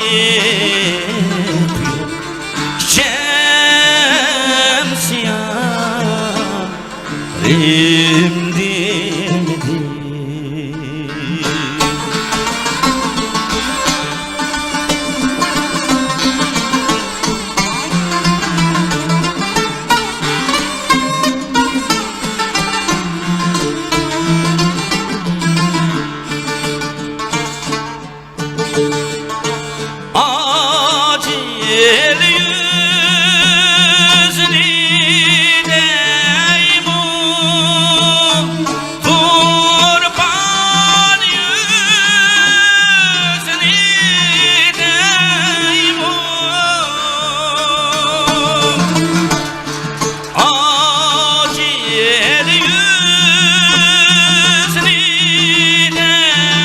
S19: Çem siyarim dimdim Acil yüzlü deymun Kurban yüzlü deymun Acil yüzlü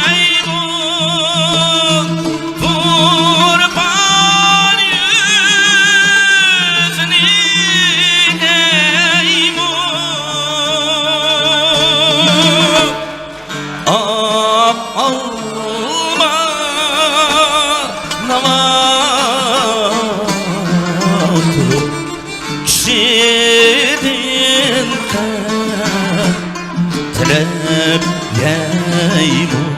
S19: deymun Kurban yüzlü deymun alma namatı Şidin telep yeymun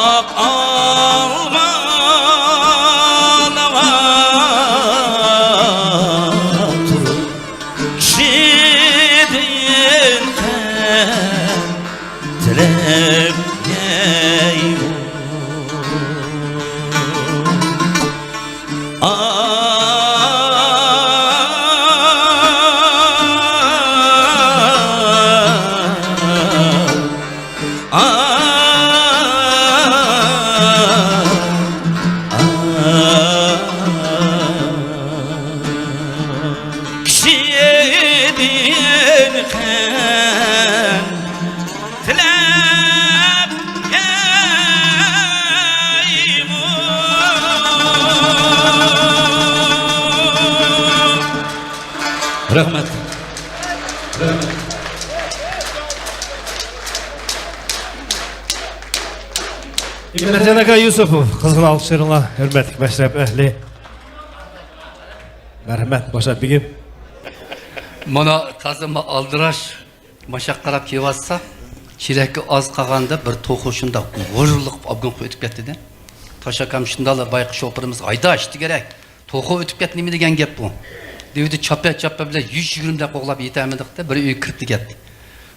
S19: alma namatı Şidin telep yeymun Şidin telep yeymun Rahmet.
S7: İmracan aka Yusupov, kızgın alkışlarına hürmetlik meşrep ehli. Merhamet, başa begim.
S20: Mana tazıma aldıraş maşak qarab kelyapsa, çirekki az qaganda bir to'xu shunda g'ururliq olib qo'yib ketdi. Taşakam şundalar baykuş operimiz ayda işte gerek. Tohu ötüp ket nemi degen gep bu. Devdi çapa bile 120 dakika oğlap yetemedik de bir üy kırptı gitti.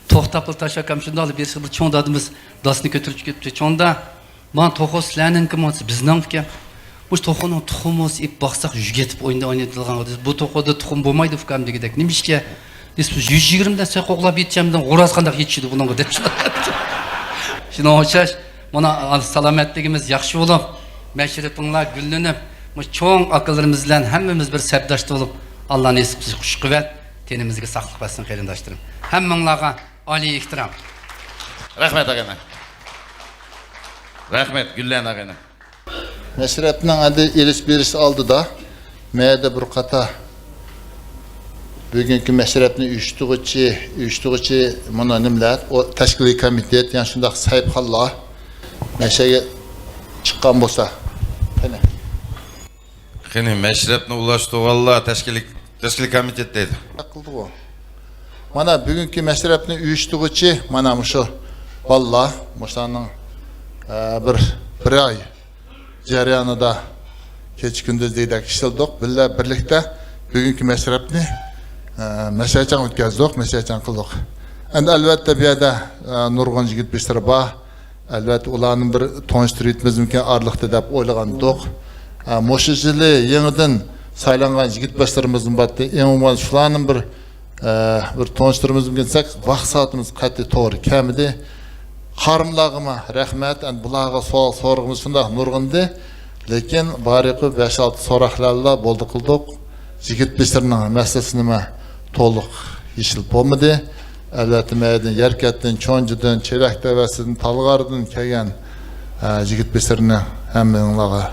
S20: Tohtapıl taşakam şundalar bir sıvır çoğunda adımız dasını götürüp gitti. Çoğunda man tohu silenin kim olsa bizden fikir. Bu tohunun tohumuz ip baksak yügetip oynadılgan. Bu tohuda tohum bulmaydı fikam degidek. Neymiş ki? Biz 120'den söz oğlap yeteceğimden uğrazkandak yetişiydi bunun dep. Şimdi hoşaş, bana salametligimiz yaxşı olup, meşrepinler güllenip, çoğun akıllarımızla hemmimiz bir sebdaştı olup, Allah nesipsiz kuş kuvvet, tenimizge saklık basın kerindaştırım. Hemmenlaga Ali ihtiram.
S2: Rahmet ağana. Rahmet Güllen ağana.
S3: Meşrepnin adı iliş birisi aldı da, meyde bir kata bugünkü meşrepni uyuştuğuçu buna nimler, o teşkili komitet, yani şundaq sahip hallah, meşeye çıkan bolsa.
S2: Qani meşrepni ulaştırıqalla teşkili komitet deydi.
S3: Akıldı o. Mana bugünkü meşrepni uyuştuğuçu, mana şu, valla, muşanın bir ay jaryanida keç gündüz deydek işildik, birlikte bugünkü meşrepni meşeçen ötkazdık, meşeçen kıldık. Endi elbette bir yerde nurgun jigit beşleri var. Elbette ulanın bir tanıştırıyetimiz mümkün arlıqtı dep oylagandık. Moşu jili yeniden saylangan jigit beşlerimizin battı. En umman şulanın bir tanıştırımız mümkünsek, vaqt saatimiz qatı toğru kemidi. Qarımlağıma rahmet, endi bulağa soğuk sorğumuz şunda nurgundu. Lekin bariqi 5-6 soraklarla boldu kıldık. Jigit beşlerinin meselesini to'liq yechilib bo'lmadi. Albatta maydan Yarkatdan, Cho'njidan, Chelak Tavasidan, Talg'ardan kelgan yigit beslarini hammanglarga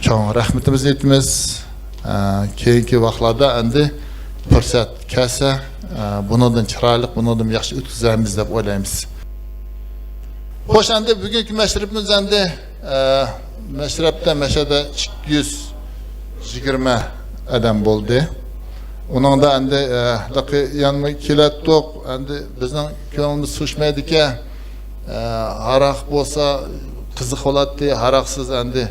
S3: cho'ng rahmatimizni aytamiz. Keyingi vaqtlarda endi fursat kelsa, bundan chiroyli, bundan yaxshi o'tkazamiz deb o'ylaymiz. Xo'sh, endi bugungi mashrabimiz endi mashrabda mashada 220 adam bo'ldi. Onun da endi yanıma kelettik, endi bizning ko'nglimiz sushmaydi-ki, haraq bo'lsa qiziq bo'ladi, haraqsiz endi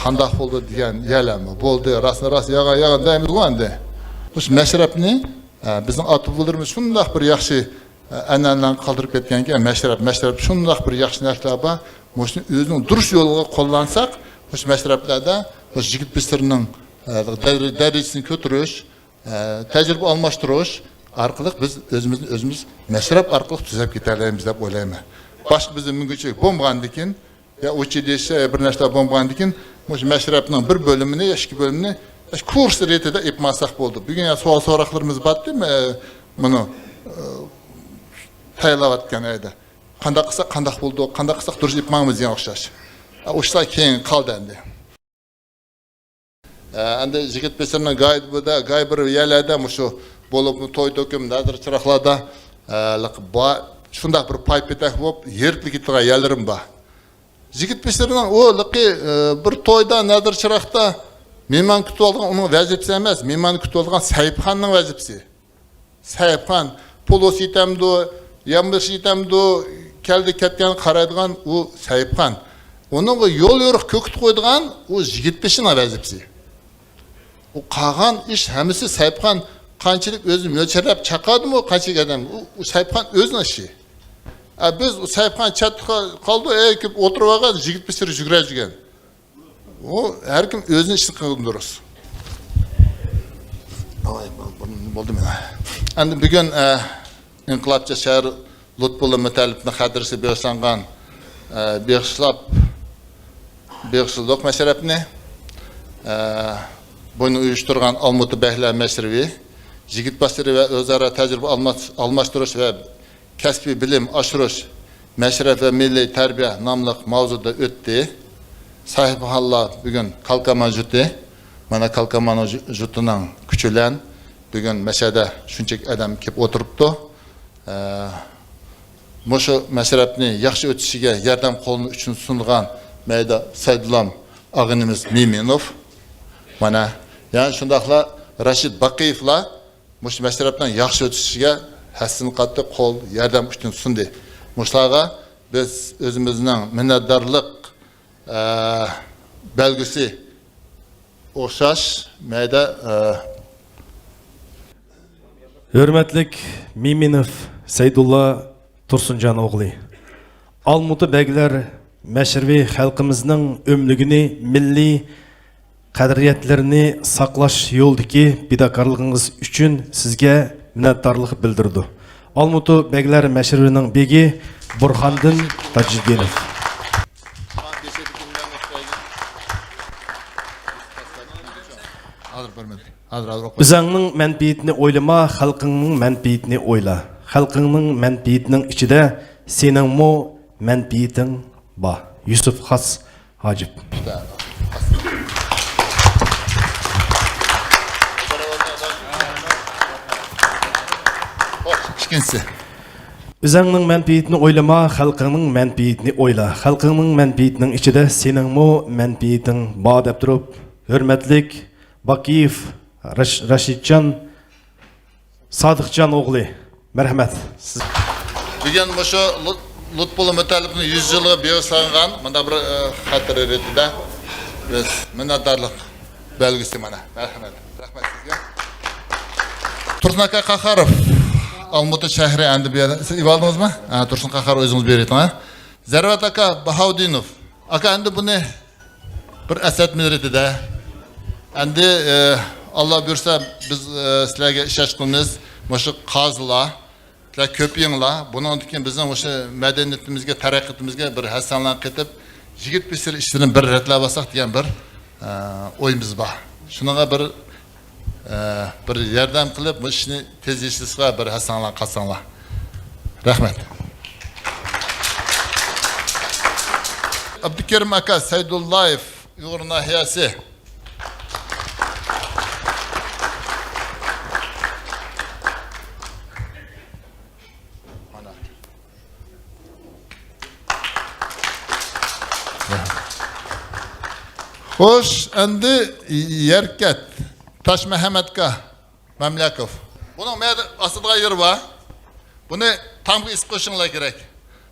S3: qandoq bo'ldi degan yalami bo'ldi. Rasna-ras yaga deymiz-ku endi. Bu mashrabni bizning ota-bobolarimiz shunday bir yaxshi an'analarni qoldirib ketganki, mashrab shunday bir yaxshi narsalar bor. Shuni o'zining durust yo'liga qo'llansak, bu mashrablarda bu yigit bizlarning derecesini kötürüş, tecrübe almashtırış, arkalık biz özümüz meşrep arkalık tüzep giderlerimiz de böyleyme. Başka bizim mümkünçülük bombandikin, ya uçu değişse bir neşte bombandikin, meşrepinin bir bölümünü, eski bölümünü kurs reytede yapmasak oldu. Bugün ya soğuk soraklarımız battı mı bunu taylavatken ayda. Kandak kısak kandak buldu, kandak kısak duruş yapmamız yan okşaş. Uçsa keyin kaldı endi. Endi jigit beşlerinin gay bir yerlerde şu bolup toy tokum nadir çıraqlarda şundak bir pay petek bolup yerlik gittiğe yerlerim var. Jigit beşlerinin o bir toyda nadir çıraqda mehman kütüp algan onun vazifesi emas, mehman kütüp algan sahipxanның vazifesi. Sahipxan polos yetemdi, yambaş yetemdi, keldi ketken qaraydigan o sahipxan. Onun yol yoruq köküt koydigan o jigit beşinin vazifesi. O qağan iş hemisi sahipxan qanchalik o'zi mo'lchallab chaqadimi o qanchalik adam o sahipxan o'zining ishi. Biz o sahipxan chatda qoldi, kelib o'tirib olgan yigit bisiri yuguradigan. O her kim o'zining ishini qilgan durust. Bo'ldi mana. Endi bugun inqilobchi shahar Lutfulla Mutalibning xatirasi boshlangan beg'ishlab masharabni bunu uyuşturgan Almutu Behla Meşrevi, jigit basiri ve özara tecrübe almashtırış ve kesbi bilim aşırış, meşref ve milli terbiye namlıq mavzuda öttü. Sahibi halla bugün Kalkaman Juti, mana Kalkaman Juti'nin küçülen, bugün meşede şunçak adam kep oturuptu. Moşu meşrefni yaxşı ötüşüge yardım kolunu üçün sunulgan meyda Saydulam ağınımız Miminov, mana yani şundaqla Rashid Baqiyevla mush meşrepten yaxşı ötüşüge hassin qatı kol yardım üçün sundi. Muşlarga biz özümüzün minnetdarlık belgisi o'xshash mayda
S7: Hürmetlik Miminov Seydulla Tursuncan oğlu. Almutu beyler meşrevi halkımızın ömlügünü, milli qadriyatlarini saqlash yo'ldagi bidakarlığınız üçün sizge minnetdarlık bildirdi. Almutu beyler meşrevining begi Burxandin Tajiddinov. Özüңнің мәнпейітini ойлама, халқыңның мәнпейітini ойла. Халқыңның мәнпейітінің içide senin mu мәнпейітің ба. Yusuf Has Hacip.
S3: İkincisi.
S7: Özüңнің мәнпейітini ойлама, халқыңның мәнпейітini oyla. Халқыңның мәнпейітінің içide senin mu мәнпейітің ба деп тұрып, hürmetlik Bakiyev Rashidcan Sadıkcan oğlu. Merhamet.
S3: Bugün bu şu Lutfullah Mütallib'nin 100 yılı beyosangan, bunda bir hatır öğretide biz minnetdarlık belgisi bana. Merhamet. Rahmet sizge. Tursun Aka Kakharov, Almutu şehri endi bir yerde. Siz ibaldınız mı? Tursun Kakharov özünüz bir yerde. Zervat Aka Bahaudinov. Aka endi bunu bir eset müdüriyeti endi Allah buyursa biz sizlerge iş açkımız, şu kazıla, köpüyünla, bunun için bizim şu medeniyetimizge, terakkitimizge bir hasanlan ketip, jigit bir sürü işlerin bir retle basak diyen bir oyumuz var. Şuna bir yardım kılıp, bu işini tez işlisiyle bir hasanlan kasanla. Rahmet. Abdülkerim Aka, Seydullayev, Uyg'ur nahiyasi. Hoş, endi Yerket, Taş Mehmet'ka, Memlakov. Bunun asıldığı yeri var. Bunu tam bir iş koşunla gerek.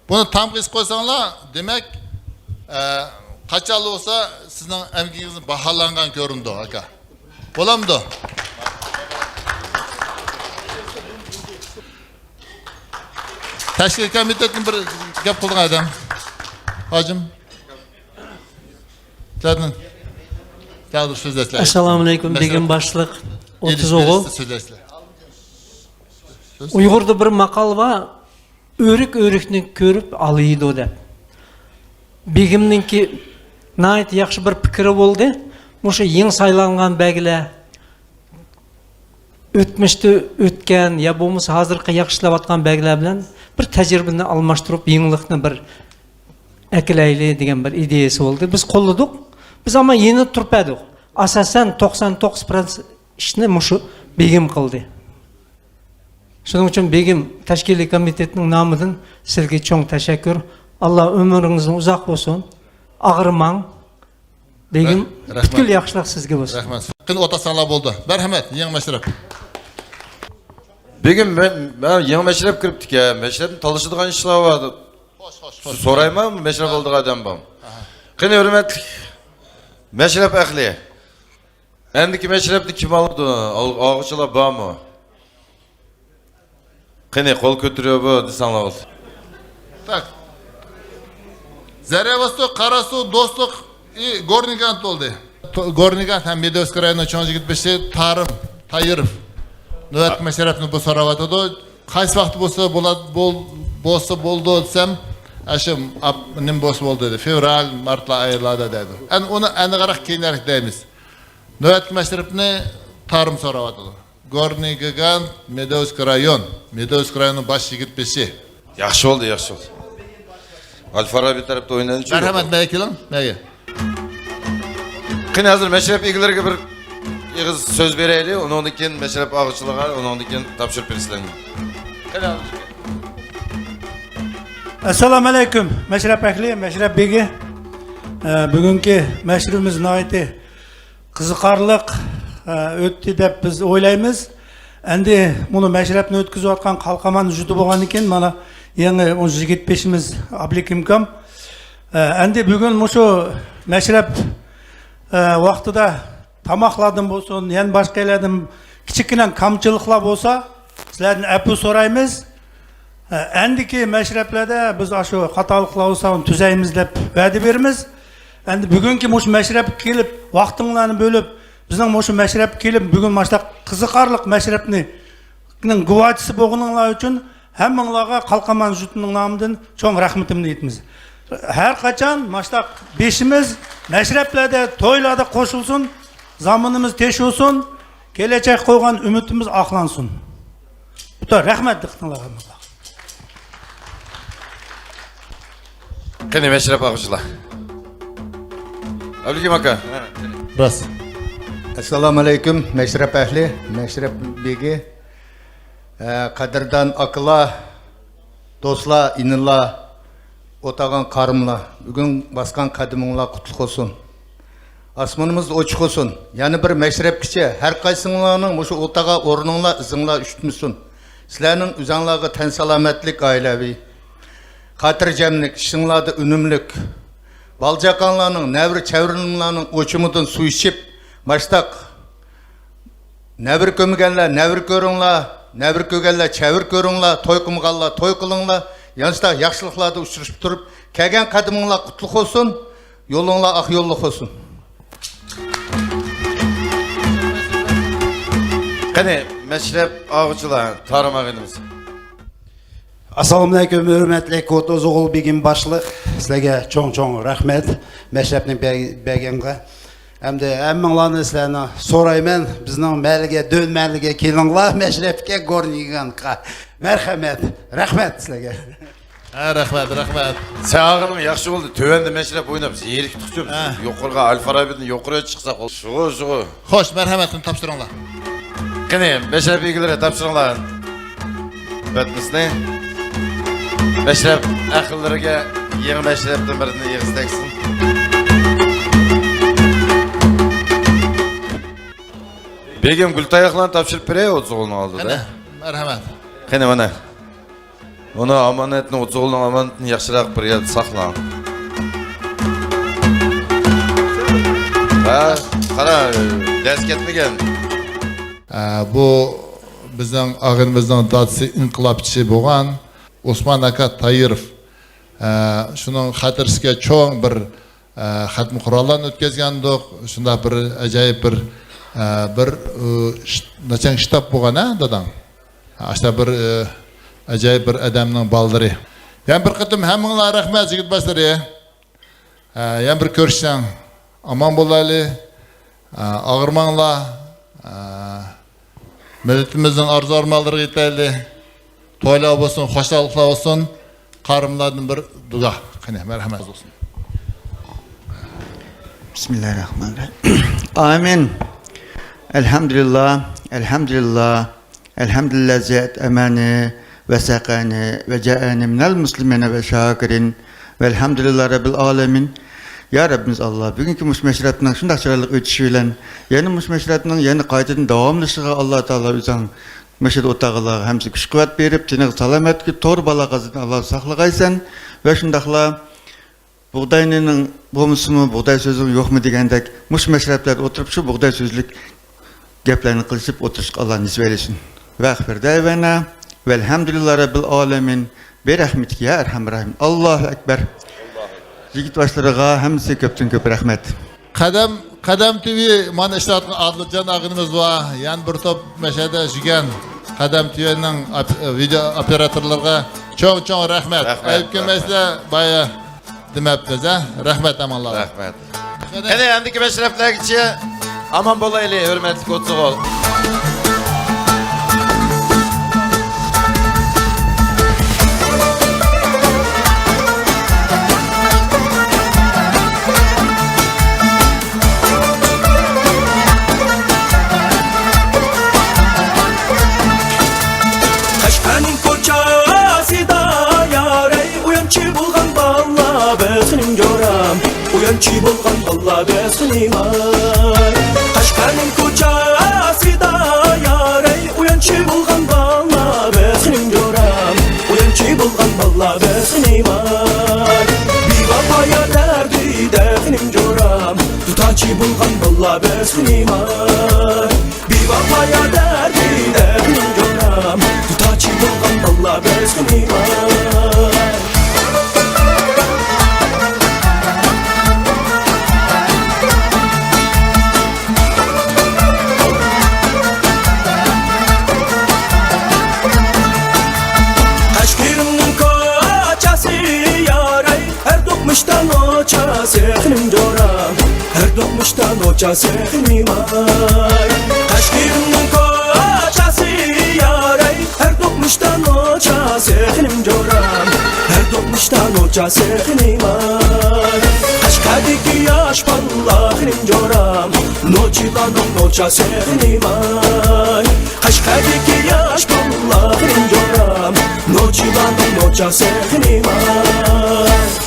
S3: Bunu tam bir iş koysanlar, demek kaçalı olsa sizin emginizin bahalangan göründü. Olamdı. Teşkil Komitetinin bir gap kıldığı adam. Hacım. Zaten.
S21: Assalamu alaikum degan başlık 30 oğul. Uyg'urda bir maqal var. Örük körüp alıydı o deb. Begimninki nayt yaxshi bir fikri bo'ldi. O'sha yeng saylangan belgiler o'tmishda o'tgan ya bo'lmasa hozirgi yaxshi ishlayotgan belgiler bilan bir tajribani almashtirib yenilikni bir aklayli degan bir ideyasi bo'ldi. Biz qo'lladik. Biz ama yeni turpadik. Asasen 99% işini muşu Begim kıldı. Şunun için Begim Teşkili Komitetinin namıdan sizge çok teşekkür. Allah ömrünüzün uzak olsun. Ağırman. Begim bütün yaxşılık sizge olsun.
S3: Rahmet. Kın otasanlar oldu. Merhamet. Yeni meşrep.
S2: Begim ben yeni meşrep kiriptik ya. Meşrepin çalışıdığın işler vardı. Sorayım mı? Meşrep olduğu adam bam. Kını hürmetli. Meşrep ehli. Endiki meşrepni kim aldı? Ağıçılar var mı? Kını kol götürüyor bu desanlar oldu.
S3: Tak. Zerevostok, Karasu, Dostluk, Gornigant oldu. Gornigant hem Medevski rayonuna çoğunca gitmişti. Tarım, Tayyırov. Nöbet meşrepni bu soravatıdı. Kaç vakti bolsa boldu desem, aşım nim bolsa boldu dedi. Fevral, Mart'la ayırlarda dedi. Yani onu eni qarak keyinlerik deyimiz. Nöbet meşrepni tarım soravatıdı. Gornigant, Medevski rayon. Medevski rayonunun baş gitmişti.
S2: Yaxşı oldu, yaxşı oldu. Al-Farabi tarafta oynadı.
S3: Merhamet Meykelim, Meyke.
S2: Kını hazır meşrep ilgilerine bir yığız söz vereyli, onun için meşrep ağıçlığa, onun için tapşır pirislerini.
S14: Assalamu alaikum. Meşrep ehli, meşrep begi. Bugünkü meşrubimiz naiti kızıkarlık öttü dep biz oylaymiz. Endi bunu meşrepni ötküzüp atkan kalkaman jutu bolgan eken mana Яңы 17-5imiz Ablikimkam. Әнде бүгін мұшу мәшрәп вақтыда тамақладым болсын, ян башқа еледім кішікінен камчылықла болса, сілердің әпі сораймыз. Әнді ке мәшрәпләді біз ашу қаталықла болсауын түзәйміз деп вәді беріміз. Әнді бүгін ке мұшу мәшрәп келіп, вақтыңланы бөліп, біздің мұшу мәшрәп келіп, бүгін маштақ қызықарлық мәшрәпні гуачысы болғыныңла үшін әмміңлаға қалқаман жұтының намыдың чоң рахметімді етіміз. Her kaçan maçta beşimiz meşreplerde toylada koşulsun, zamanımız teş olsun, gelecek koygan ümitimiz aklansın. Bu da rahmetlik tınlarım.
S2: Kene meşrep ağışla. Ablikim aka.
S3: Ras. Assalamu alaikum meşrep ehli, meşrep begi. Kadirdan akıla, dostla, inilla, otağın karımla, bugün baskan kadımınla kutluk olsun. Asmanımız oçuk olsun. Yani bir meşrep kişi, her kaysınlarının bu otağa ornunla, ızınla üşütmüşsün. Sizlerin üzanlığı ten salametlik ailevi. Katır cemlik, şınladı ünümlük. Balcakanlarının, nevri çevrilimlerinin oçumudun su içip, baştak. Nevri kömügenler, nevri görünler, nevri kögenler, çevir görünler, toy kımgallar, toy kılınlar. Yanışta yaxşılıqlarda uçuruşup durup, kelgen kadımınla kutluk olsun, yolunla ak yolluk olsun.
S2: Kene meşrep ağıcılar, tarımak edimiz.
S4: Assalamu alaikum, hürmetli Kotoz oğul begim başlık. Sizlerge çoğun rahmet. Meşrepnin begenge. Hem de emminglarını sizlerine soraymen. Bizden melge, dönmelge kelinlar. Meşrepke gorniganka. Merhamet, rahmet sizlerge.
S2: Ha, rahmet. Sen ağırım yaxşı oldu. Tövende meşrep oynap, yerik tutuyor musun? Yokurga Alfarabi'den yokuraya çıksak ol. Şuğu.
S3: Hoş, merhametini tapşırınlar.
S2: Kene meşrep ilgilere tapşırınlar. Betmisini. Meşrep akıllarıga yeni meşrepten birini yığıstaksin. Begim Gültayak'la tapşırıp bireye 30 oğlunu aldı da.
S3: Merhamet.
S2: Kene bana. Onu amanetini 30 oğlunun amanetini yaxşırak bir yerde sakla. Ha, qara, ders ketmegen.
S3: Bu bizden ağınımızdan datısı inkılapçı boğan Osman Aka Tayırov. Şunun hatırısıga çoğun bir hatmi kurallarını ötközgendik. Şunda bir acayip bir naçan kitap boğan ha dadan. İşte bir acayip bir adamның baldırı. Yani bir kıtım hemminla rahmet jigit başları. Yani bir görüşsen aman bolaylı, ağırmanla, milletimizin arzu armağanları yeterli. Toylar olsun, hoşçalıklar olsun. Karımlardan bir dua. Merhamet olsun.
S22: Bismillahirrahmanirrahim. Amin. Elhamdülillah, elhamdülillah, elhamdülillah ziyet emani ve sakani ve caani minel muslimine ve şakirin ve elhamdülillah rabbil alemin. Ya Rabbimiz Allah, bugünkü meşrepten şundak çıraylık ötüşüyle, yeni meşrepten yeni kayıtın devamlışıға Allah Teala üzən meşred otağılar hemsi güç kuvvet berip, teniq salamet ki tor balağazını Allah saxlığaysan ve şundakla buğdaynının boğmusu buğday sözü yok mu degендek, meşrepler oturup şu buğday sözlük geplerini kılışıp oturuşuk Allah nisbe eylesin. Ve akfir davana velhamdülillah rabbil alemin bi rahmetik ya erham rahim. Allahu ekber. Yigit başlarıga hemsi köp rahmet.
S3: Kadam TV mana iştihatın Adlıcan ağınımız var. Yani bir top meşede jügen Kadam TV'nin video operatörlerine çoğun rahmet. Ayıp kemesle baya demepmiz ha. Rahmet amallah.
S2: Rahmet. Kene endiki meşrepler geçiyor. Aman bolaylı, hürmetli kutsu ol.
S19: Kaşkanın koçası da yarey uyançı bulgan balla besinin coram uyançı bulgan balla besinin var Kaşkanın koçası da yarey uyançı bulgan balla besinin coram uyançı bulgan balla balla besini var Bivafaya derdi derdinim coram Tutaçı bulgan balla besini var Bivafaya derdi derdinim coram Tutaçı bulgan balla besini var Dokmuştan oça sehrim coram Her dokmuştan oça sehrim ay Kaşkirinin koçası yaray Her dokmuştan oça sehrim coram Her dokmuştan oça sehrim ay Kaşkadiki yaş pallahrim coram Noçidan oça sehrim ay Kaşkadiki yaş pallahrim coram Noçidan oça sehrim ay